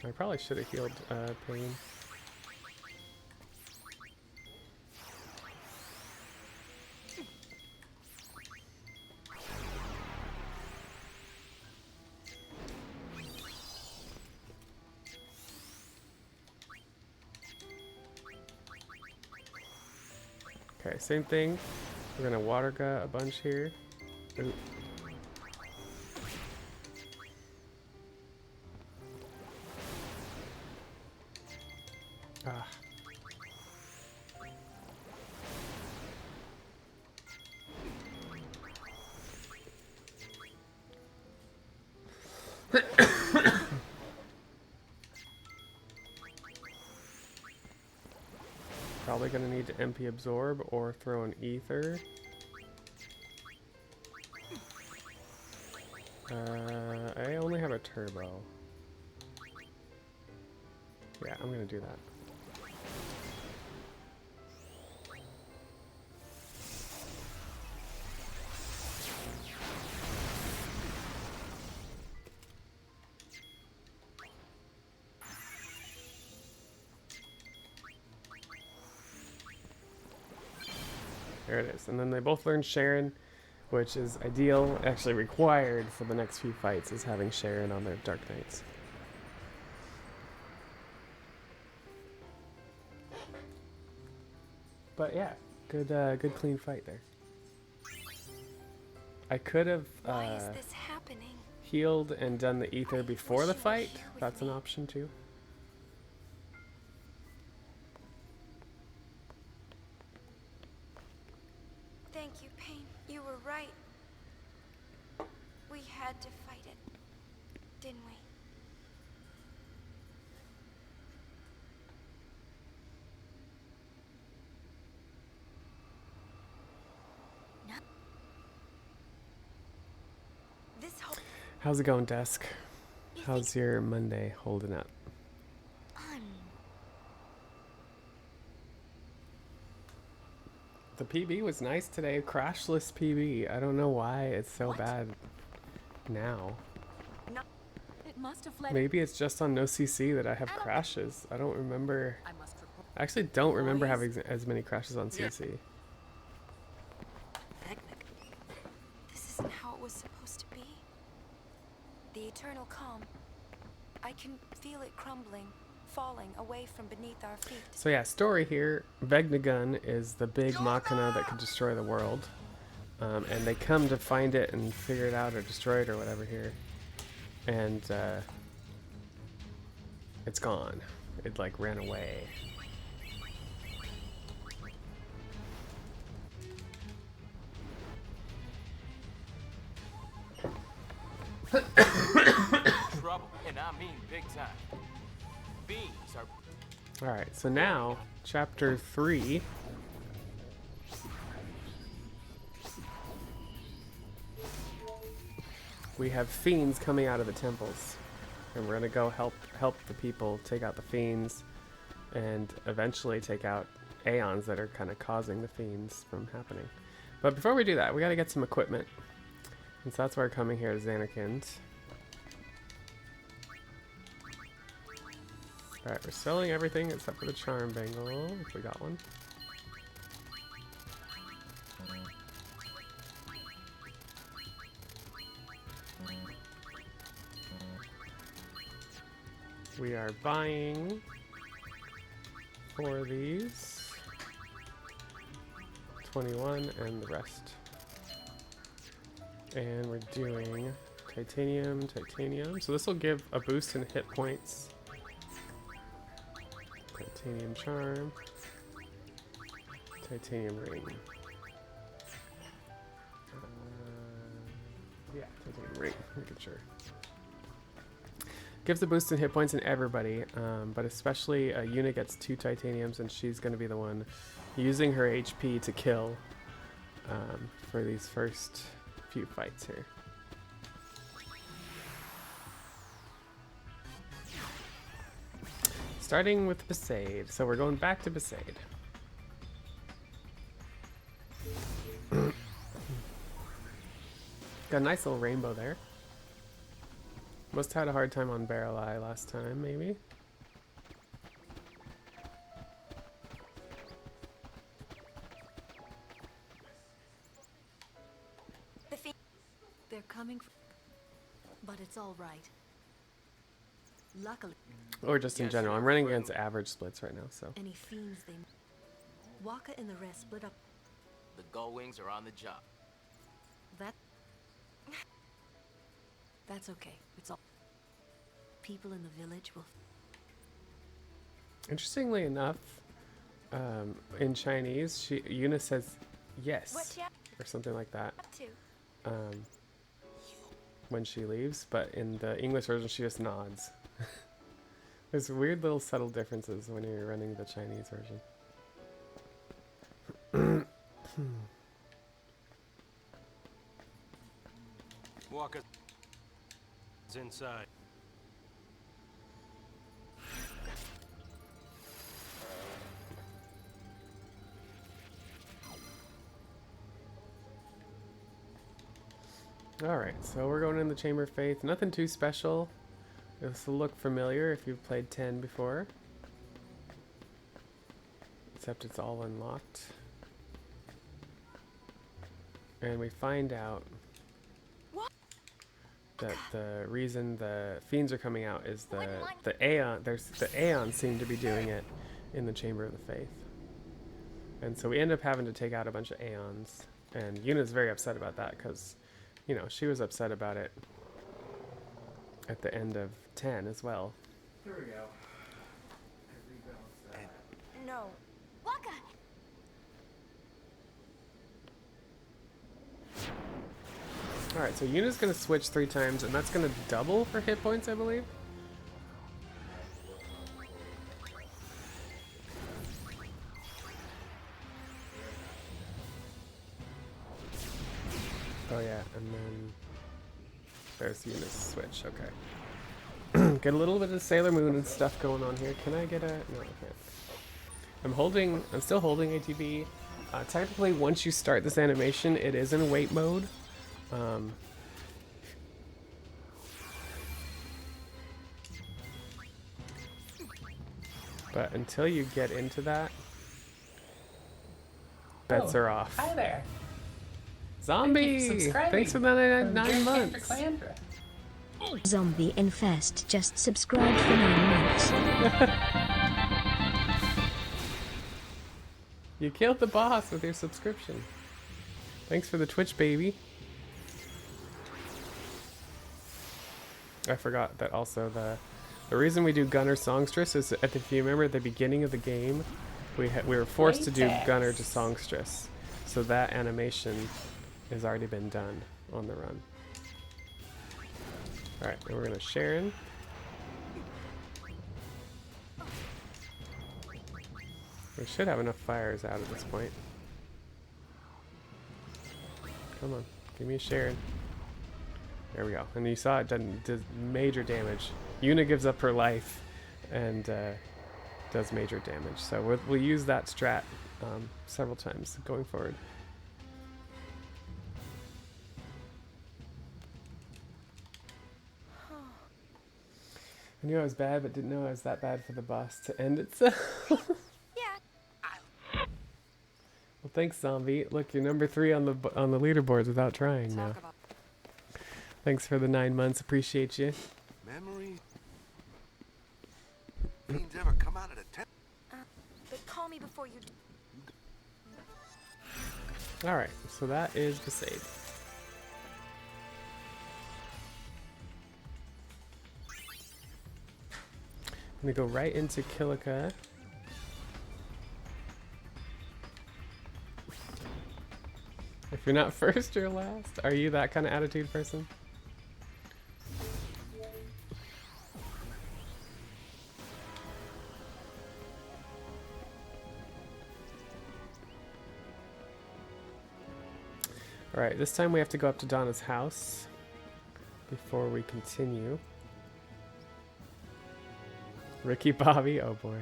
S1: I probably should have healed Pain. Okay, same thing. We're gonna waterga a bunch here. Ooh. Ah. Probably gonna need to MP absorb or throw an ether. I only have a turbo. Yeah, I'm gonna do that. There it is. And then they both learn Sharon, which is ideal, actually required for the next few fights, is having Sharon on their Dark Knights. But yeah, good clean fight there. I could have
S4: Why is this happening?
S1: healed and done the ether before the fight. That's an option too.
S4: Thank you, Pain. You were right. We had to fight it, didn't we? No. This whole...
S1: How's it going, Desk? How's your Monday holding up? The PB was nice today. Crashless PB. I don't know why it's so bad now.
S13: No. It must have fled.
S1: Maybe it's just on NoCC that I have crashes. I don't remember. I actually don't remember having as many crashes on CC.
S4: This isn't how it was supposed to be. The eternal calm. I can feel it crumbling, falling away from beneath our feet.
S1: So yeah, story here. Vegnagun is the big machina that could destroy the world. And they come to find it and figure it out or destroy it or whatever here. And it's gone. It like ran away.
S9: Trouble, and I mean big time. Beings are...
S1: Alright, so now, chapter 3. We have fiends coming out of the temples. And we're gonna go help the people take out the fiends and eventually take out aeons that are kind of causing the fiends from happening. But before we do that, we gotta get some equipment. And so that's why we're coming here to Xanakind. Alright, we're selling everything except for the charm bangle, if we got one. We are buying 4 of these, 21, and the rest. And we're doing titanium, titanium. So this will give a boost in hit points. Titanium charm, titanium ring. Yeah, titanium ring, making sure. Gives a boost in hit points in everybody, but especially Yuna gets 2 titaniums, and she's going to be the one using her HP to kill for these first few fights here. Starting with Besaid, so we're going back to Besaid. Got a nice little rainbow there. Must have had a hard time on Baralai last time, maybe.
S2: They're coming, but it's all right. Luckily.
S1: Or just in general. I'm running against average splits right now, so.
S2: Any fiends they. Waka and the rest split up.
S14: The gull wings are on the job.
S2: That's okay. It's all. People in the village will.
S1: Interestingly enough, in Chinese, Yuna says yes or something like that when she leaves, but in the English version, she just nods. There's weird little subtle differences when you're running the Chinese version.
S15: Walker is inside.
S1: Alright, so we're going in the Chamber of Faith. Nothing too special. This will look familiar if you've played 10 before. Except it's all unlocked. And we find out that the reason the fiends are coming out is the Aeon. The Aeons seem to be doing it in the Chamber of the Faith. And so we end up having to take out a bunch of Aeons. And Yuna's very upset about that because, you know, she was upset about it at the end of 10 as well.
S12: Here we go.
S4: No.
S7: Waka!
S1: Alright, so Yuna's going to switch 3 times, and that's going to double her hit points, I believe. Oh yeah, and then there's Yuna's switch, okay. Get a little bit of Sailor Moon and stuff going on here. Can I get a... No, I can't. I'm still holding ATB. Technically, once you start this animation, it is in wait mode. But until you get into that, bets are off.
S3: Hi there.
S1: Zombie! Thanks for the 9 months.
S6: Zombie Infest just subscribed for 9 months.
S1: You killed the boss with your subscription. Thanks for the Twitch, baby. I forgot that also the reason we do Gunner Songstress is if you remember at the beginning of the game, we were forced to do Gunner to Songstress. So that animation has already been done on the run. Alright, and we're gonna Sharon. We should have enough fires out at this point. Come on, give me a Sharon. There we go. And you saw it did major damage. Yuna gives up her life and does major damage. So we'll use that strat several times going forward. I knew I was bad, but didn't know I was that bad for the boss to end itself. Well, thanks, Zombie. Look, you're number 3 on the leaderboards without trying now. Thanks for the 9 months. Appreciate you.
S5: Memories. Fiends ever come out of the tent?
S4: But call me before you do.
S1: All right, so that is the save. I'm gonna go right into Kilika. If you're not first, you're last. Are you that kind of attitude person? Alright, this time we have to go up to Donna's house before we continue. Ricky Bobby, oh boy.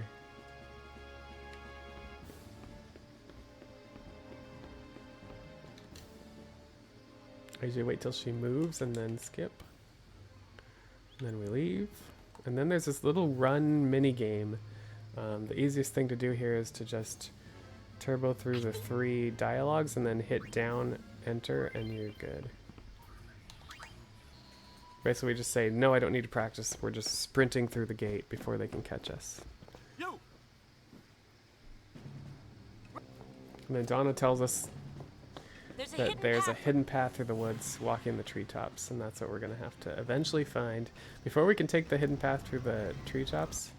S1: I usually wait till she moves and then skip. And then we leave. And then there's this little run mini game. The easiest thing to do here is to just turbo through the 3 dialogues and then hit down, enter, and you're good. Basically, we just say, no, I don't need to practice. We're just sprinting through the gate before they can catch us. And then Donna tells us that there's a hidden path through the woods walking the treetops, and that's what we're going to have to eventually find. Before we can take the hidden path through the treetops,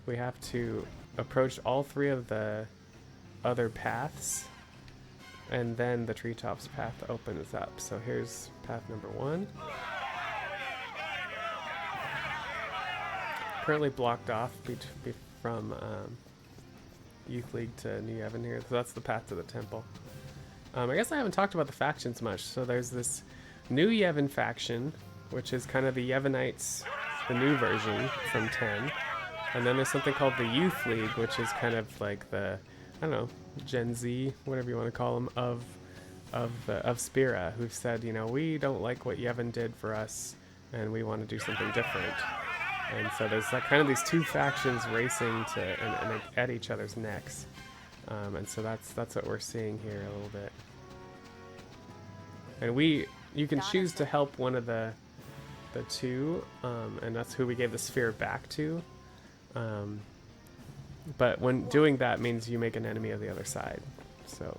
S1: we have to approach all 3 of the other paths, and then the treetops path opens up. So here's path number 1. Currently blocked off from Youth League to New Yevon here, so that's the path to the temple. I guess I haven't talked about the factions much. So there's this New Yevon faction, which is kind of the Yevonites, the new version from 10. And then there's something called the Youth League, which is kind of like the, I don't know, Gen Z, whatever you want to call them, of Spira, who've said, you know, we don't like what Yevon did for us, and we want to do something different. And so there's like kind of these 2 factions racing to and at each other's necks. And so that's what we're seeing here a little bit. And you can choose to help one of the 2, and that's who we gave the sphere back to. But when doing that means you make an enemy of the other side. So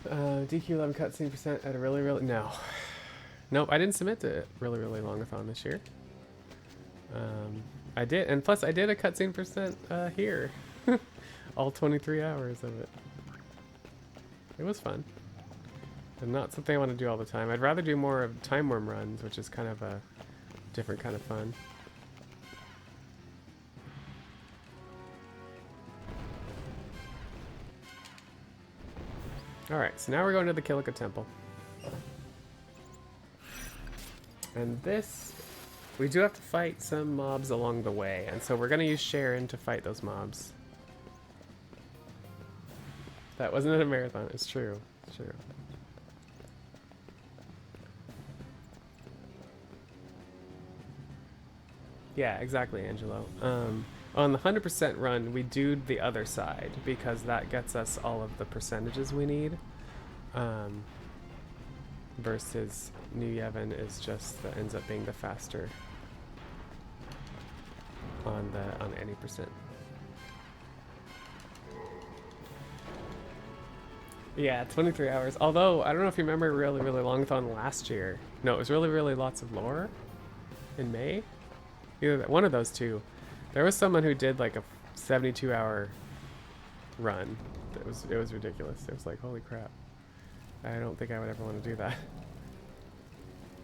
S1: DQ 11 cutscene percent at a really no. Nope, I didn't submit to really longathon this year. I did, and plus I did a cutscene percent here. All 23 hours of it. It was fun. And not something I want to do all the time. I'd rather do more of time worm runs, which is kind of a different kind of fun. Alright, so now we're going to the Kilika Temple. And this, we do have to fight some mobs along the way, and so we're going to use Sharon to fight those mobs. That wasn't a marathon, it's true. It's true. Yeah, exactly, Angelo. On the 100% run, we do the other side, because that gets us all of the percentages we need. Versus New Yevon is just that ends up being the faster on any percent. Yeah, 23 hours. Although I don't know if you remember really longathon last year. No, it was really lots of lore in May. Either one of those 2. There was someone who did like a 72-hour run. It was ridiculous. It was like, holy crap. I don't think I would ever want to do that.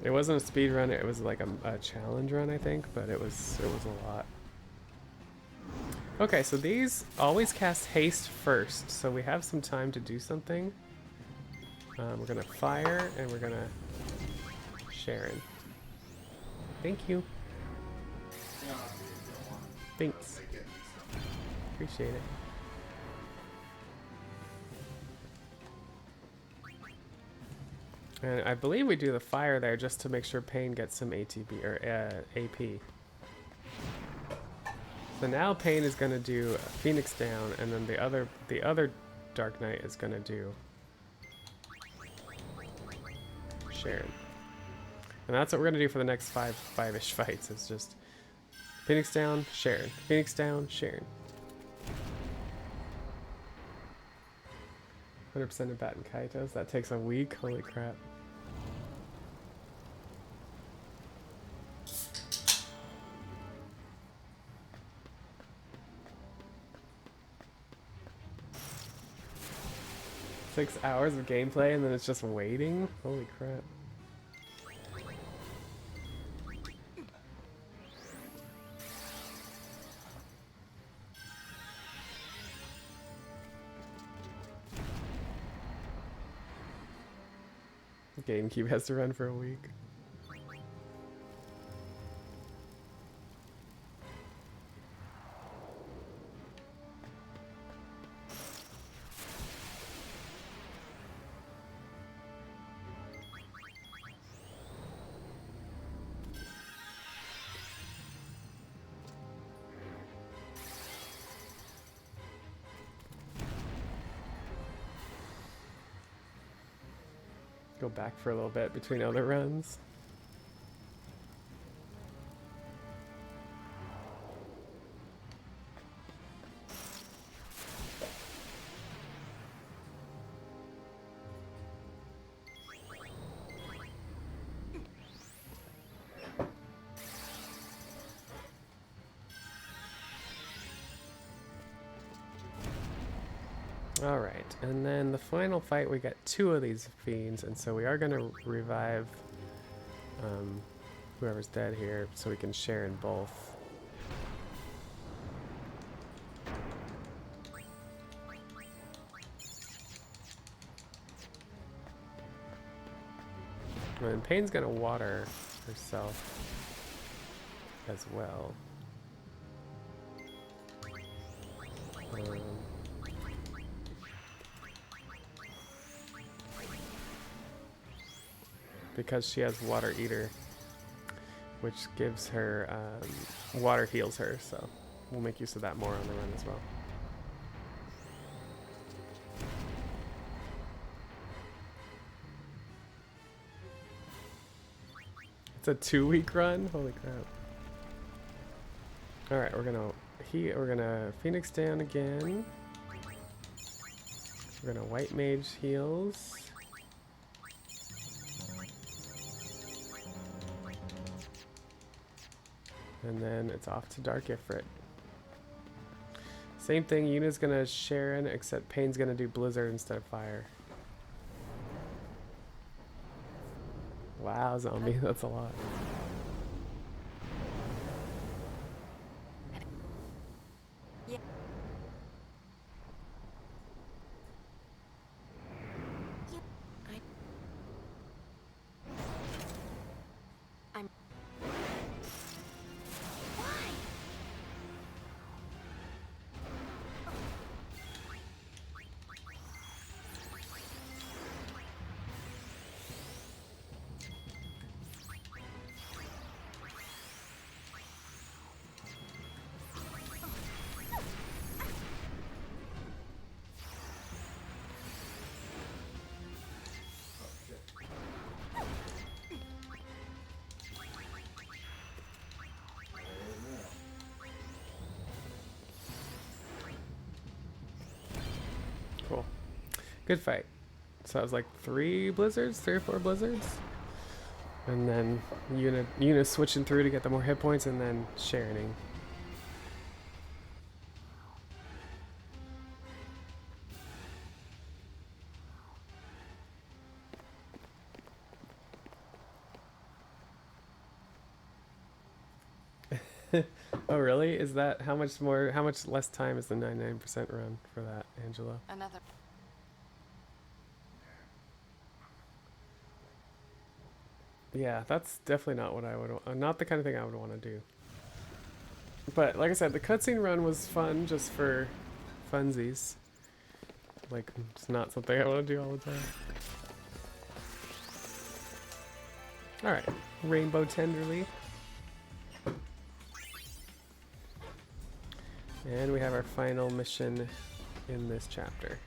S1: It wasn't a speed run, it was like a challenge run, I think, but it was a lot. Okay, so these always cast haste first, so we have some time to do something. We're gonna fire and we're gonna Sharon. Thank you. Thanks. Appreciate it. And I believe we do the fire there just to make sure Pain gets some ATB or AP. So now Pain is gonna do Phoenix down, and then the other Dark Knight is gonna do Sharon. And that's what we're gonna do for the next five-ish fights. It's just Phoenix down, Sharon. Phoenix down, Sharon. 100% of Bat and Kaitos. That takes a week. Holy crap. Six hours of gameplay and then it's just waiting? Holy crap. GameCube has to run for a week. Go back for a little bit between other runs. Alright, and then the final fight, we got two of these fiends, and so we are going to revive whoever's dead here so we can share in both. And Pain's going to water herself as well. Because she has Water Eater, which gives her, water heals her, so we'll make use of that more on the run as well. It's a 2-week run? Holy crap. Alright, we're gonna Phoenix down again. We're gonna White Mage heals. And then it's off to Dark Ifrit. Same thing, Yuna's gonna Sharon, except Pain's gonna do Blizzard instead of Fire. Wow, zombie, that's a lot. Cool. Good fight. So that was like 3 or 4 blizzards. And then Yuna switching through to get the more hit points and then Sharoning. Oh really? Is that how much more? How much less time is the 99% run for that, Angelo?
S2: Another.
S1: Yeah, that's definitely not what I would. Not the kind of thing I would want to do. But like I said, the cutscene run was fun just for funsies. Like, it's not something I want to do all the time. All right, Rainbow Tenderly. And we have our final mission in this chapter.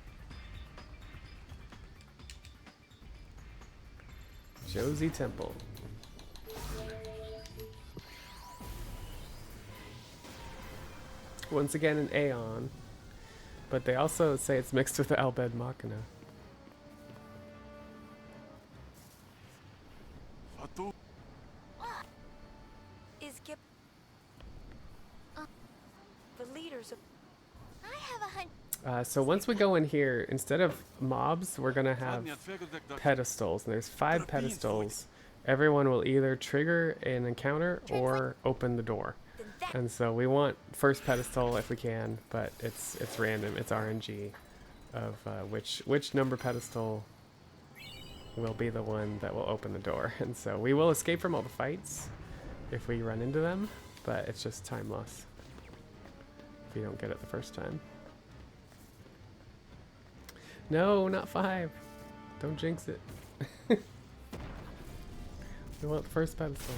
S1: Djose Temple. Once again an Aeon, but they also say it's mixed with the Albed Machina.
S4: Is Gip the leaders of...
S7: I have a hunch.
S1: So once we go in here, instead of mobs, we're gonna have pedestals, and there's 5 pedestals. Everyone will either trigger an encounter or open the door. And so we want first pedestal if we can, but it's random. It's RNG of which number pedestal will be the one that will open the door. And so we will escape from all the fights if we run into them, but it's just time loss if you don't get it the first time. No, not 5. Don't jinx it. We want the first pedestal.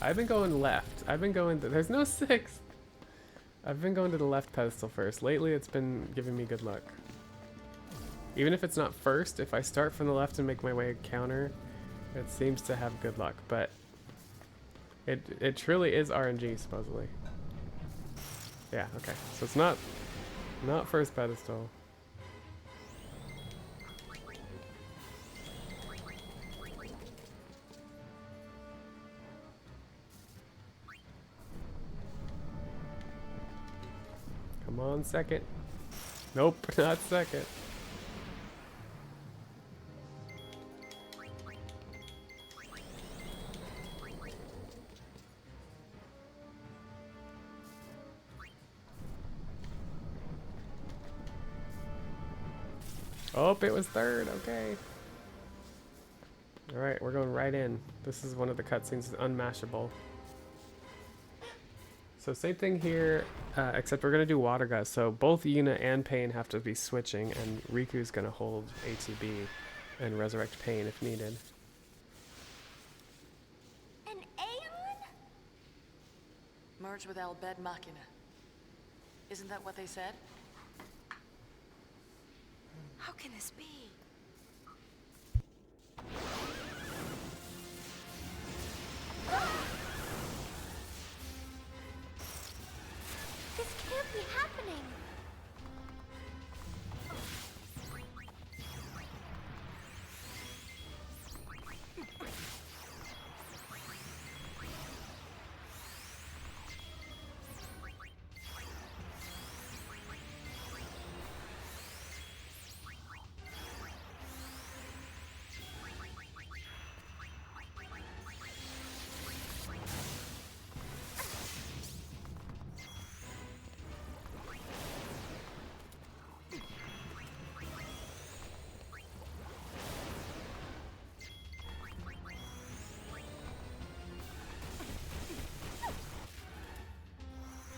S1: I've been going left. I've been going to, there's no 6. I've been going to the left pedestal first. Lately it's been giving me good luck. Even if it's not first, if I start from the left and make my way counter, it seems to have good luck, but it truly is RNG supposedly. Yeah, okay. So it's not first pedestal. Come on, second. Nope, not second. Oh, it was third. Okay. All right, we're going right in. This is one of the cutscenes, unmashable. So same thing here, except we're gonna do waterga. So both Yuna and Pain have to be switching, and Riku's gonna hold ATB and resurrect Pain if needed.
S7: An Aeon?
S2: Merge with Albed Machina. Isn't that what they said?
S4: How can this be?
S7: This can't be happening.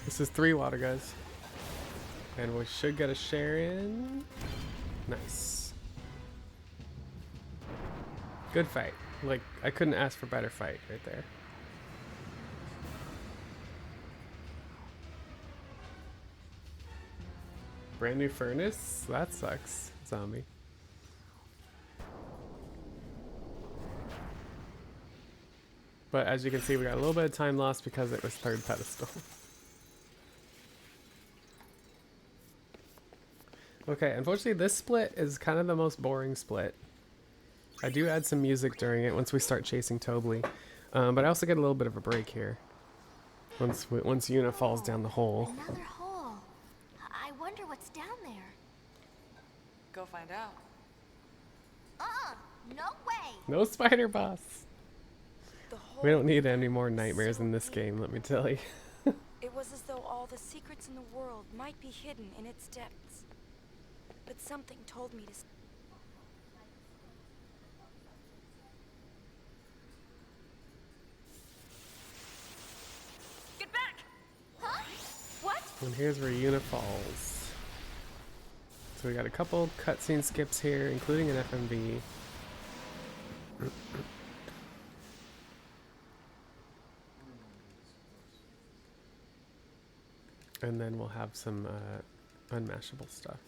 S1: This is 3 watergas. And we should get a share in. Nice. Good fight. Like, I couldn't ask for a better fight right there. Brand new furnace? That sucks, zombie. But as you can see, we got a little bit of time lost because it was third pedestal. Okay, unfortunately this split is kind of the most boring split. I do add some music during it once we start chasing Tobly, but I also get a little bit of a break here. Once Yuna falls down the hole.
S7: Another hole. I wonder what's down there.
S2: Go find out.
S7: No way.
S1: No spider boss.
S4: The whole
S1: We don't need any more nightmares in this game, let me tell you.
S4: It was as though all the secrets in the world might be hidden in its depths. But something told me to...
S13: Get back! Huh? What?
S1: And here's where Yuna falls. So we got a couple cutscene skips here, including an FMV. And then we'll have some unmashable stuff.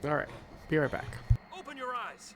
S1: All right, be right back.
S15: Open your eyes.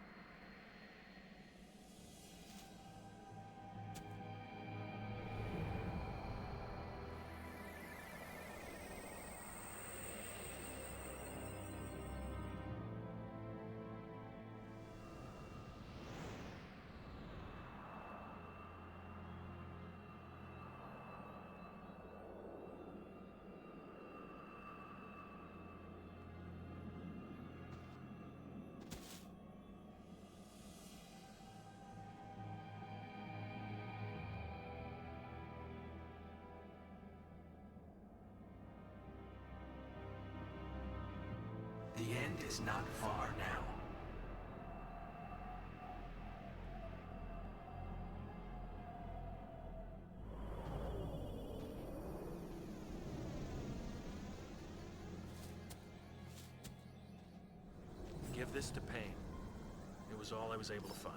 S10: The end is not far now.
S15: Give this to Pain. It was all I was able to find.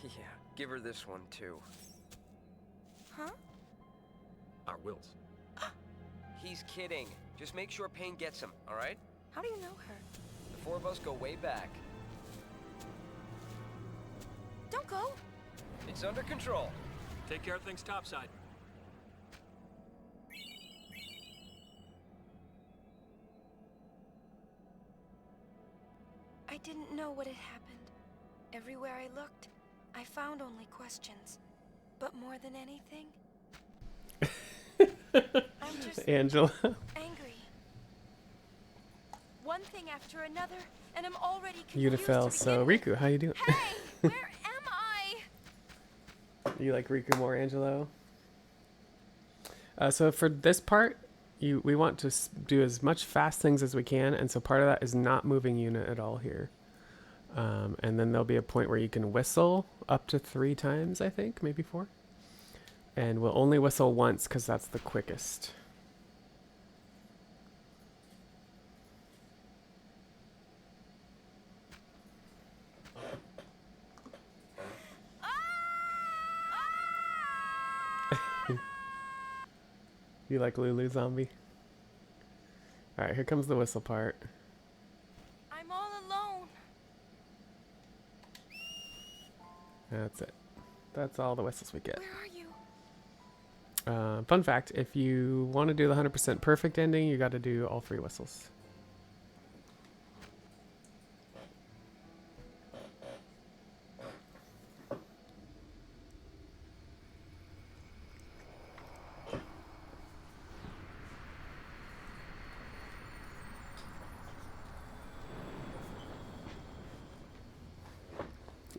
S16: Yeah, give her this one too.
S4: Huh?
S15: Our wills.
S16: He's kidding. Just make sure Pain gets him, all right?
S4: How do you know her?
S16: The four of us go way back.
S4: Don't go.
S16: It's under control.
S15: Take care of things topside.
S4: I didn't know what had happened. Everywhere I looked, I found only questions. But more than anything, I'm just
S1: Angela.
S4: angry. One thing after another, and I'm already
S1: Yuna
S4: confused
S1: fell.
S4: to
S1: So
S4: begin
S1: Rikku, how you doing?
S4: with. Hey, where am I?
S1: You like Rikku more, Angelo? So for this part, we want to do as much fast things as we can, and so part of that is not moving Yuna at all here. And then there'll be a point where you can whistle up to 3 times, I think, maybe 4. And we'll only whistle once because that's the quickest. You like Lulu Zombie? Alright, here comes the whistle part.
S4: I'm all alone.
S1: That's it. That's all the whistles we get.
S4: Where are you?
S1: Fun fact, if you want to do the 100% perfect ending, you got to do all 3 whistles.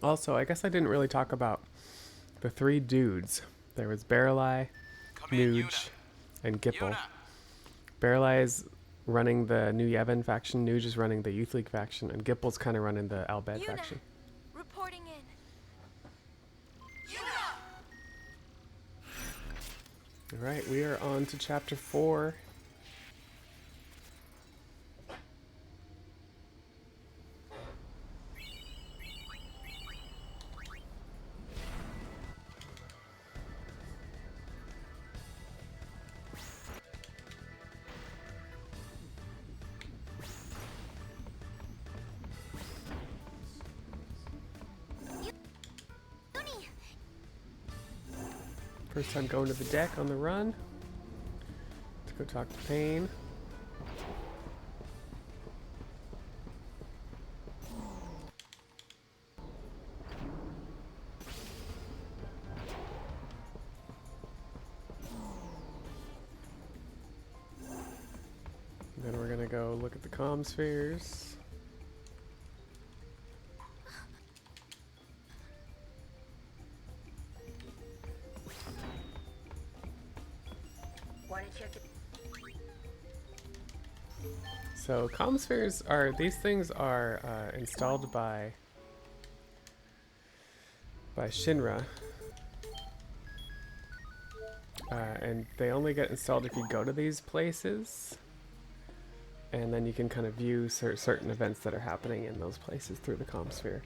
S1: Also, I guess I didn't really talk about the 3 dudes. There was Baralai, Nuge, and Gipple. Baralai is running the New Yevon faction, Nuge is running the Youth League faction, and Gipple's kind of running the Albed
S4: Yuna,
S1: faction.
S4: reporting in.
S1: Alright, we are on to chapter 4. First time going to the deck on the run. Let's go talk to Pain. look at the comm spheres.
S8: Want to check it?
S1: So comm spheres are, these things are installed by Shinra. And they only get installed if you go to these places. And then you can kind of view certain events that are happening in those places through the comm sphere.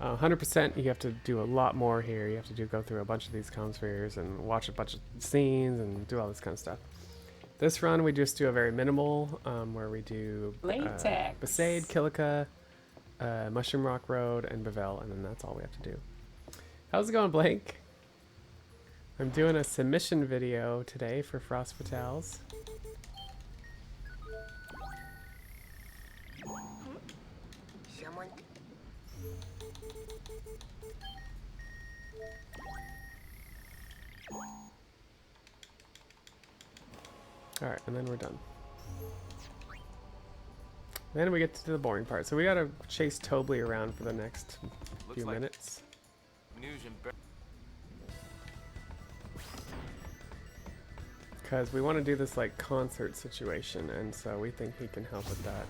S1: 100%, you have to do a lot more here. You have to go through a bunch of these comm spheres and watch a bunch of scenes and do all this kind of stuff. This run, we just do a very minimal, where we do Besaid, Kilika, Mushroom Rock Road, and Bevel, and then that's all we have to do. How's it going, Blake? I'm doing a submission video today for Frost Fatales.
S8: Someone.
S1: Alright, and then we're done. Then we get to the boring part. So we gotta chase Tobley around for the next few minutes. Because we want to do this like concert situation, and so we think he can help with that.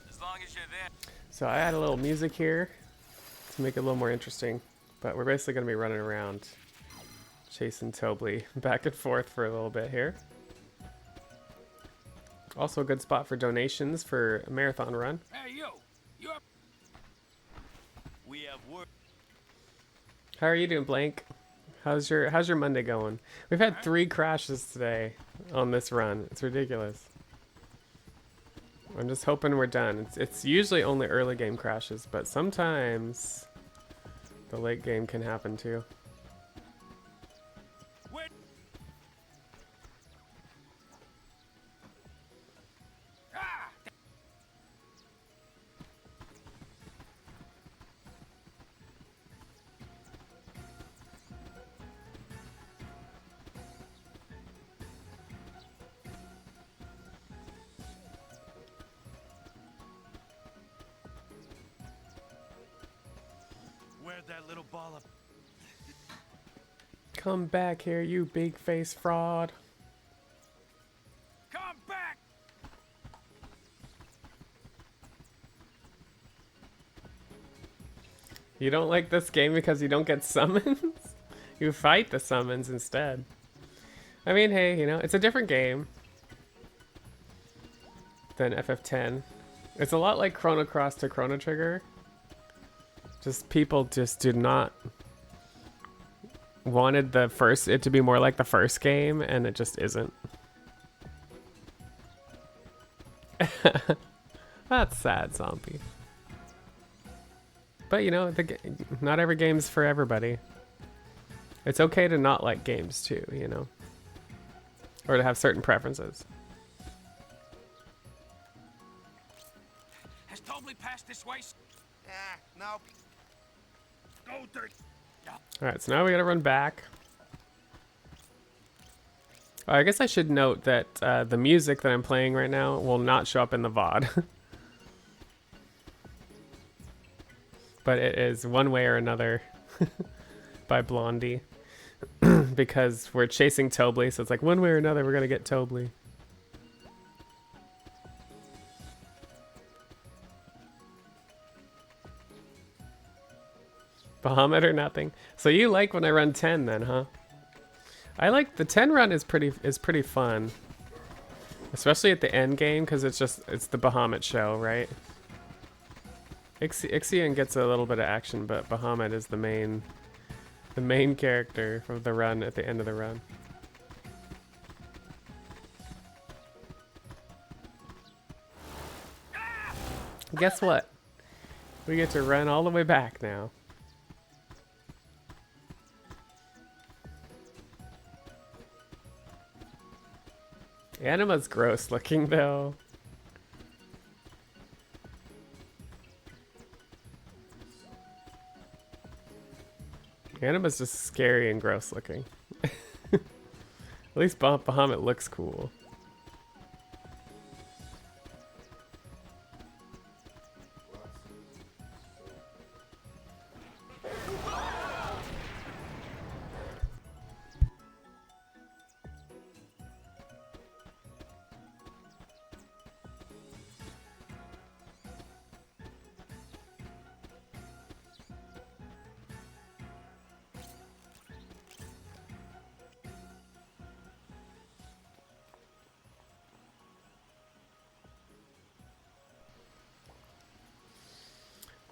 S9: As long as you're there.
S1: So I add a little music here to make it a little more interesting, but we're basically going to be running around chasing Tobley back and forth for a little bit here. Also a good spot for donations for a marathon run.
S9: Hey yo, you're. We have work.
S1: How are you doing, Blank? How's your Monday going? We've had 3 crashes today on this run. It's ridiculous. I'm just hoping we're done. It's usually only early game crashes, but sometimes the late game can happen too.
S15: Where'd that little ball of...
S1: Come back here, you big face fraud.
S9: Come back.
S1: You don't like this game because you don't get summons? You fight the summons instead. I mean, hey, you know, it's a different game than FF10. It's a lot like Chrono Cross to Chrono Trigger. Just people just do not wanted it to be more like the first game, and it just isn't. That's sad, Zombie. But you know, not every game's for everybody. It's okay to not like games too, you know, or to have certain preferences.
S9: Has Tobley passed this way?
S5: No.
S9: Go dirt.
S1: Alright, so now we gotta run back. I guess I should note that the music that I'm playing right now will not show up in the VOD. But it is One Way or Another by Blondie. Because we're chasing Tobley, so it's like one way or another we're gonna get Tobley. Bahamut or nothing. So you like when I run 10 then, huh? I like the 10 run is pretty fun. Especially at the end game, because it's the Bahamut show, right? Ixion gets a little bit of action, but Bahamut is the main character of the run at the end of the run. Guess what? We get to run all the way back now. Anima's gross looking though. Anima's just scary and gross looking. At least Bahamut looks cool.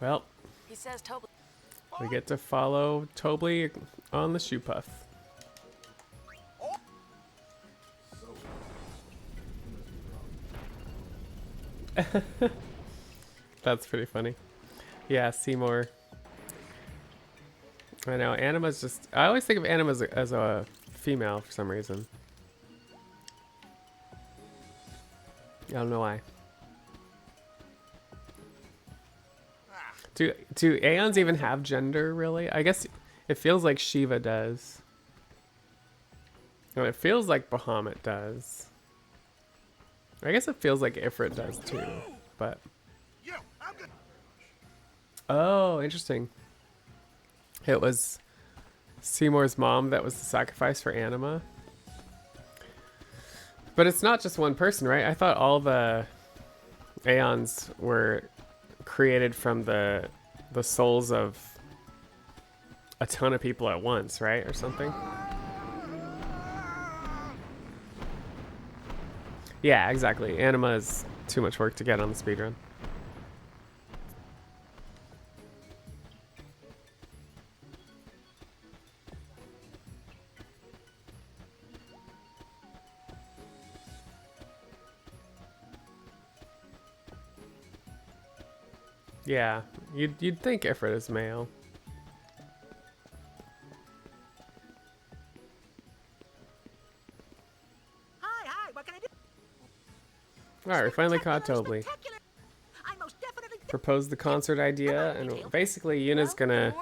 S1: Well,
S2: He says Toby.
S1: we get to follow Tobly on the shoe puff. That's pretty funny. Yeah, Seymour. I know, Anima's just... I always think of Anima as a female for some reason. I don't know why. Do Aeons even have gender, really? I guess it feels like Shiva does. And it feels like Bahamut does. I guess it feels like Ifrit does too, but... Oh, interesting. It was Seymour's mom that was the sacrifice for Anima. But it's not just one person, right? I thought all the Aeons were created from the souls of a ton of people at once, right? Or something. Yeah, exactly. Anima is too much work to get on the speedrun. Yeah, you'd think Ifrit is male.
S17: Hi, what can I do?
S1: Alright, we finally caught Tobly. Proposed the concert idea, and basically Yuna's gonna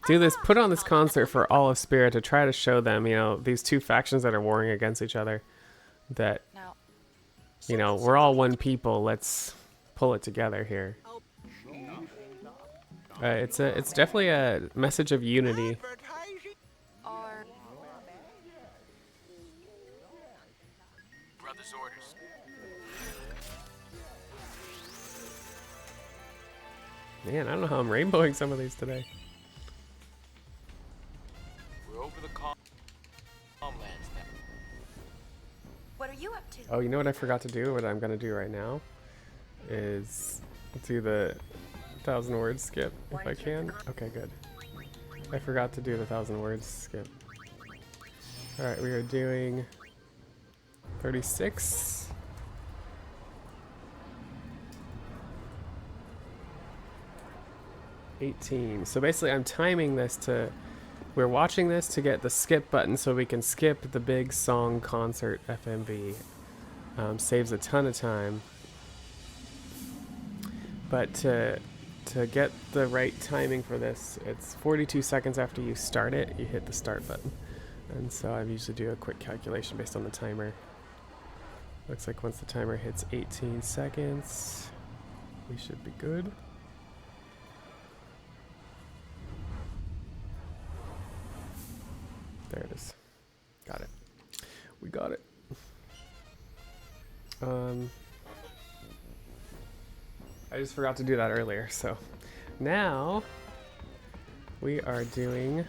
S1: do this, put on this concert for all of Spirit to try to show them, you know, these two factions that are warring against each other, that, you know, we're all one people, let's pull it together here. It's definitely a message of unity.
S14: Brother's orders.
S1: Man, I don't know how I'm rainbowing some of these today.
S14: We're over the calm lands now.
S4: What are you up to?
S1: Oh, you know what I forgot to do? What I'm gonna do right now is do the 1,000 words skip if I can. Okay, good. I forgot to do the 1,000 words skip. Alright, we are doing 36. So basically I'm timing this to... We're watching this to get the skip button so we can skip the big song concert FMV. Saves a ton of time. But to get the right timing for this, it's 42 seconds after you start it, you hit the start button. And so I usually do a quick calculation based on the timer. Looks like once the timer hits 18 seconds, we should be good. There it is. Got it. We got it. I just forgot to do that earlier, so now we are doing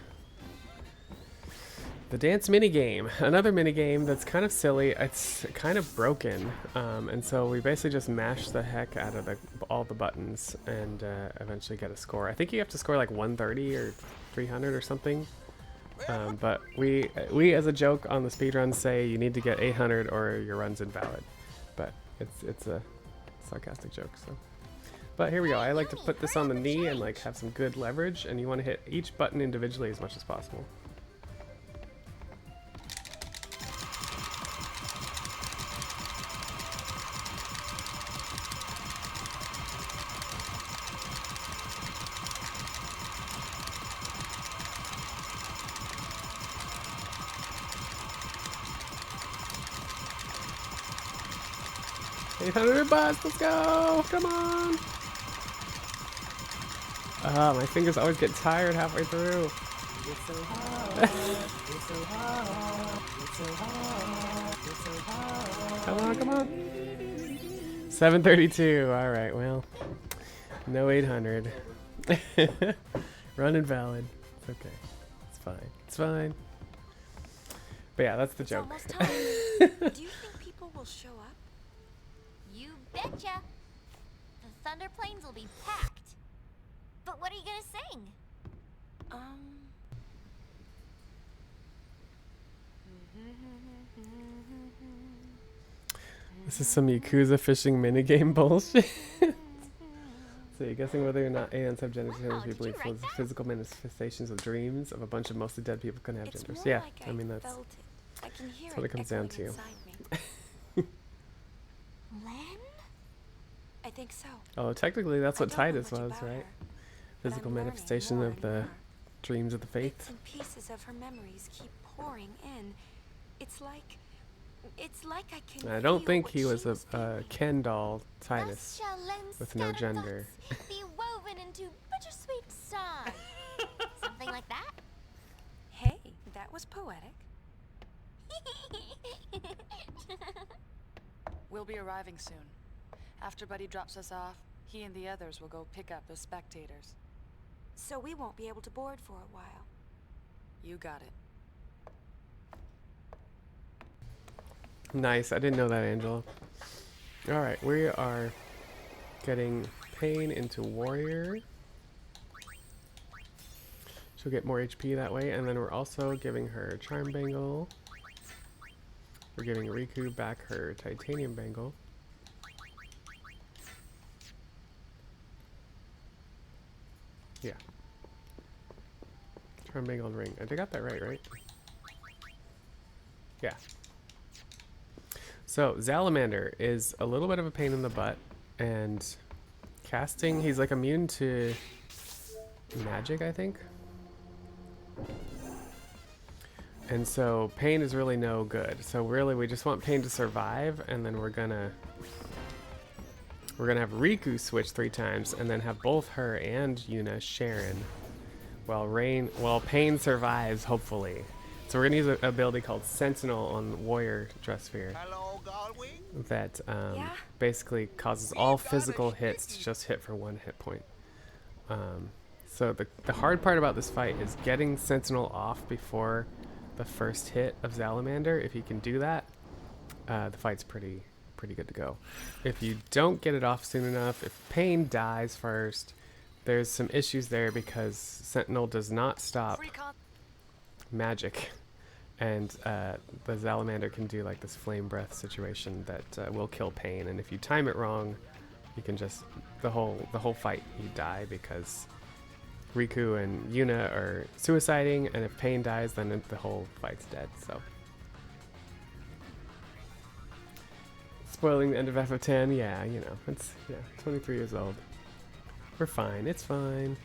S1: the dance minigame. Another minigame that's kind of silly. It's kind of broken, and so we basically just mash the heck out of all the buttons and eventually get a score. I think you have to score like 130 or 300 or something. But we as a joke on the speedrun say you need to get 800 or your run's invalid. But it's a sarcastic joke, so. But here we go. I like to put this on the knee and like have some good leverage, and you want to hit each button individually as much as possible. 800 bus, let's go! Come on! Ah, my fingers always get tired halfway through.
S3: It's so hard. It's so hard. It's so hard. It's so hard.
S1: Come on, come on. 732. All right, well, no 800. Run invalid. It's okay. It's fine. It's fine. But yeah, that's the joke.
S4: Almost time. Do you think people will show up?
S7: You betcha. The Thunder Plains will be packed. But what are you gonna sing?
S1: This is some Yakuza fishing minigame bullshit. So you're guessing whether or not aliens have genders we believe for the physical manifestations of dreams of a bunch of mostly dead people can have genders. Yeah,
S4: Like
S1: I mean that's what it comes down to.
S4: Len? I think so.
S1: Oh, technically that's what
S4: I don't know
S1: Titus
S4: much
S1: was,
S4: about
S1: right?
S4: her, but
S1: Physical
S4: I'm learning
S1: manifestation
S4: more
S1: of
S4: and
S1: the
S4: more.
S1: dreams of the faith.
S4: Bits and pieces of her memories keep pouring in. It's like I can
S1: I don't
S4: feel
S1: think
S4: what
S1: he was
S4: she
S1: a Ken doll Titus
S7: Shall Len's
S1: with no
S7: scattered
S1: gender.
S7: thoughts be woven into bittersweet song. Something like that?
S4: Hey, that was poetic.
S2: We'll be arriving soon. After Buddy drops us off, he and the others will go pick up the spectators.
S4: So we won't be able to board for a while.
S2: You got it.
S1: Nice, I didn't know that, Angela. Alright, we are getting Pain into Warrior. She'll get more HP that way, and then we're also giving her Charm Bangle. We're giving Rikku back her Titanium Bangle. Yeah. Charm Bangle and Ring. I got that right? Yeah. So, Zalamandar is a little bit of a pain in the butt, and casting, he's like immune to magic, I think. And so, Pain is really no good. So really, we just want Pain to survive, and then we're gonna have Rikku switch 3 times, and then have both her and Yuna Sharon, while Pain survives, hopefully. So we're gonna use an ability called Sentinel on Warrior Dresssphere that basically causes all physical hits to just hit for 1 hit point. So the hard part about this fight is getting Sentinel off before the first hit of Zalamandar. If you can do that, the fight's pretty good to go. If you don't get it off soon enough, if Pain dies first, there's some issues there because Sentinel does not stop magic, and the Zalamandar can do like this flame breath situation that will kill Pain, and if you time it wrong, you can just the whole fight you die because Rikku and Yuna are suiciding, and if Pain dies, then the whole fight's dead. So spoiling the end of FF10, yeah, you know, it's 23 years old. We're fine, it's fine.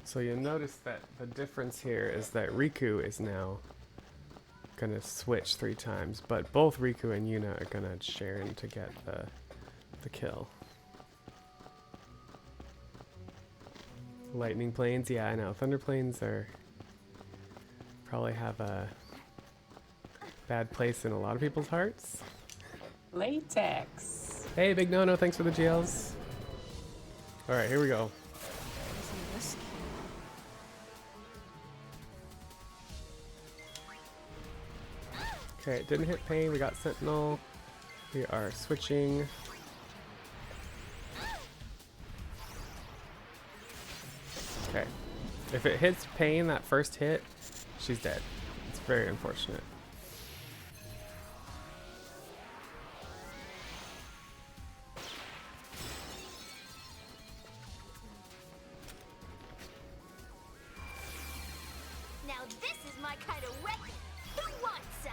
S1: So you'll notice that the difference here is that Rikku is now gonna switch 3 times, but both Rikku and Yuna are gonna share in to get the kill. Lightning planes, yeah, I know. Thunder planes are probably have a bad place in a lot of people's hearts.
S3: Latex.
S1: Hey, Big Nono, thanks for the GLs. All right, here we go. Okay, it didn't hit Pain. We got Sentinel. We are switching. Okay. If it hits Pain, that first hit, she's dead. It's very unfortunate.
S7: Now this is my kind of weapon. Who wants some?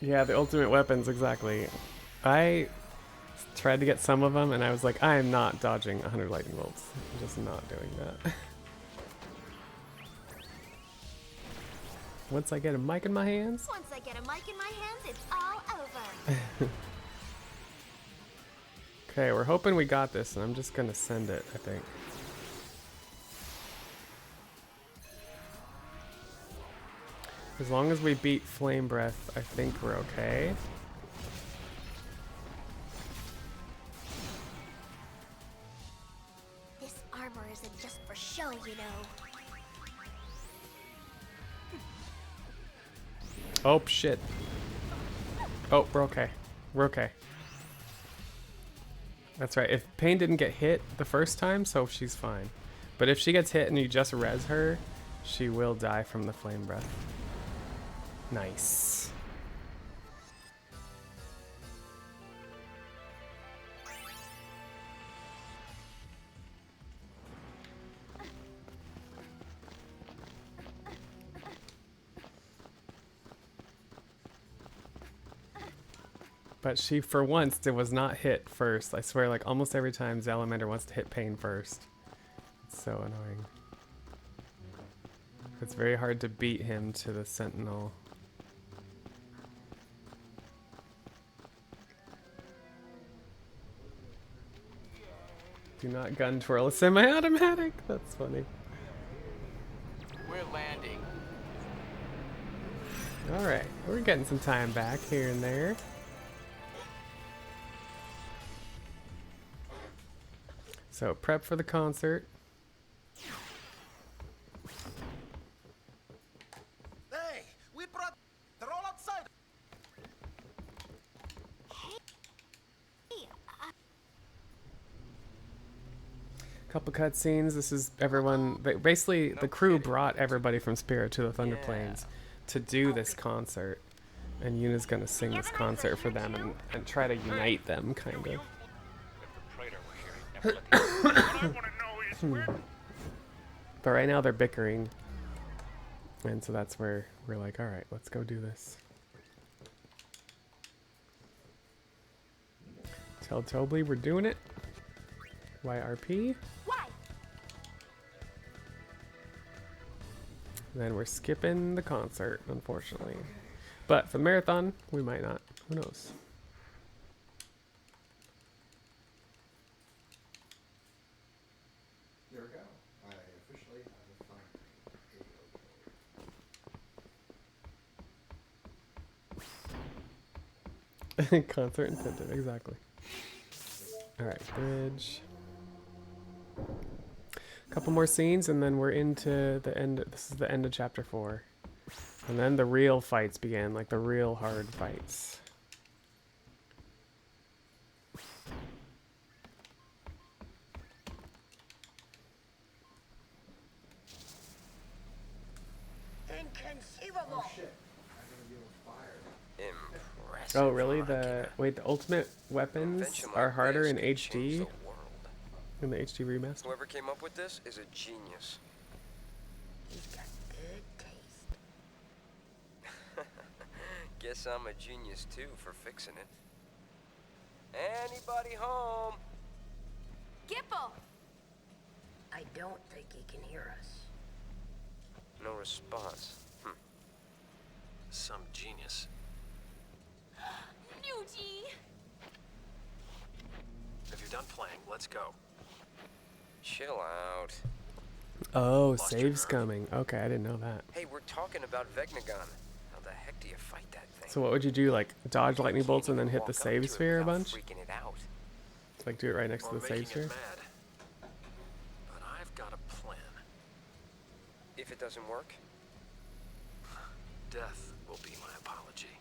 S1: Yeah, the ultimate weapons, exactly. I tried to get some of them, and I was like, I am not dodging 100 lightning bolts. I'm just not doing that. Once I get a mic in my hands.
S7: Once I get a mic in my hands, it's all over.
S1: Okay, we're hoping we got this, and I'm just gonna send it, I think. As long as we beat Flame Breath, I think we're okay.
S7: This armor isn't just for show, you know.
S1: Oh, shit. Oh, we're okay. We're okay. That's right. If Pain didn't get hit the first time, so she's fine. But if she gets hit and you just res her, she will die from the Flame Breath. Nice. But she, for once, was not hit first. I swear, like, almost every time Zalamandar wants to hit Pain first. It's so annoying. It's very hard to beat him to the Sentinel. Do not gun twirl a semi-automatic. That's funny.
S14: We're landing.
S1: Alright, we're getting some time back here and there. So, prep for the concert.
S17: Hey, we brought. They're all outside.
S1: Couple cutscenes. This is everyone. Basically, the crew brought everybody from Spirit to the Thunder Plains to do this concert. And Yuna's gonna sing this concert for them and try to unite them, kind of. But right now they're bickering. And so that's where we're like, alright, let's go do this. Tell Tobly we're doing it. YRP. Then we're skipping the concert, unfortunately. But for the marathon, we might not. Who knows?
S12: There we go. I officially have a fine.
S1: Concert incentive, exactly. Alright, bridge. Couple more scenes and then we're into the end. This is the end of chapter 4. And then the real fights begin, like the real hard fights.
S8: Inconceivable!
S12: Oh shit. I'm gonna deal with fire.
S16: Impressive.
S1: Oh really? The ultimate weapons are harder in HD? In the HD remaster?
S16: Whoever came up with this is a genius.
S8: He's got good taste.
S16: Guess I'm a genius too for fixing it. Anybody home?
S4: Gipple!
S8: I don't think he can hear us.
S16: No response.
S15: Some genius.
S7: Nuji!
S15: If you're done playing, let's go.
S16: Chill out.
S1: Oh, save's coming. Okay, I didn't know that.
S16: Hey, we're talking about Vegnagon. How the heck do you fight that thing?
S1: So what would you do? Like dodge lightning bolts and then hit the save sphere a bunch?
S16: Freaking it out.
S1: Like do it right next to the save sphere?
S15: But I've got a plan.
S16: If it doesn't work?
S15: Death will be my apology.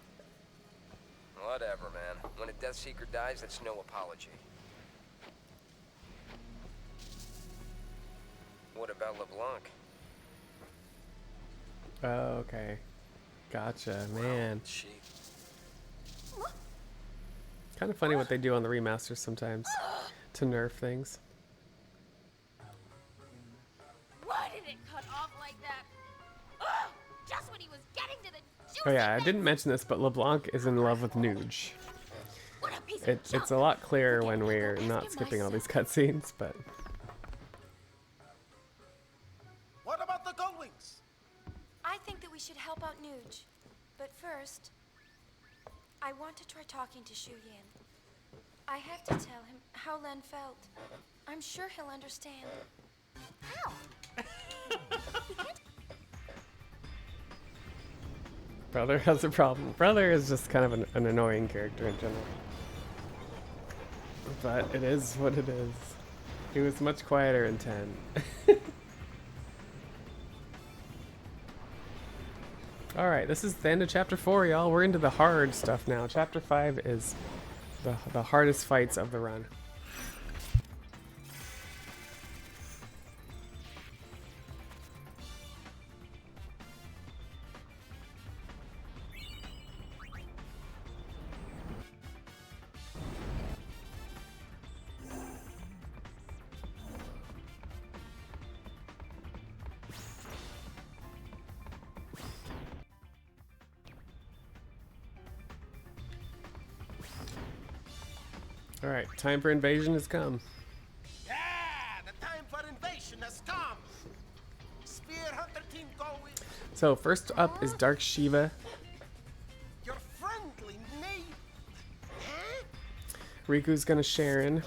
S16: Whatever, man. When a Death Seeker dies, that's no apology. What about Leblanc?
S1: Oh, okay. Gotcha, man. Kind of funny what they do on the remasters sometimes to nerf things.
S7: Why did it cut off like that? Ugh, just when he was getting to the juicy
S1: Oh yeah, I
S7: bits.
S1: didn't mention this, but Leblanc is in love with Nuge.
S7: What a piece
S1: It's a lot clearer when we're not skipping all these cutscenes, but...
S17: What about the Gullwings?
S4: I think that we should help out Nuge. But first, I want to try talking to Shuyin. I have to tell him how Len felt. I'm sure he'll understand.
S7: How?
S1: Brother has a problem. Brother is just kind of an annoying character in general. But it is what it is. He was much quieter in 10. Alright, this is the end of Chapter 4, y'all. We're into the hard stuff now. Chapter 5 is the hardest fights of the run. Alright, time for invasion has come.
S17: Yeah, the time for invasion has come. Spear Hunter team going.
S1: So first up is Dark Shiva.
S17: Your friendly name. Huh?
S1: Riku's gonna Sharon.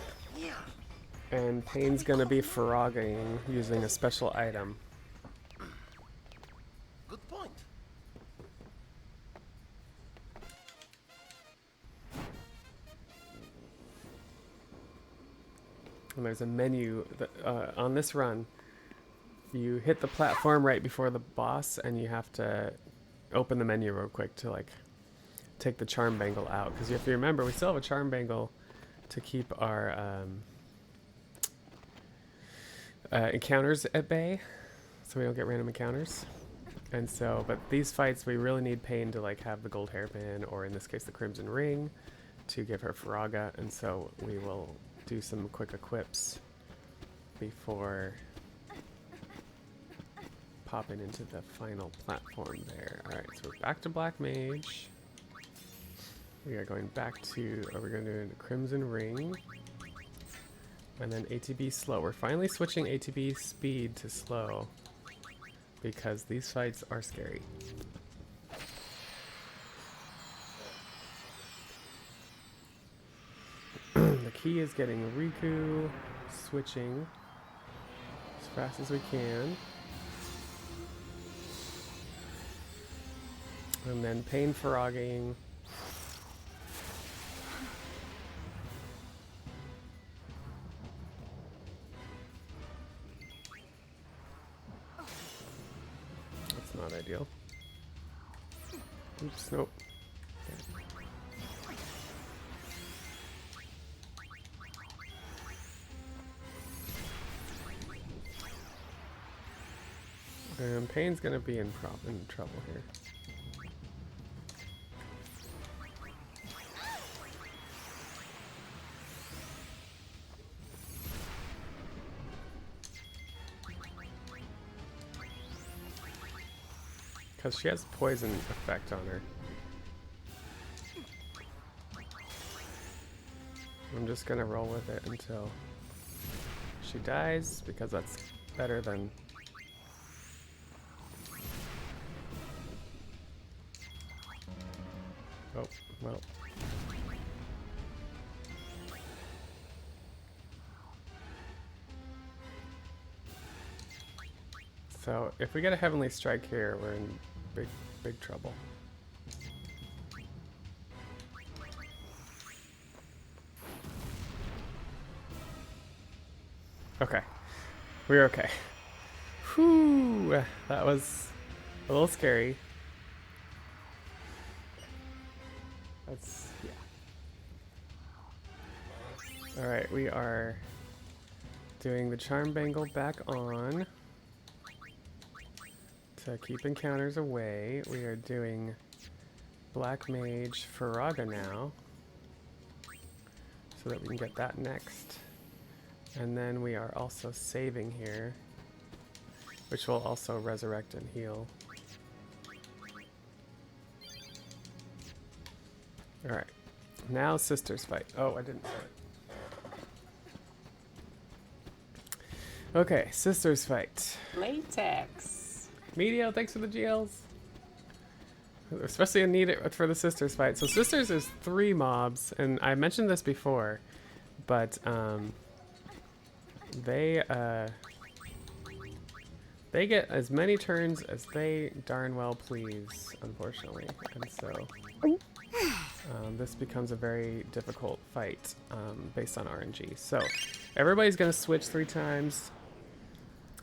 S1: And Pain's gonna be Faragaing using a special item.
S17: Good point.
S1: And there's a menu that, on this run. You hit the platform right before the boss, and you have to open the menu real quick to like take the charm bangle out. Because if you remember, we still have a charm bangle to keep our encounters at bay, so we don't get random encounters. And so, but these fights, we really need Pain to like have the gold hairpin, or in this case, the crimson ring, to give her Faraga. And so we will do some quick equips before popping into the final platform there. Alright, so we're back to Black Mage. We are going back to, we're going to do the Crimson Ring. And then ATB slow. We're finally switching ATB speed to slow because these fights are scary. The key is getting Rikku switching as fast as we can. And then Pain Faragaing. That's not ideal. Oops, nope. And Pain's gonna be in trouble here. Because she has poison effect on her. I'm just gonna roll with it until she dies, because that's better than... Oh, well. So, if we get a Heavenly Strike here, we're in big trouble. Okay. We're okay. Whew! That was a little scary. That's, yeah. Alright, we are doing the Charm Bangle back on to keep encounters away. We are doing Black Mage Faraga now, so that we can get that next. And then we are also saving here, which will also resurrect and heal. Alright, now sisters fight. Oh, I didn't say it. Okay, sisters fight.
S3: Latex.
S1: Medio, thanks for the GLs. Especially need it for the sisters fight. So sisters is 3 mobs, and I mentioned this before, but they get as many turns as they darn well please, unfortunately, and so this becomes a very difficult fight based on RNG. So everybody's gonna switch 3 times.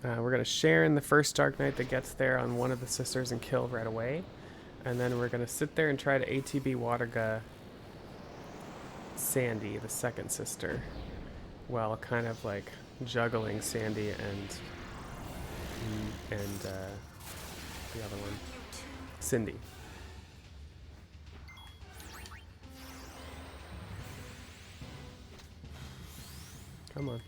S1: We're gonna share in the first Dark Knight that gets there on one of the sisters and kill right away. And then we're gonna sit there and try to ATB waterga Sandy, the second sister, while kind of like juggling Sandy and the other one, Cindy. Come on.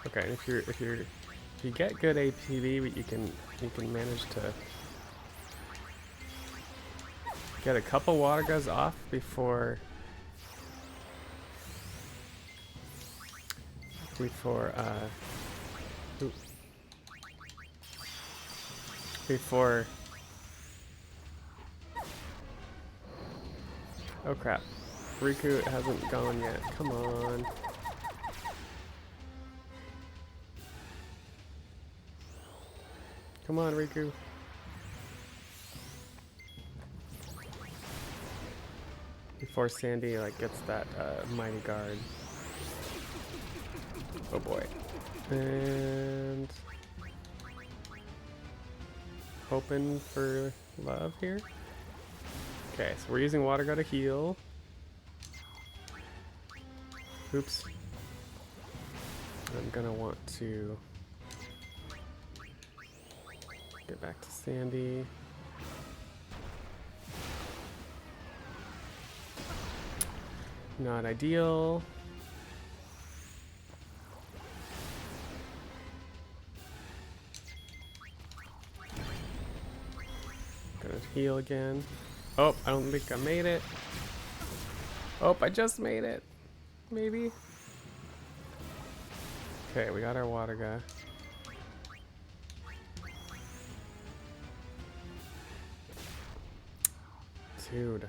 S1: Okay, if you get good APB, you can manage to get a couple watergas off before oh crap, Rikku hasn't gone yet. Come on. Come on, Rikku. Before Sandy like gets that mighty guard. Oh boy. And hoping for love here. Okay, so we're using waterga to heal. Oops. I'm gonna want to get back to Sandy. Not ideal. Gonna heal again. Oh, I don't think I made it. Oh, I just made it. Maybe. Okay, we got our waterga. Dude.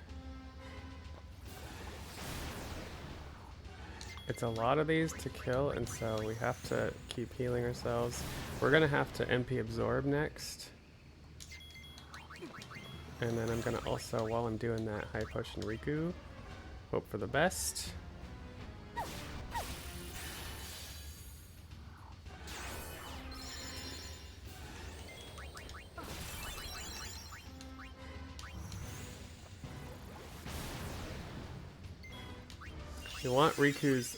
S1: It's a lot of these to kill, and so we have to keep healing ourselves. We're gonna have to MP absorb next. And then I'm gonna also, while I'm doing that, high potion Rikku. Hope for the best. We want Riku's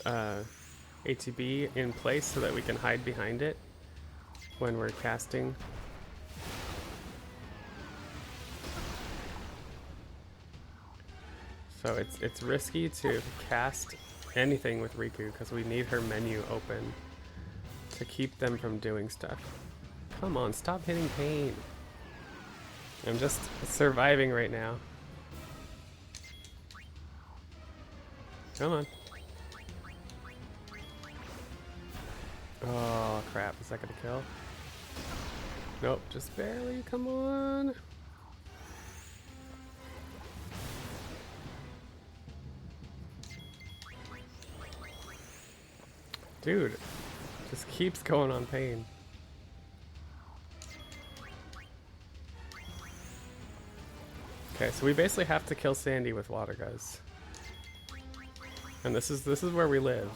S1: ATB in place so that we can hide behind it when we're casting. So it's risky to cast anything with Rikku because we need her menu open to keep them from doing stuff. Come on, stop hitting pain. I'm just surviving right now. Come on. Oh crap, is that gonna kill? Nope, just barely, come on. Dude, just keeps going on pain. Okay, so we basically have to kill Sandy with watergas. And this is where we live.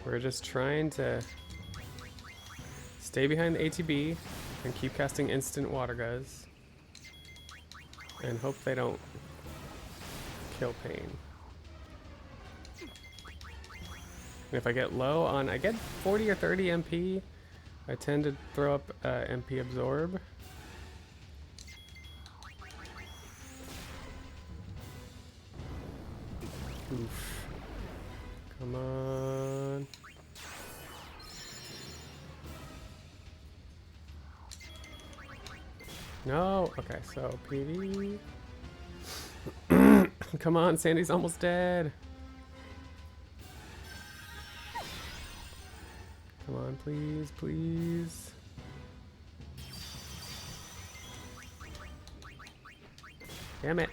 S1: We're just trying to stay behind the ATB and keep casting instant watergas and hope they don't kill pain. And if I get low on, I get 40 or 30 MP, I tend to throw up MP absorb. Oof. Come on. No. Okay, so PV. Come on, Sandy's almost dead. Come on, please, please. Damn it.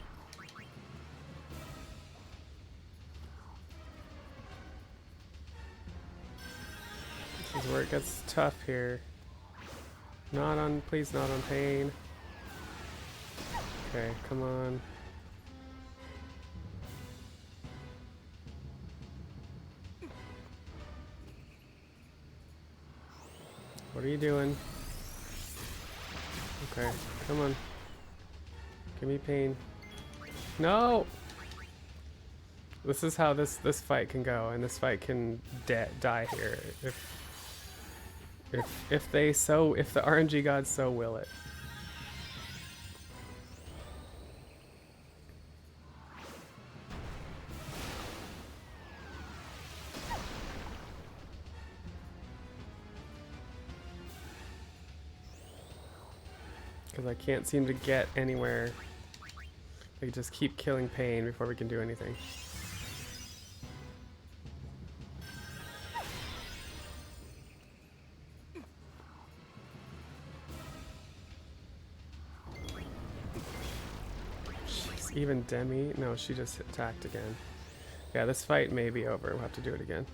S1: This is where it gets tough here. Not on, please, not on pain. Okay, come on. What are you doing? Okay, come on. Give me pain. No! This is how this fight can go, and this fight can die here if the RNG gods so will it. Because I can't seem to get anywhere. They just keep killing pain before we can do anything. Jeez, even Demi? No, she just attacked again. Yeah, this fight may be over. We'll have to do it again.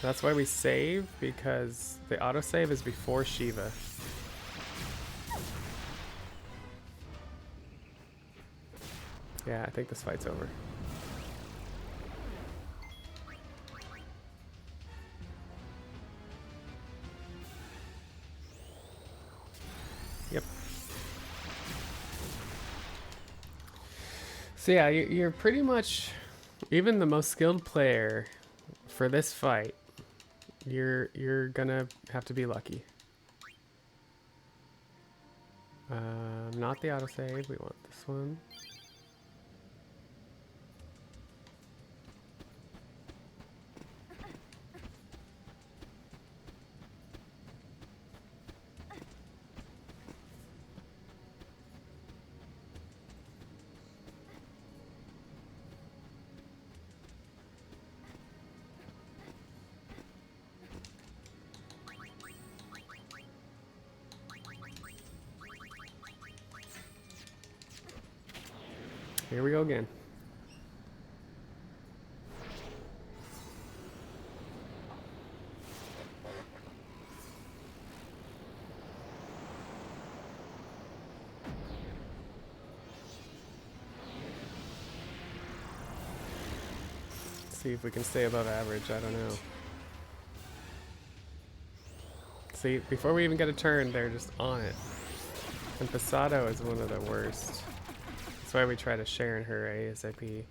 S1: That's why we save, because the autosave is before Shiva. Yeah, I think this fight's over. Yep. So yeah, you're pretty much, even the most skilled player for this fight, you're gonna have to be lucky. Not the autosave, we want this one. Here we go again. See if we can stay above average, I don't know. See, before we even get a turn, they're just on it. And Pasado is one of the worst. That's why we try to share in her ASAP.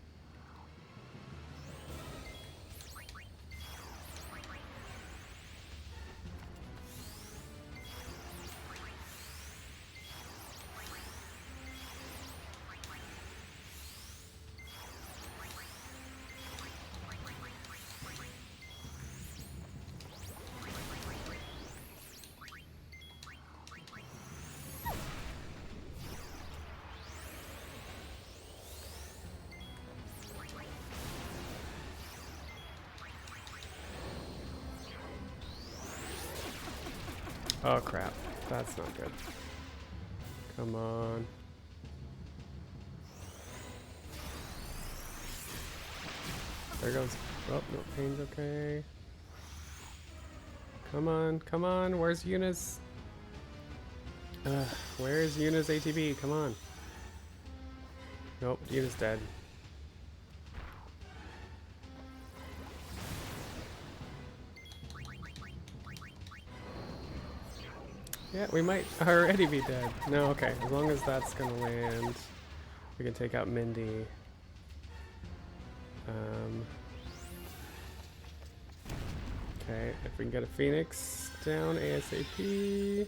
S1: Oh crap, that's not good. Come on. There goes. Oh, no, pain's okay. Come on, come on. Where's Yuna's? Where's Yuna's ATB? Come on. Nope, Yuna's dead. Yeah, we might already be dead. No, okay. As long as that's gonna land, we can take out Mindy. Okay, if we can get a Phoenix down ASAP.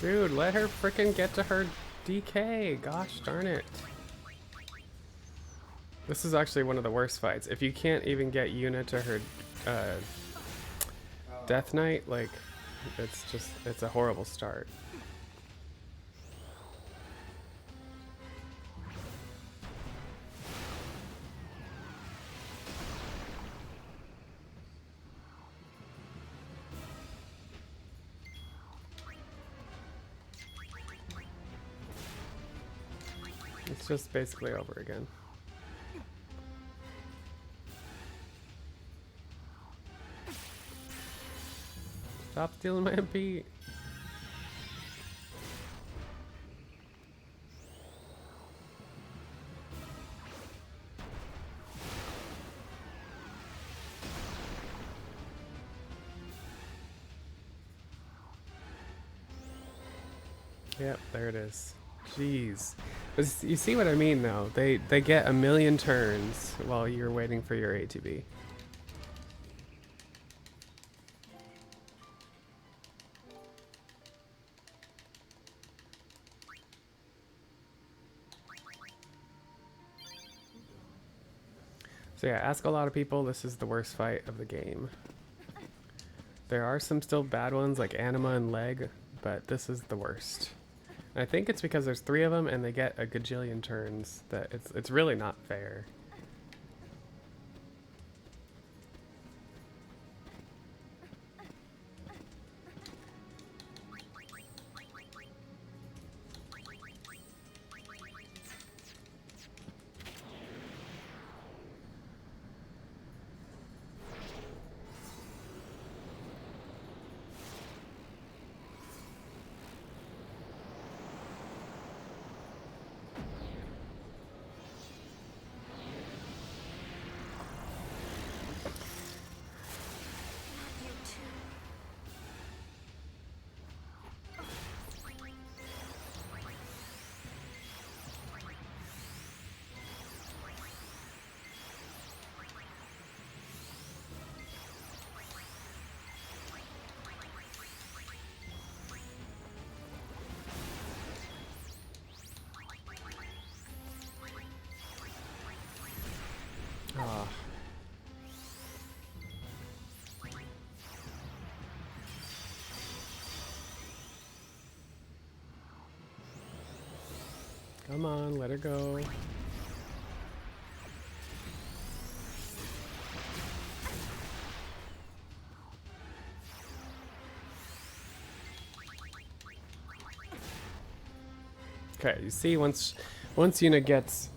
S1: Dude, let her frickin' get to her DK. Gosh darn it. This is actually one of the worst fights. If you can't even get Yuna to her Death Knight, like, it's a horrible start. It's just basically over again. Stop stealing my MP. Yep, there it is. Jeez. You see what I mean though? They get a million turns while you're waiting for your ATB. So yeah, ask a lot of people, this is the worst fight of the game. There are some still bad ones like Anima and Leg, but this is the worst. And I think it's because there's 3 of them and they get a gajillion turns that it's really not fair. Ah. Come on, let her go. Okay, you see, once Yuna gets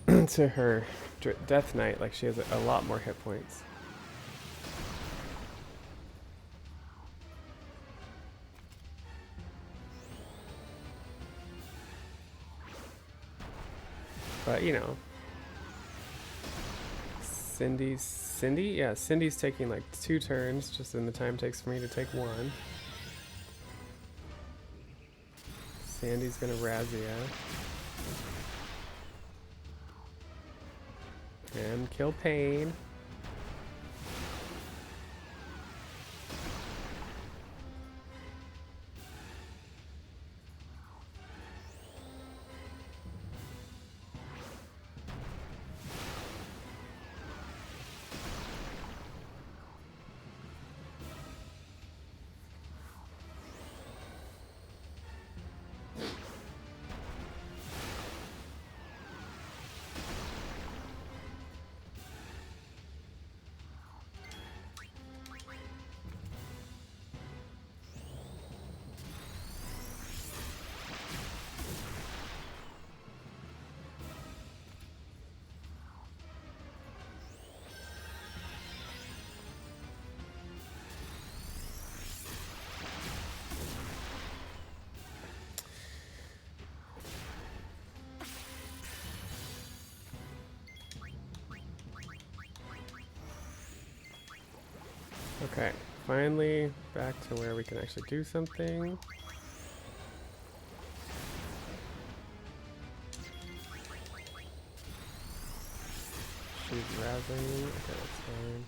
S1: to her Death Knight, like, she has a lot more hit points. But, you know, Cindy? Yeah, Cindy's taking like 2 turns just in the time it takes for me to take 1. Sandy's gonna Razzia. And kill Pain. Okay, finally back to where we can actually do something. She's razzing. Okay, that's fine.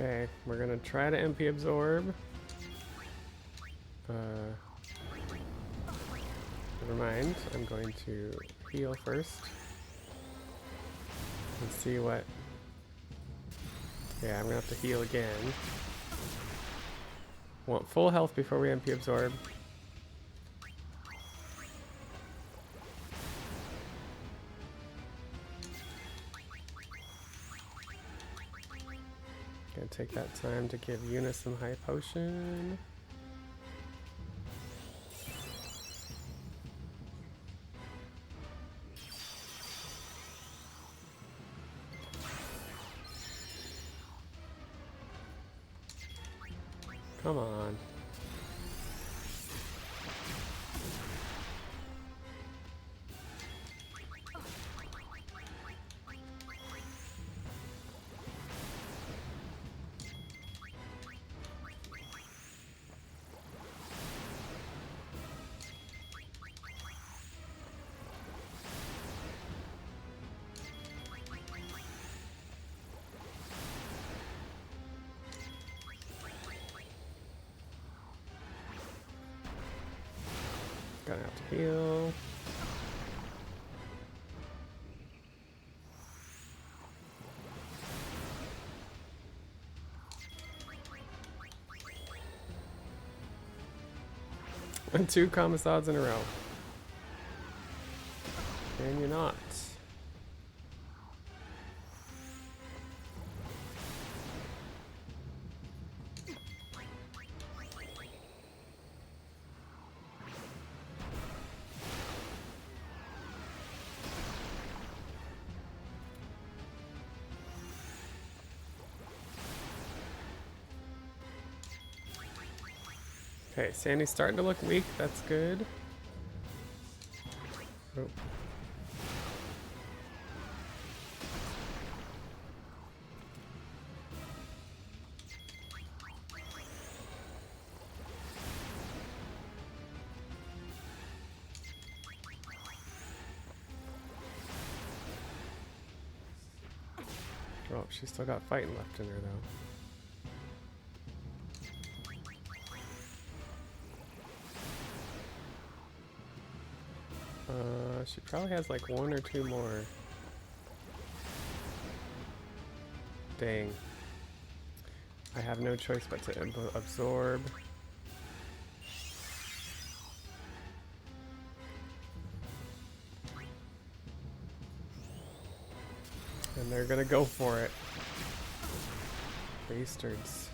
S1: Okay, we're gonna try to MP absorb. Never mind. I'm going to heal first and see what. Yeah, I'm gonna have to heal again. Want full health before we MP absorb. Gonna take that time to give Yuna some high potion. Come on. Gonna have to heal. And 2 commissars in a row. Can you not? Okay, Sandy's starting to look weak. That's good. Oh. Oh, she's still got fighting left in her though. She probably has like 1 or 2 more. Dang. I have no choice but to absorb. And they're gonna go for it. Bastards.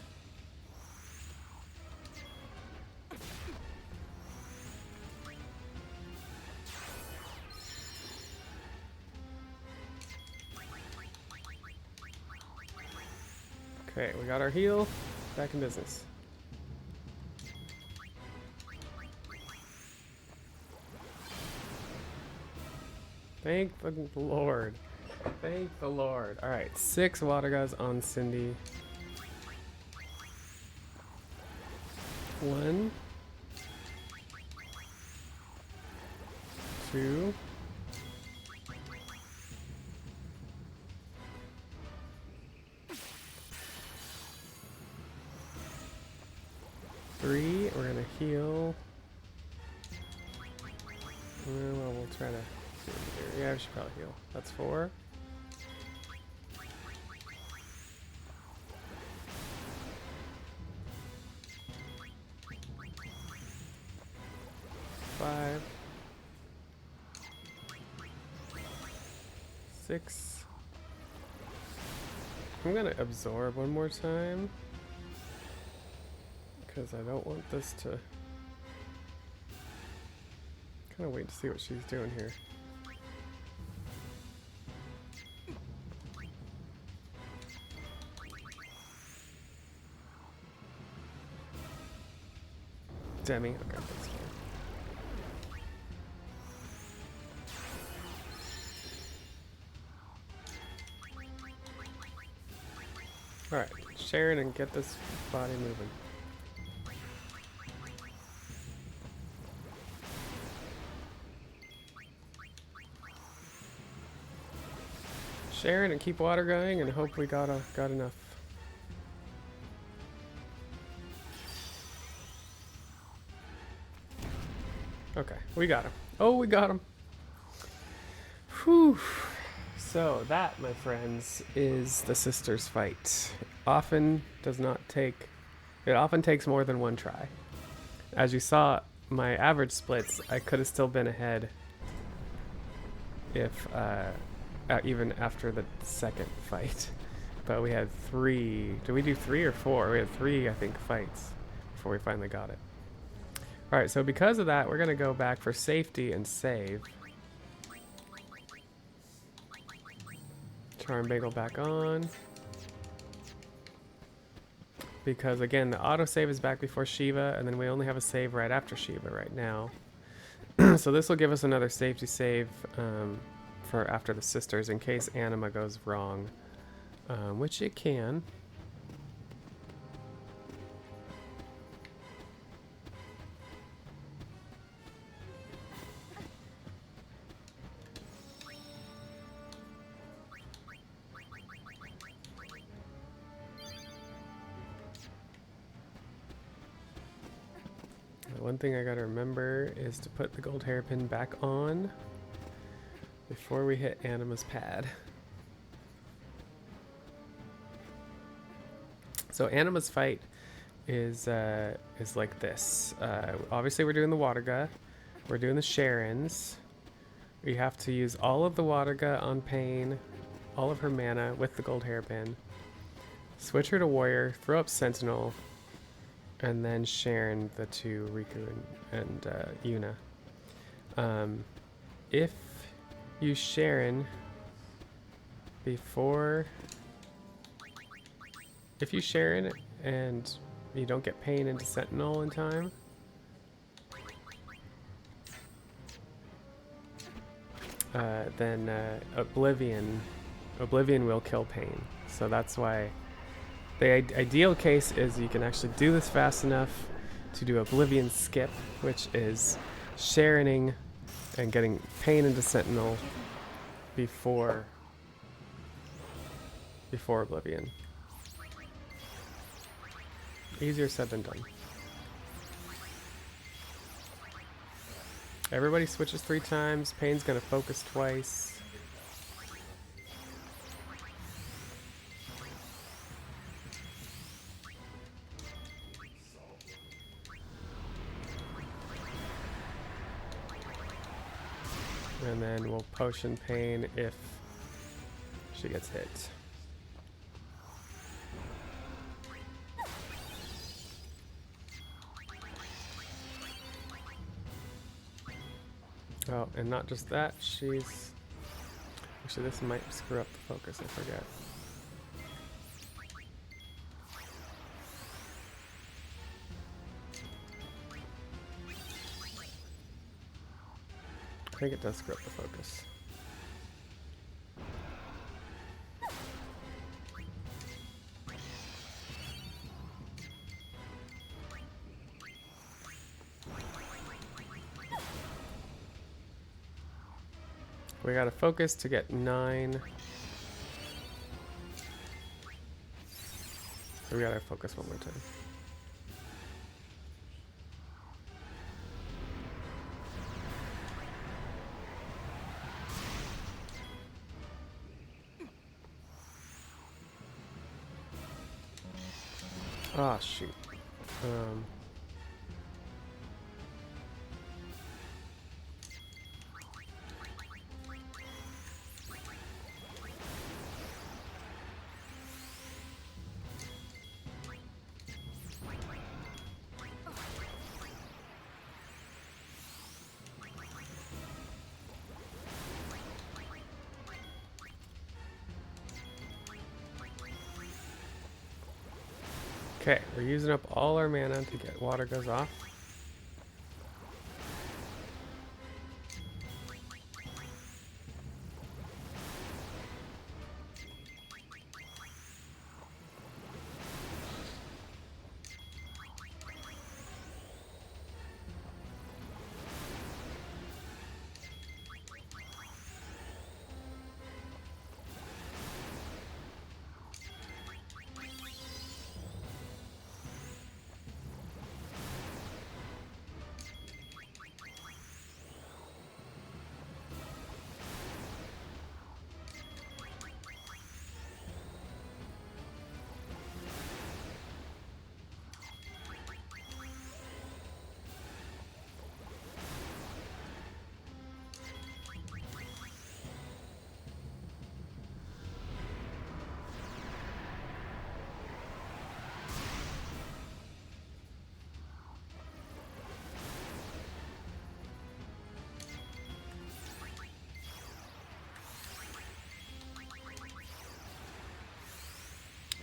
S1: Okay, we got our heal. Back in business. Thank the Lord. Thank the Lord. Alright, 6 watergas on Cindy. 1. 2. 3, we're gonna heal. Well, we'll try to see what we do. Yeah, we should probably heal. That's 4. 5. 6. I'm gonna absorb one more time. Because I don't want this to kind of wait to see what she's doing here. Demi, okay, that's fine. Alright, share it and get this body moving. Share it and keep water going and hope we got enough. Okay, we got him. Oh, we got him. Whew. So that, my friends, is the sisters fight. Often does not take... It often takes more than one try. As you saw, my average splits, I could have still been ahead if, even after the second fight. But we had 3, did we do 3 or 4? We had 3, I think, fights before we finally got it. Alright, so because of that, we're going to go back for safety and save. Charm Bagel back on. Because again, the autosave is back before Shiva, and then we only have a save right after Shiva right now. So this will give us another safety save for after the sisters in case Anima goes wrong, which it can. One thing I gotta remember is to put the gold hairpin back on before we hit Anima's pad. So Anima's fight is like this. Obviously we're doing the waterga, we're doing the Sharons. We have to use all of the waterga on Pain, all of her mana with the gold hairpin. Switch her to warrior, throw up sentinel, and then Sharon the two, Rikku and Yuna. If you Sharon before... If you Sharon and you don't get Pain into Sentinel in time, then Oblivion will kill Pain. So that's why the ideal case is you can actually do this fast enough to do Oblivion skip, which is Sharoning and getting Pain into Sentinel before Oblivion. Easier said than done. Everybody switches 3 times. Pain's gonna focus twice. And then we'll potion Pain if she gets hit. Oh, and not just that, she's... Actually, this might screw up the focus, I forget. I think it does screw up the focus. We gotta focus to get 9. So we gotta focus one more time. Ah, shoot. Okay, we're using up all our mana to get water goes off.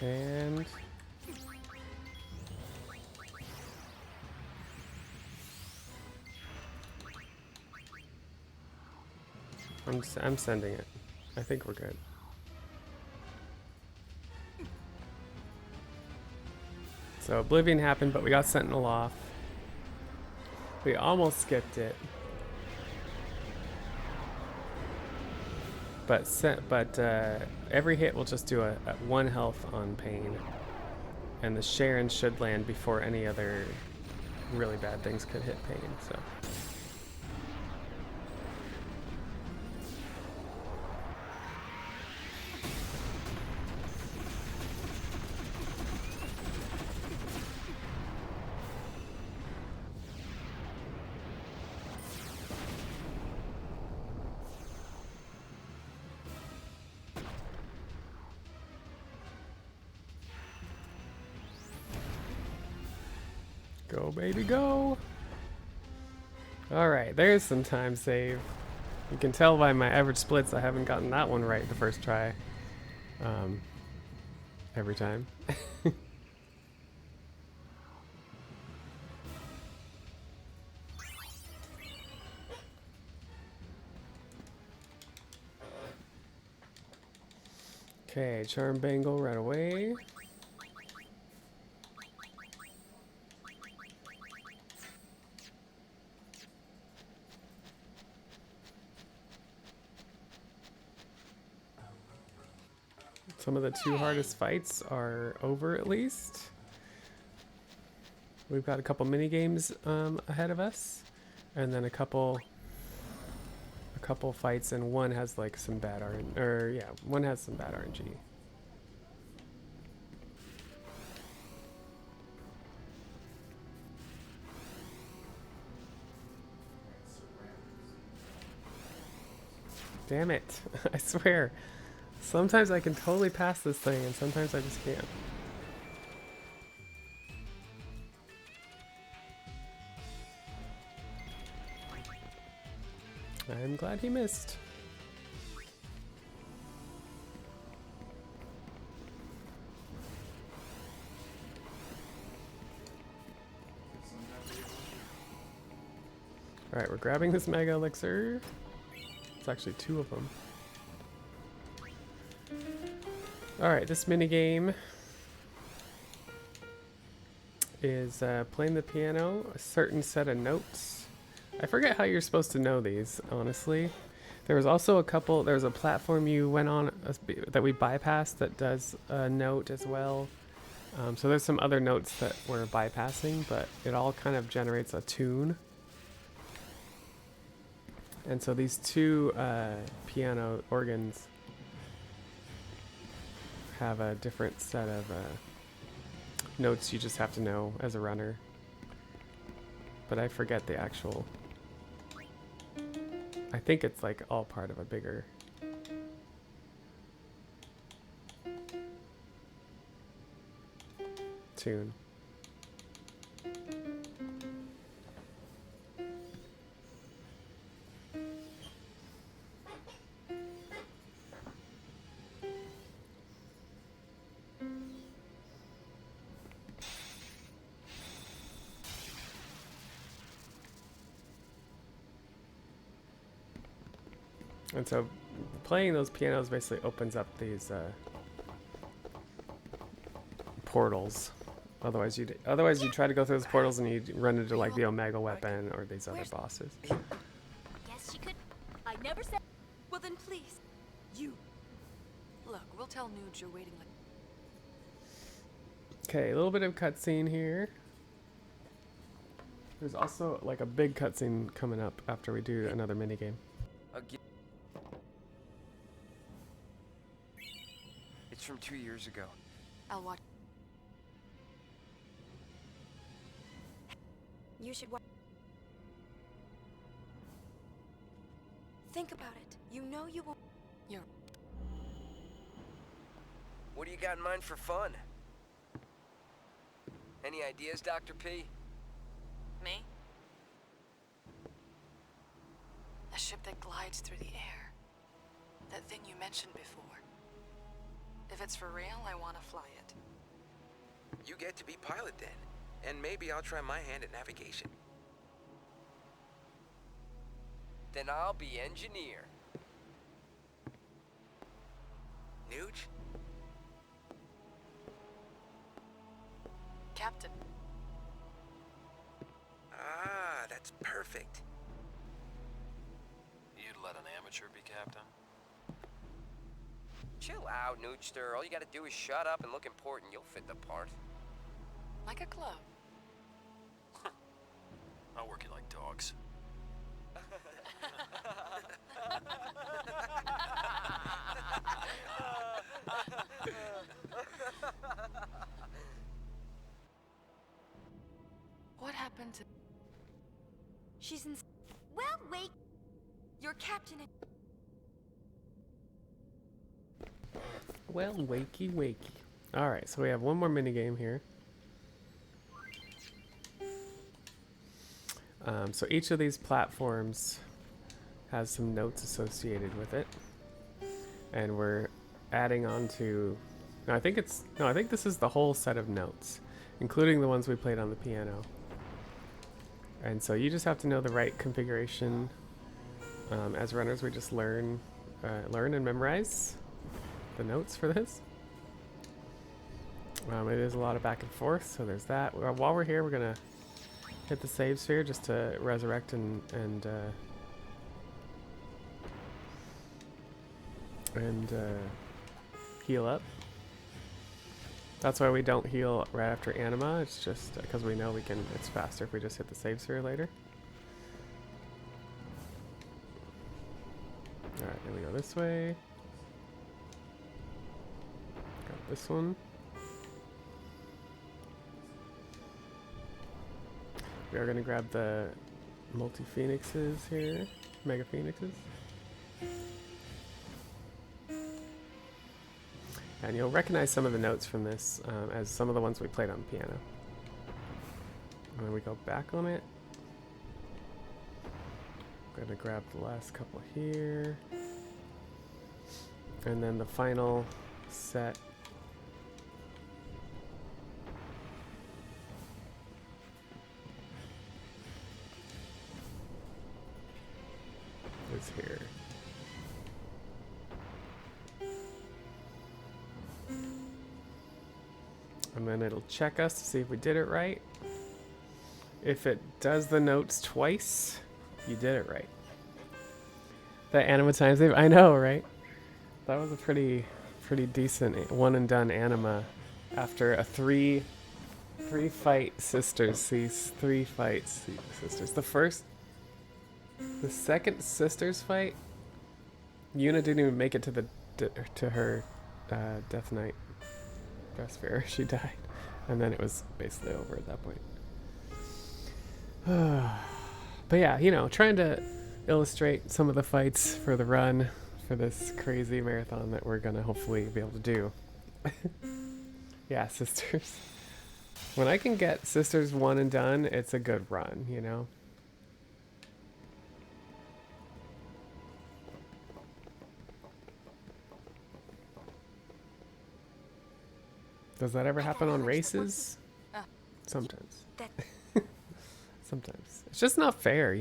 S1: And I'm sending it. I think we're good. So Oblivion happened, but we got Sentinel off. We almost skipped it. But every hit will just do a 1 health on Pain. And the Sharon should land before any other really bad things could hit Pain, so. Go, baby, go! Alright, there's some time save. You can tell by my average splits I haven't gotten that one right the first try. Every time. Okay, Charm Bangle right away. Some of the 2 hardest fights are over at least. We've got a couple mini games ahead of us, and then a couple fights, and one has like some bad one has some bad RNG. Damn it! I swear. Sometimes I can totally pass this thing, and sometimes I just can't. I'm glad he missed. Alright, we're grabbing this Mega Elixir. It's actually 2 of them. Alright, this minigame is playing the piano, a certain set of notes. I forget how you're supposed to know these, honestly. There was also there was a platform you went on that we bypassed that does a note as well. So there's some other notes that we're bypassing, but it all kind of generates a tune. And so these 2 piano organs have a different set of notes you just have to know as a runner. But I forget the actual... I think it's like all part of a bigger... tune. And so playing those pianos basically opens up these portals. Otherwise you'd try to go through those portals and you'd run into like the Omega weapon or these other bosses.
S7: Guess she could. I never said.
S2: Well then please. You. Look, we'll tell Nude you're waiting like...
S1: Okay, a little bit of cutscene here. There's also like a big cutscene coming up after we do another minigame.
S16: It's from 2 years ago.
S2: I'll watch.
S4: You should watch. Think about it. You know you will.
S16: What do you got in mind for fun? Any ideas, Dr. P?
S2: Me? A ship that glides through the air. That thing you mentioned before. If it's for real, I want to fly it.
S16: You get to be pilot then. And maybe I'll try my hand at navigation. Then I'll be engineer. Nuge?
S2: Captain.
S16: Ah, that's perfect.
S14: You'd let an amateur be captain?
S16: Chill out, Noogster. All you gotta do is shut up and look important. You'll fit the part.
S2: Like a glove.
S14: I'll work you like dogs.
S2: What happened to...
S4: She's in... Well, wait. Your captain...
S1: Well, wakey, wakey. Alright, so we have one more minigame here. So each of these platforms has some notes associated with it. And we're adding on to... No, I think this is the whole set of notes, including the ones we played on the piano. And so you just have to know the right configuration. As runners, we just learn and memorize the notes for this. It is a lot of back and forth, so there's that. While we're here, we're gonna hit the save sphere just to resurrect and heal up. That's why we don't heal right after Anima. It's just because we know it's faster if we just hit the save sphere later. Alright, here we go this way. Got this one. We are going to grab the multi-phoenixes here. Mega phoenixes. And you'll recognize some of the notes from this as some of the ones we played on the piano. And then we go back on it. I'm going to grab the last couple here. And then the final set. Is here. And then it'll check us to see if we did it right. If it does the notes twice, you did it right. That Anima time save, I know, right? That was a pretty decent one and done Anima after a three fight sisters. These 3 fights sisters. The second sisters fight, Yuna didn't even make it to her Death Knight best fair. She died, and then it was basically over at that point. But yeah, trying to illustrate some of the fights for the run for this crazy marathon that we're gonna hopefully be able to do. Yeah, sisters. When I can get sisters one and done, it's a good run, Does that ever happen on races? Sometimes. Sometimes. It's just not fair,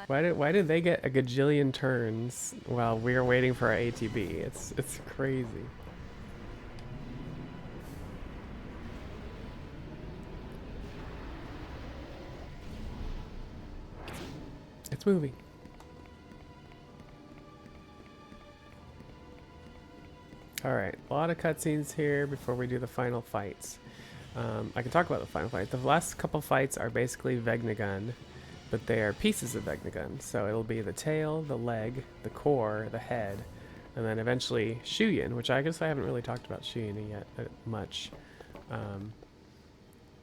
S1: Why did they get a gajillion turns while we're waiting for our ATB? It's crazy. It's moving. Alright, a lot of cutscenes here before we do the final fights. I can talk about the final fight. The last couple fights are basically Vegnagun, but they are pieces of Vegnagun. So it'll be the tail, the leg, the core, the head, and then eventually Shuyin, which I guess I haven't really talked about Shuyin yet much.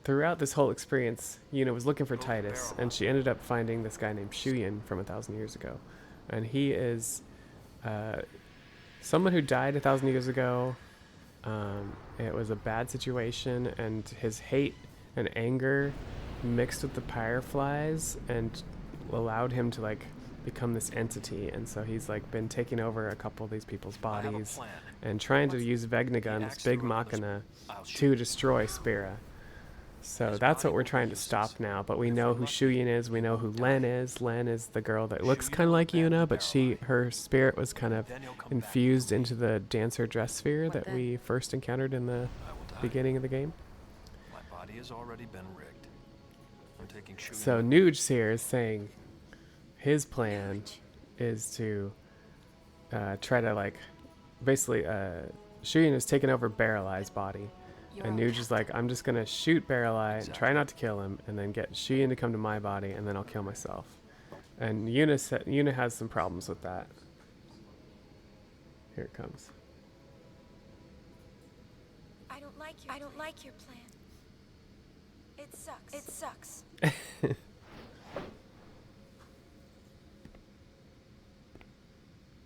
S1: Throughout this whole experience, Yuna was looking for Titus, and she ended up finding this guy named Shuyin from 1,000 years ago. And he is someone who died 1,000 years ago. It was a bad situation, and his hate and anger mixed with the fireflies and allowed him to become this entity, and so he's like been taking over a couple of these people's
S15: I have a
S1: bodies
S15: plan.
S1: and trying to use Vegnagun, this big machina, to destroy Spira. So that's what we're trying to stop now, but we know who Shuyin is, we know who Len is. Len is the girl that looks kind of like Yuna, but her spirit was kind of infused into the dancer dress sphere that we first encountered in the beginning of the game.
S15: My body has already been rigged. I'm taking Shuyin.
S1: So Nuge here is saying his plan is to try to, like, basically Shuyin has taken over Baralai's body. And Nuge is like, I'm just going to shoot Baralai, and try not to kill him, and then get Shuyin to come to my body, and then I'll kill myself. And Yuna has some problems with that. Here it comes.
S4: I don't like your plan. It sucks. It sucks.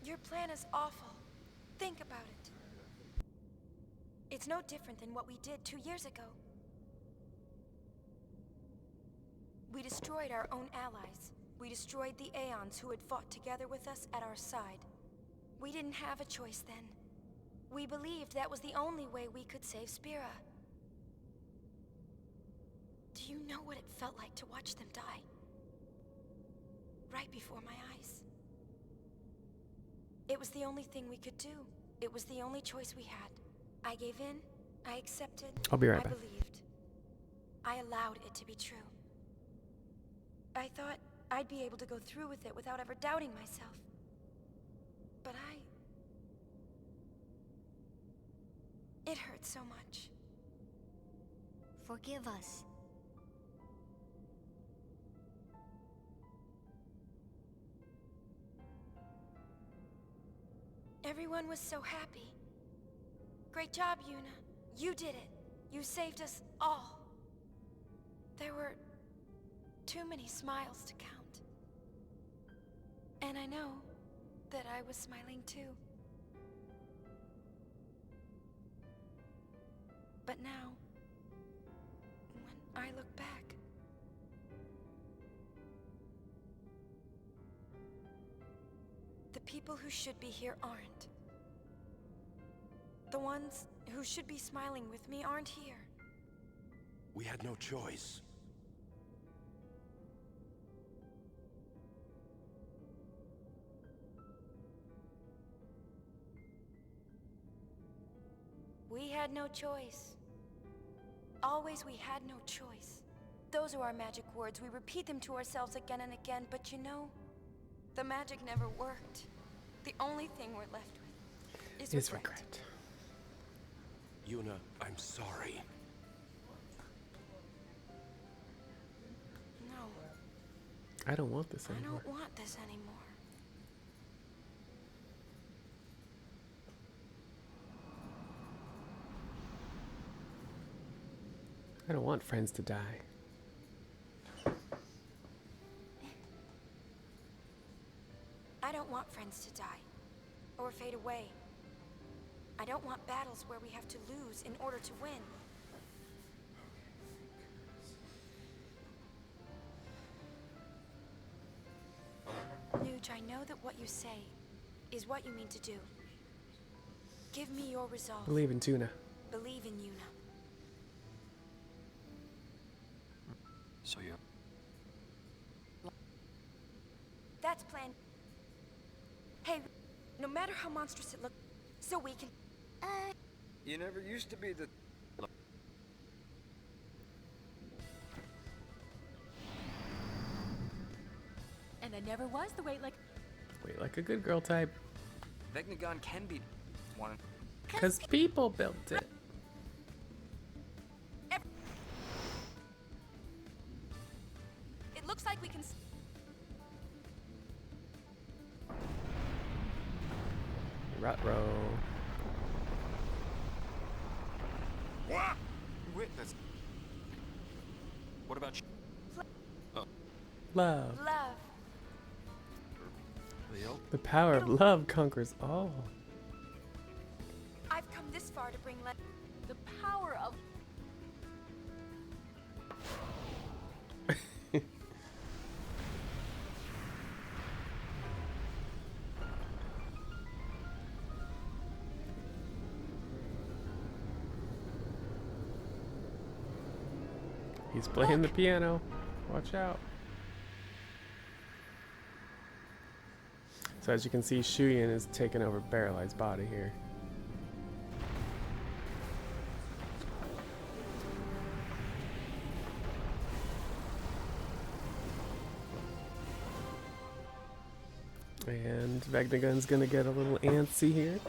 S4: Your plan is awful. Think about it. It's no different than what we did 2 years ago. We destroyed our own allies. We destroyed the Aeons who had fought together with us at our side. We didn't have a choice then. We believed that was the only way we could save Spira. Do you know what it felt like to watch them die? Right before my eyes. It was the only thing we could do. It was the only choice we had. I gave in, I accepted,
S1: I'll be right
S4: I
S1: back.
S4: believed. I allowed it to be true. I thought I'd be able to go through with it without ever doubting myself. But it hurt so much.
S7: Forgive us.
S4: Everyone was so happy. Great job, Yuna. You did it. You saved us all. There were too many smiles to count. And I know that I was smiling too. But now, when I look back, the people who should be here aren't. The ones who should be smiling with me aren't here.
S5: We had no choice.
S4: We had no choice. Always we had no choice. Those are our magic words. We repeat them to ourselves again and again, but you know, the magic never worked. The only thing we're left with is regret.
S5: Yuna, I'm sorry.
S4: No.
S1: I don't want this anymore.
S4: I don't want this anymore.
S1: I don't want friends to die.
S4: I don't want friends to die or fade away. I don't want battles where we have to lose in order to win. Nuge, I know that what you say is what you mean to do. Give me your resolve.
S1: Believe in Tuna.
S4: Believe in Yuna.
S15: So you...
S4: That's plan. Hey, no matter how monstrous it looks, so we can...
S12: You never used to be the...
S13: And I never was the wait
S1: like a good girl type.
S12: Vegnagon can be one.
S1: Because people built it.
S4: It looks like we can...
S1: Ruh-roh.
S9: What? Witness. What about
S1: Love.
S4: Love.
S1: The power of love conquers all.
S4: I've come this far to bring
S13: the power of...
S1: He's playing the piano. Watch out. So as you can see, Shuyin is taking over Baralai's body here. And Vegnagun's gonna get a little antsy here.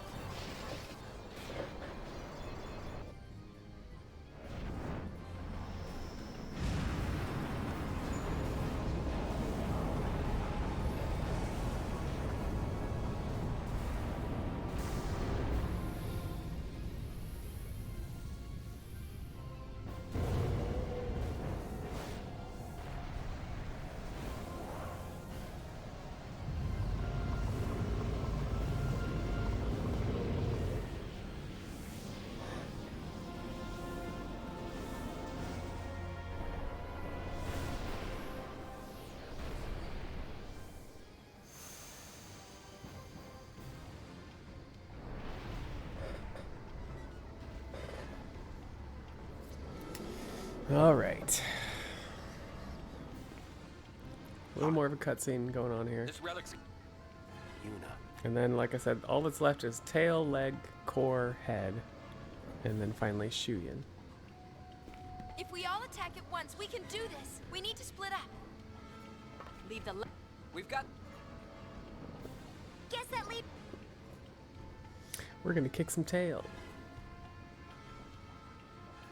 S1: All right. A little more of a cutscene going on here.
S16: This relic's Yuna.
S1: And then, like I said, all that's left is tail, leg, core, head, and then finally Shuyin.
S4: If we all attack at once, we can do this. We need to split up.
S2: Leave the.
S16: We've got.
S7: Guess that lead.
S1: We're gonna kick some tail.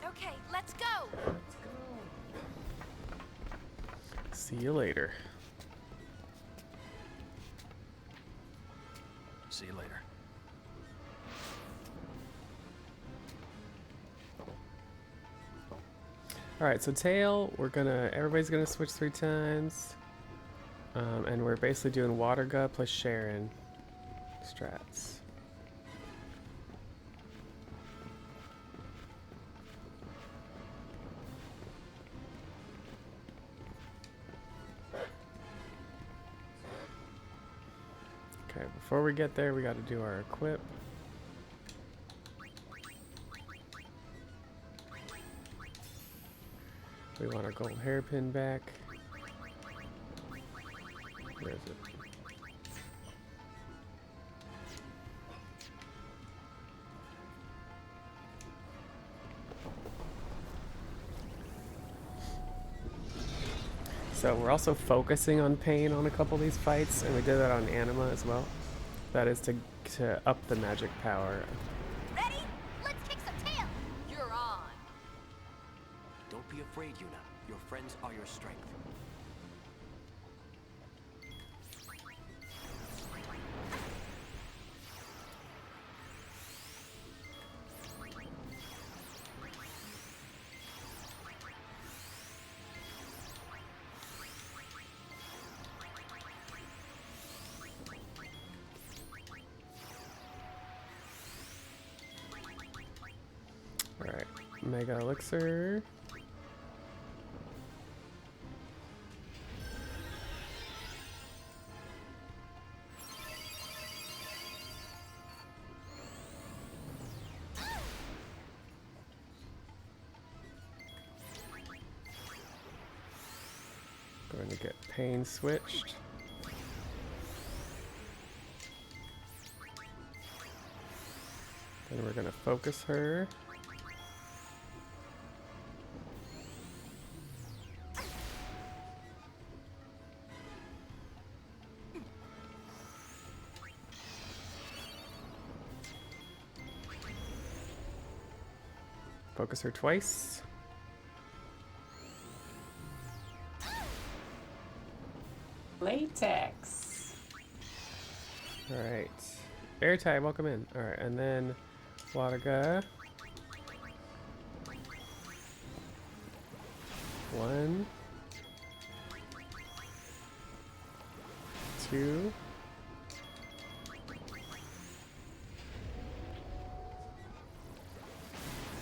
S4: Okay, let's go.
S1: See you later.
S15: See you later.
S1: Alright, so tail, everybody's gonna switch 3 times. And we're basically doing waterga plus Sharon strats. Okay, before we get there, we got to do our equip. We want our gold hairpin back. Where is it? So we're also focusing on pain on a couple of these fights, and we did that on Anima as well. That is to up the magic power.
S7: Ready? Let's kick some tail.
S2: You're on.
S16: Don't be afraid, Yuna. Your friends are your strength.
S1: Alright, Mega Elixir. Going to get pain switched. Then we're going to focus her. Focus her twice.
S3: Latex.
S1: Alright. Airtie, welcome in. Alright, and then waterga. 1, 2.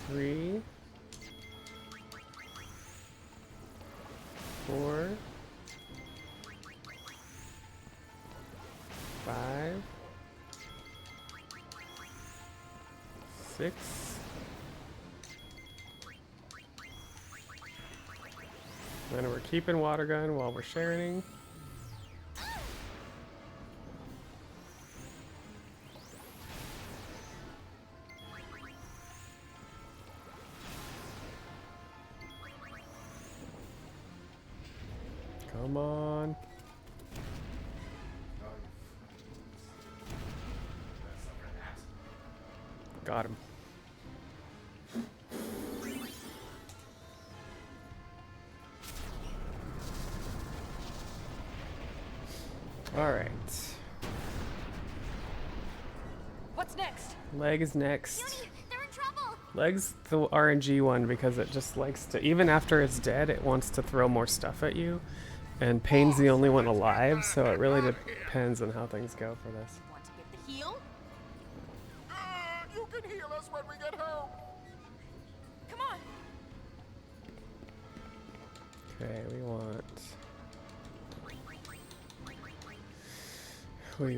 S1: 3, 4, 5, 6, Then we're keeping water gun while we're sharing. Come on. Got him. All right.
S2: What's next?
S1: Leg is next.
S7: Yuri, they're in trouble.
S1: Leg's the RNG one because it just likes to, even after it's dead, it wants to throw more stuff at you. And Pain's the only one alive, so it really depends on how things go for this.
S13: Want to get the heal?
S11: You can heal us when we get home.
S13: Come on.
S1: Okay, we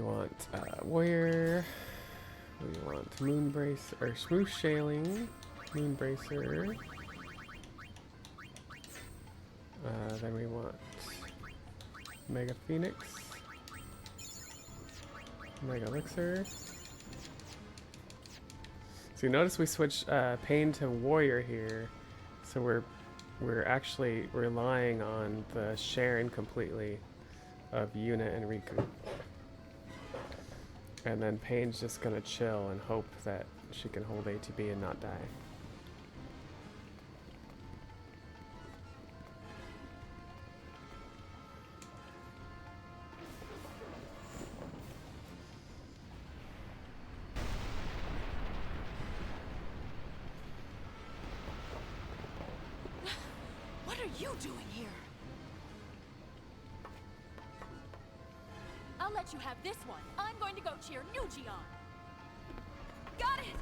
S1: want warrior. We want moon brace or smooth shaling, moon bracer. Then we want mega phoenix, mega elixir. So you notice we switched Pain to warrior here, so we're actually relying on the sharing completely of Yuna and Rikku. And then Pain's just gonna chill and hope that she can hold ATB and not die.
S13: What are you doing here? I'll let you have this one. I'm going to go cheer Nuji on. Got it!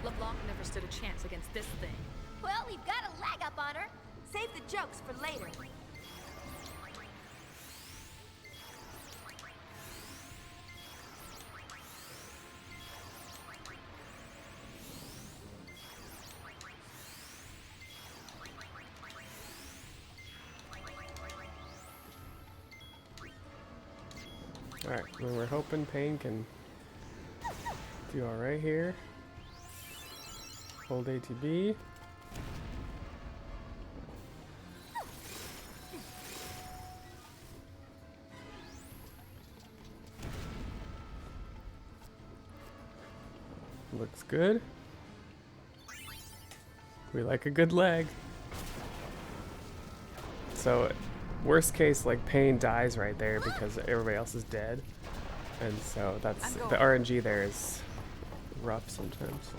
S2: Leblanc never stood a chance against this thing.
S7: Well, we've got a leg up on her.
S8: Save the jokes for later.
S1: Alright, well, we're hoping Pain can do alright here. Hold ATB. Looks good. We like a good leg. So, worst case, like Pain dies right there because everybody else is dead. And so that's, the RNG there is rough sometimes.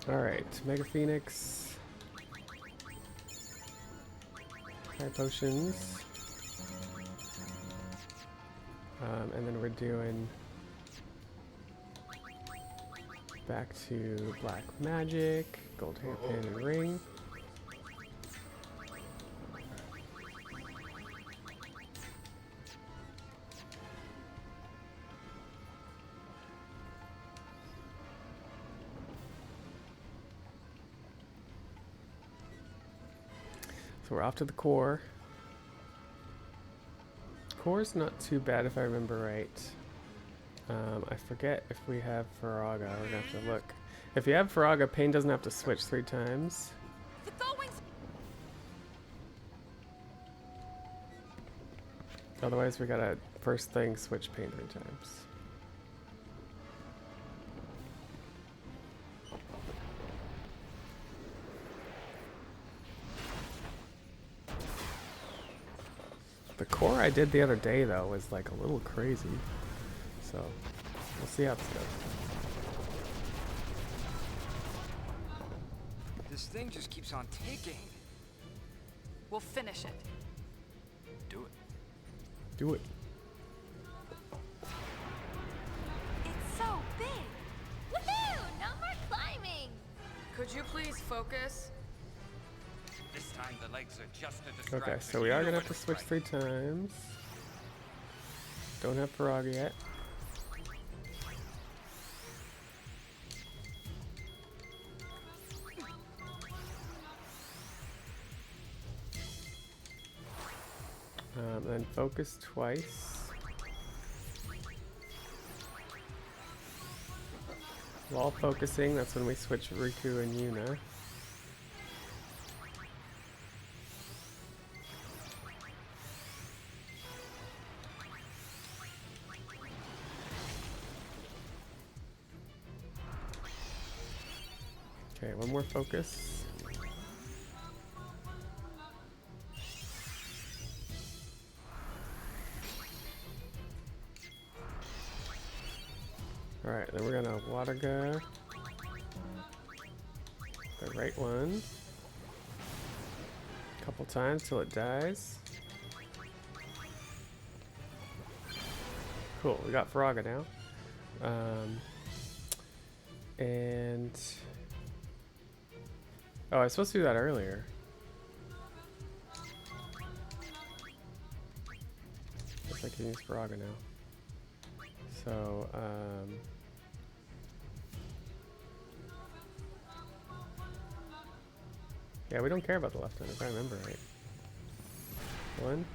S1: Alright, Mega Phoenix. High potions. And then we're doing back to black magic, gold hairpin and ring. So we're off to the core. Core's not too bad if I remember right. I forget if we have Faraga. We're gonna have to look. If you have Faraga, Pain doesn't have to switch 3 times. Otherwise, we gotta first thing switch Pain 3 times. The core I did the other day though was like a little crazy, so we'll see how this goes.
S18: This thing just keeps on ticking.
S2: We'll finish it.
S18: Do it.
S1: Do it.
S7: It's so big. Woohoo! No more climbing.
S2: Could you please focus?
S18: This time the legs are just a distraction.
S1: Okay, so we are gonna have to switch 3 times. Don't have Faraga yet. Then focus twice. While focusing, that's when we switch Rikku and Yuna. Okay, one more focus. Alright, then we're gonna waterga the right one a couple times till it dies. Cool, we got Faraga now. And oh, I was supposed to do that earlier. Guess I can use Faraga now. So, yeah, we don't care about the left hand if I remember right. 1.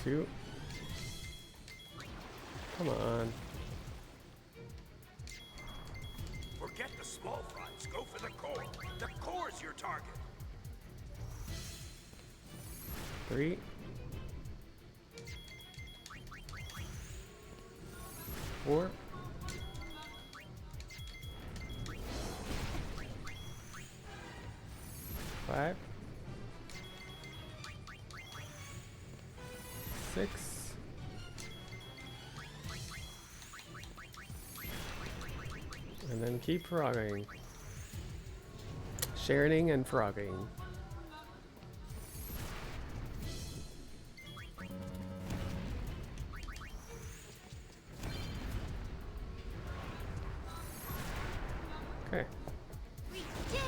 S1: Two. Come on.
S5: Forget the small fronts. Go for the core. The core's your target.
S1: 3. 4. 5. 6. And then keep frogging. Sharing and frogging. Okay.
S4: We did it!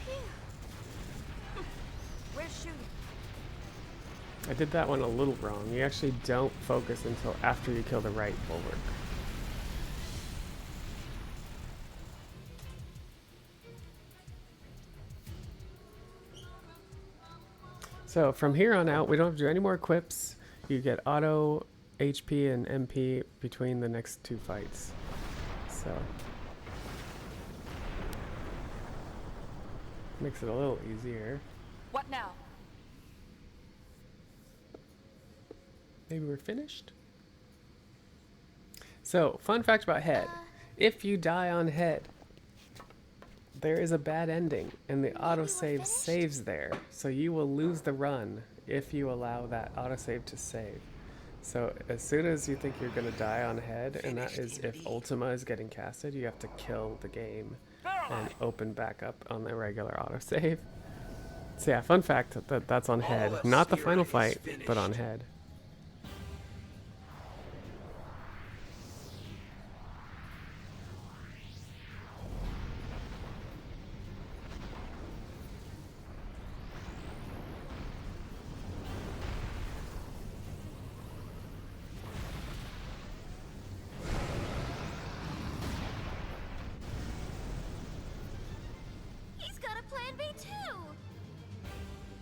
S4: Phew. Where's Shuyin?
S1: I did that one a little wrong. You actually don't focus until after you kill the right bulwark. So from here on out, we don't have to do any more equips. You get auto HP and MP between the next 2 fights. So makes it a little easier.
S2: What now?
S1: Maybe we're finished? So, fun fact about head. If you die on head, there is a bad ending, and the autosave saves there. So you will lose the run if you allow that autosave to save. So as soon as you think you're going to die on head, and that is if Ultima is getting casted, you have to kill the game and open back up on the regular autosave. So yeah, fun fact that that's on head. Not the final fight, but on head.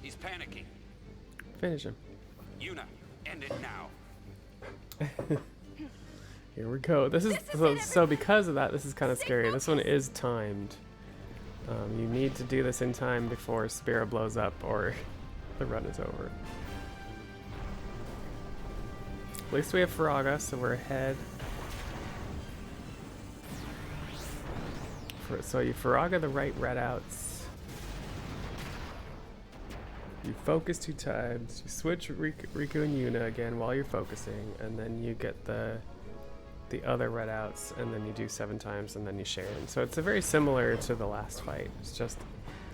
S18: He's panicking.
S1: Finish him.
S18: Yuna, end it now.
S1: Here we go. This is so because of that, this is kind of scary. This one is timed. You need to do this in time before Spira blows up or the run is over. At least we have Faraga, so we're ahead. So you Faraga the right red outs. You focus 2 times, you switch Rikku and Yuna again while you're focusing, and then you get the other red outs, and then you do 7 times, and then you share them. So it's a very similar to the last fight. It's just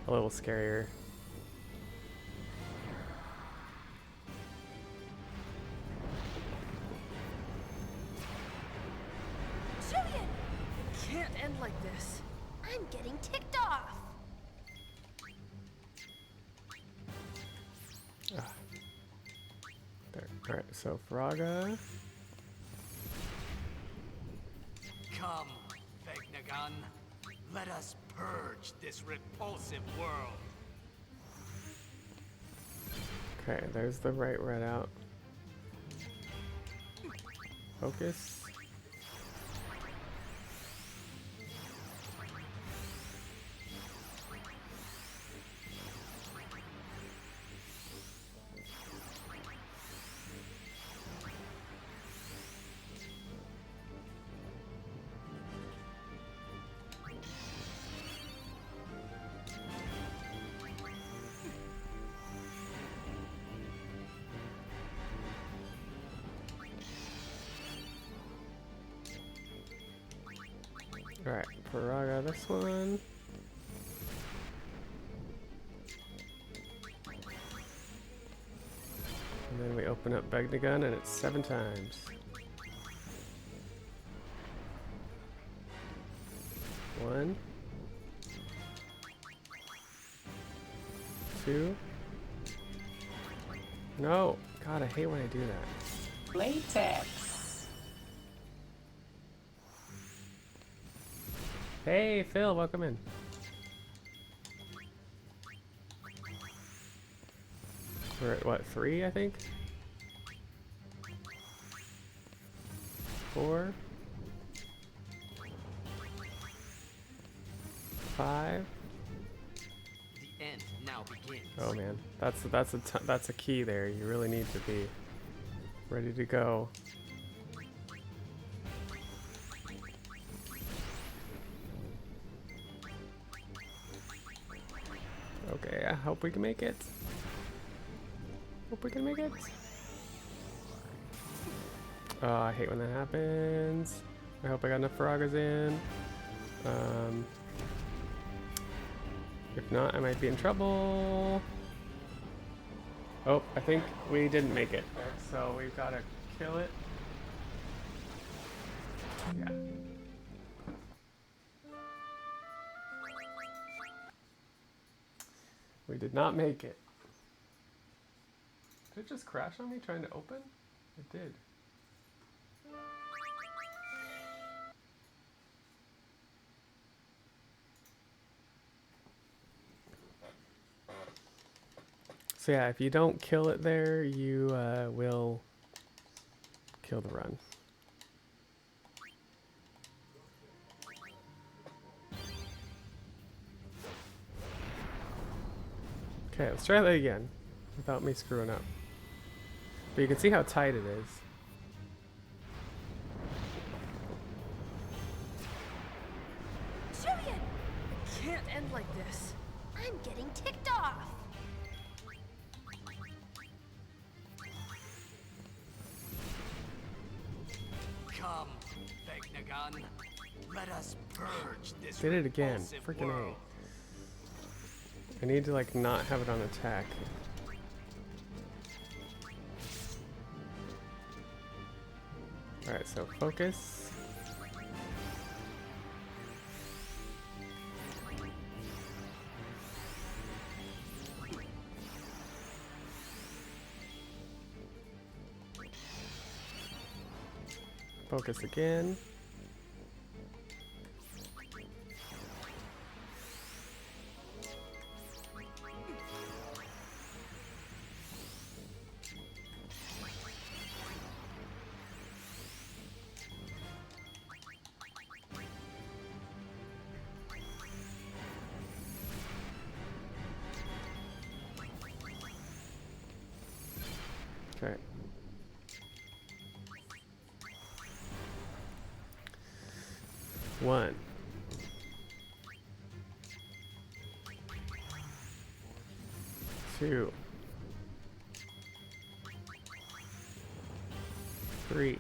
S1: a little scarier.
S4: Shuyin! It can't end like this. I'm getting ticked off.
S1: There. Alright, so Faraga.
S10: Come, Vegnagun.
S17: Let us purge this repulsive world.
S1: Okay, there's the right red out. Focus. Alright, Paraga this one. And then we open up Begnagun and it's 7 times. 1, 2. No! God, I hate when I do that.
S3: Latex.
S1: Hey, Phil, welcome in. We're at what, 3, I think? 4, 5.
S18: The end now begins.
S1: Oh man, that's a key there. You really need to be ready to go. Okay, I hope we can make it. Hope we can make it. Oh, I hate when that happens. I hope I got enough Faragas in. If not, I might be in trouble. Oh, I think we didn't make it. So we've got to kill it. Yeah. We did not make it. Did it just crash on me trying to open? It did. So yeah, if you don't kill it there, you will kill the run. Okay, let's try that again without me screwing up. But you can see how tight it is.
S13: Shuyin! It can't end like this.
S7: I'm getting ticked off.
S17: Come, Begnagun. Let us purge this
S1: Did it again.
S17: repulsive
S1: Freaking
S17: world.
S1: A. I need to like not have it on attack. Alright, so focus. Focus again. Okay. One. Two. 3.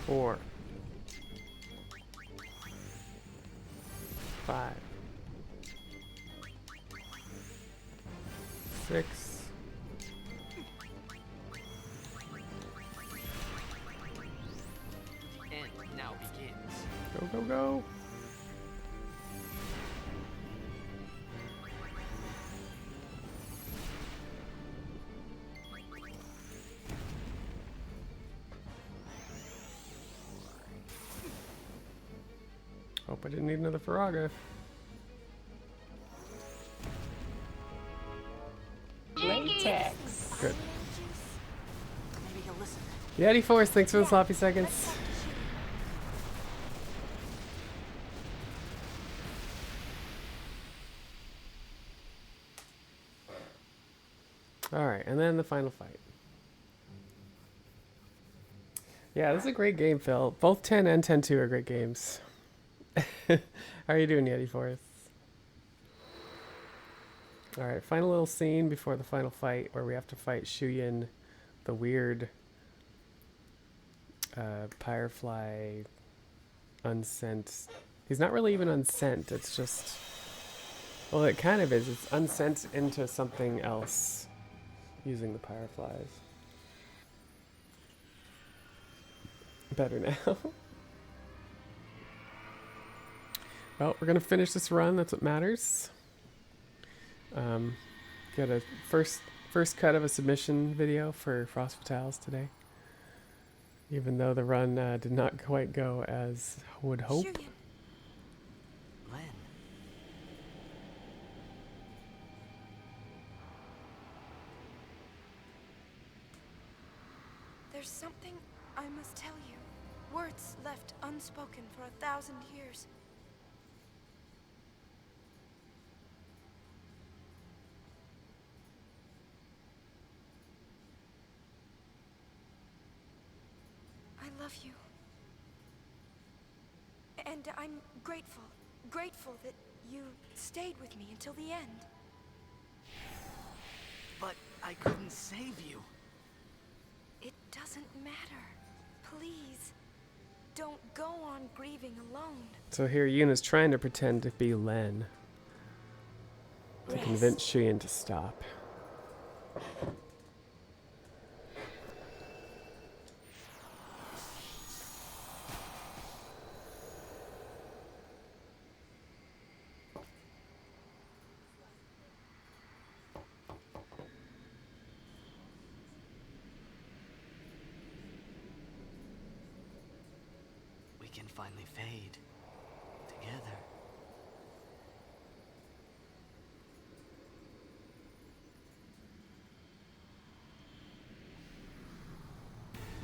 S1: 4. 5. 6.
S18: The end now begins.
S1: Go, go, go. Hope I didn't need another Faraga.
S3: Latex.
S1: Good.
S2: Maybe he'll listen.
S1: Yeti Force, thanks for the sloppy seconds. Alright, and then the final fight. Yeah, this is a great game, Phil. Both 10 and 10-2 are great games. How are you doing, Yeti Force? Alright, final little scene before the final fight where we have to fight Shuyin, the weird Firefly unsent. He's not really even unsent, it's just... Well, it kind of is. It's unsent into something else using the Fireflies. Better now. Well, we're gonna finish this run. That's what matters. Get a first cut of a submission video for Frost Fatales today. Even though the run did not quite go as would hope.
S10: Len.
S4: There's something I must tell you. Words left unspoken for 1,000 years. I love you. And I'm grateful that you stayed with me until the end.
S10: But I couldn't save you.
S4: It doesn't matter. Please, don't go on grieving alone.
S1: So here Yuna's trying to pretend to be Len. To convince Shuyin to stop.
S10: Can finally fade together.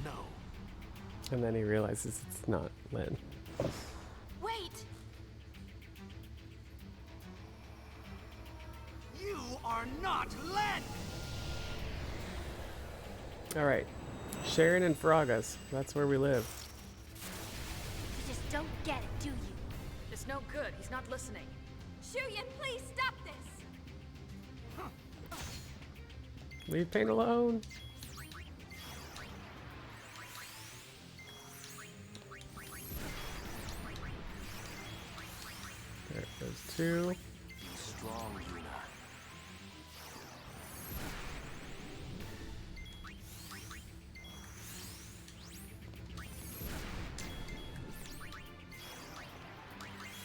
S10: No.
S1: And then he realizes it's not Len.
S4: Wait!
S10: You are not Len!
S1: Alright. Sharon and Faragas. That's where we live.
S7: You just don't get it, do you?
S2: It's no good. He's not listening.
S4: Shuyin, please stop this!
S1: Leave Pain alone. There goes two.
S10: Be strong, Yuna.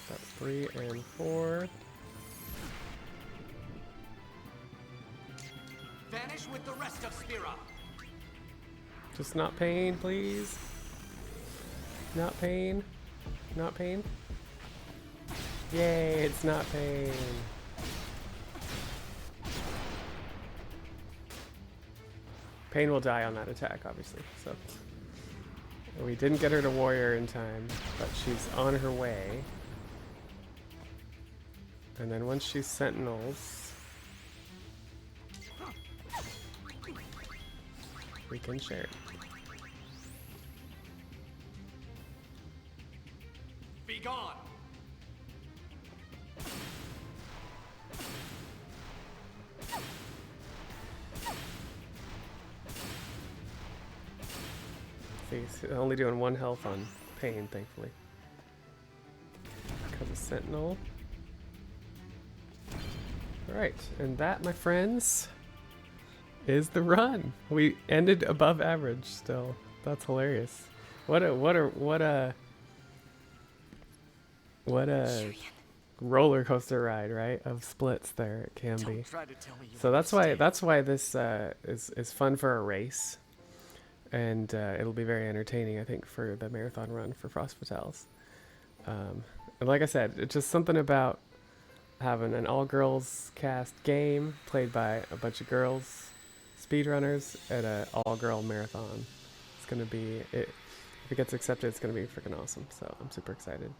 S1: That's 3 and 4.
S10: Vanish with the rest of Spira.
S1: Just not Pain, please. Not Pain. Not Pain. Yay, it's not Pain. Pain will die on that attack, obviously. So we didn't get her to warrior in time, but she's on her way. And then once she sentinels, we can share.
S10: Be gone.
S1: See, he's only doing 1 health on Pain, thankfully. Because of Sentinel. Alright, and that, my friends, is the run. We ended above average still. That's hilarious. What a roller coaster ride, right? Of splits there it can be. So that's why this is fun for a race. And it'll be very entertaining, I think, for the marathon run for Frost Fatales. And like I said, it's just something about having an all-girls cast game played by a bunch of girls, speedrunners, at an all-girl marathon. It's gonna be, if it gets accepted, it's gonna be freaking awesome. So I'm super excited.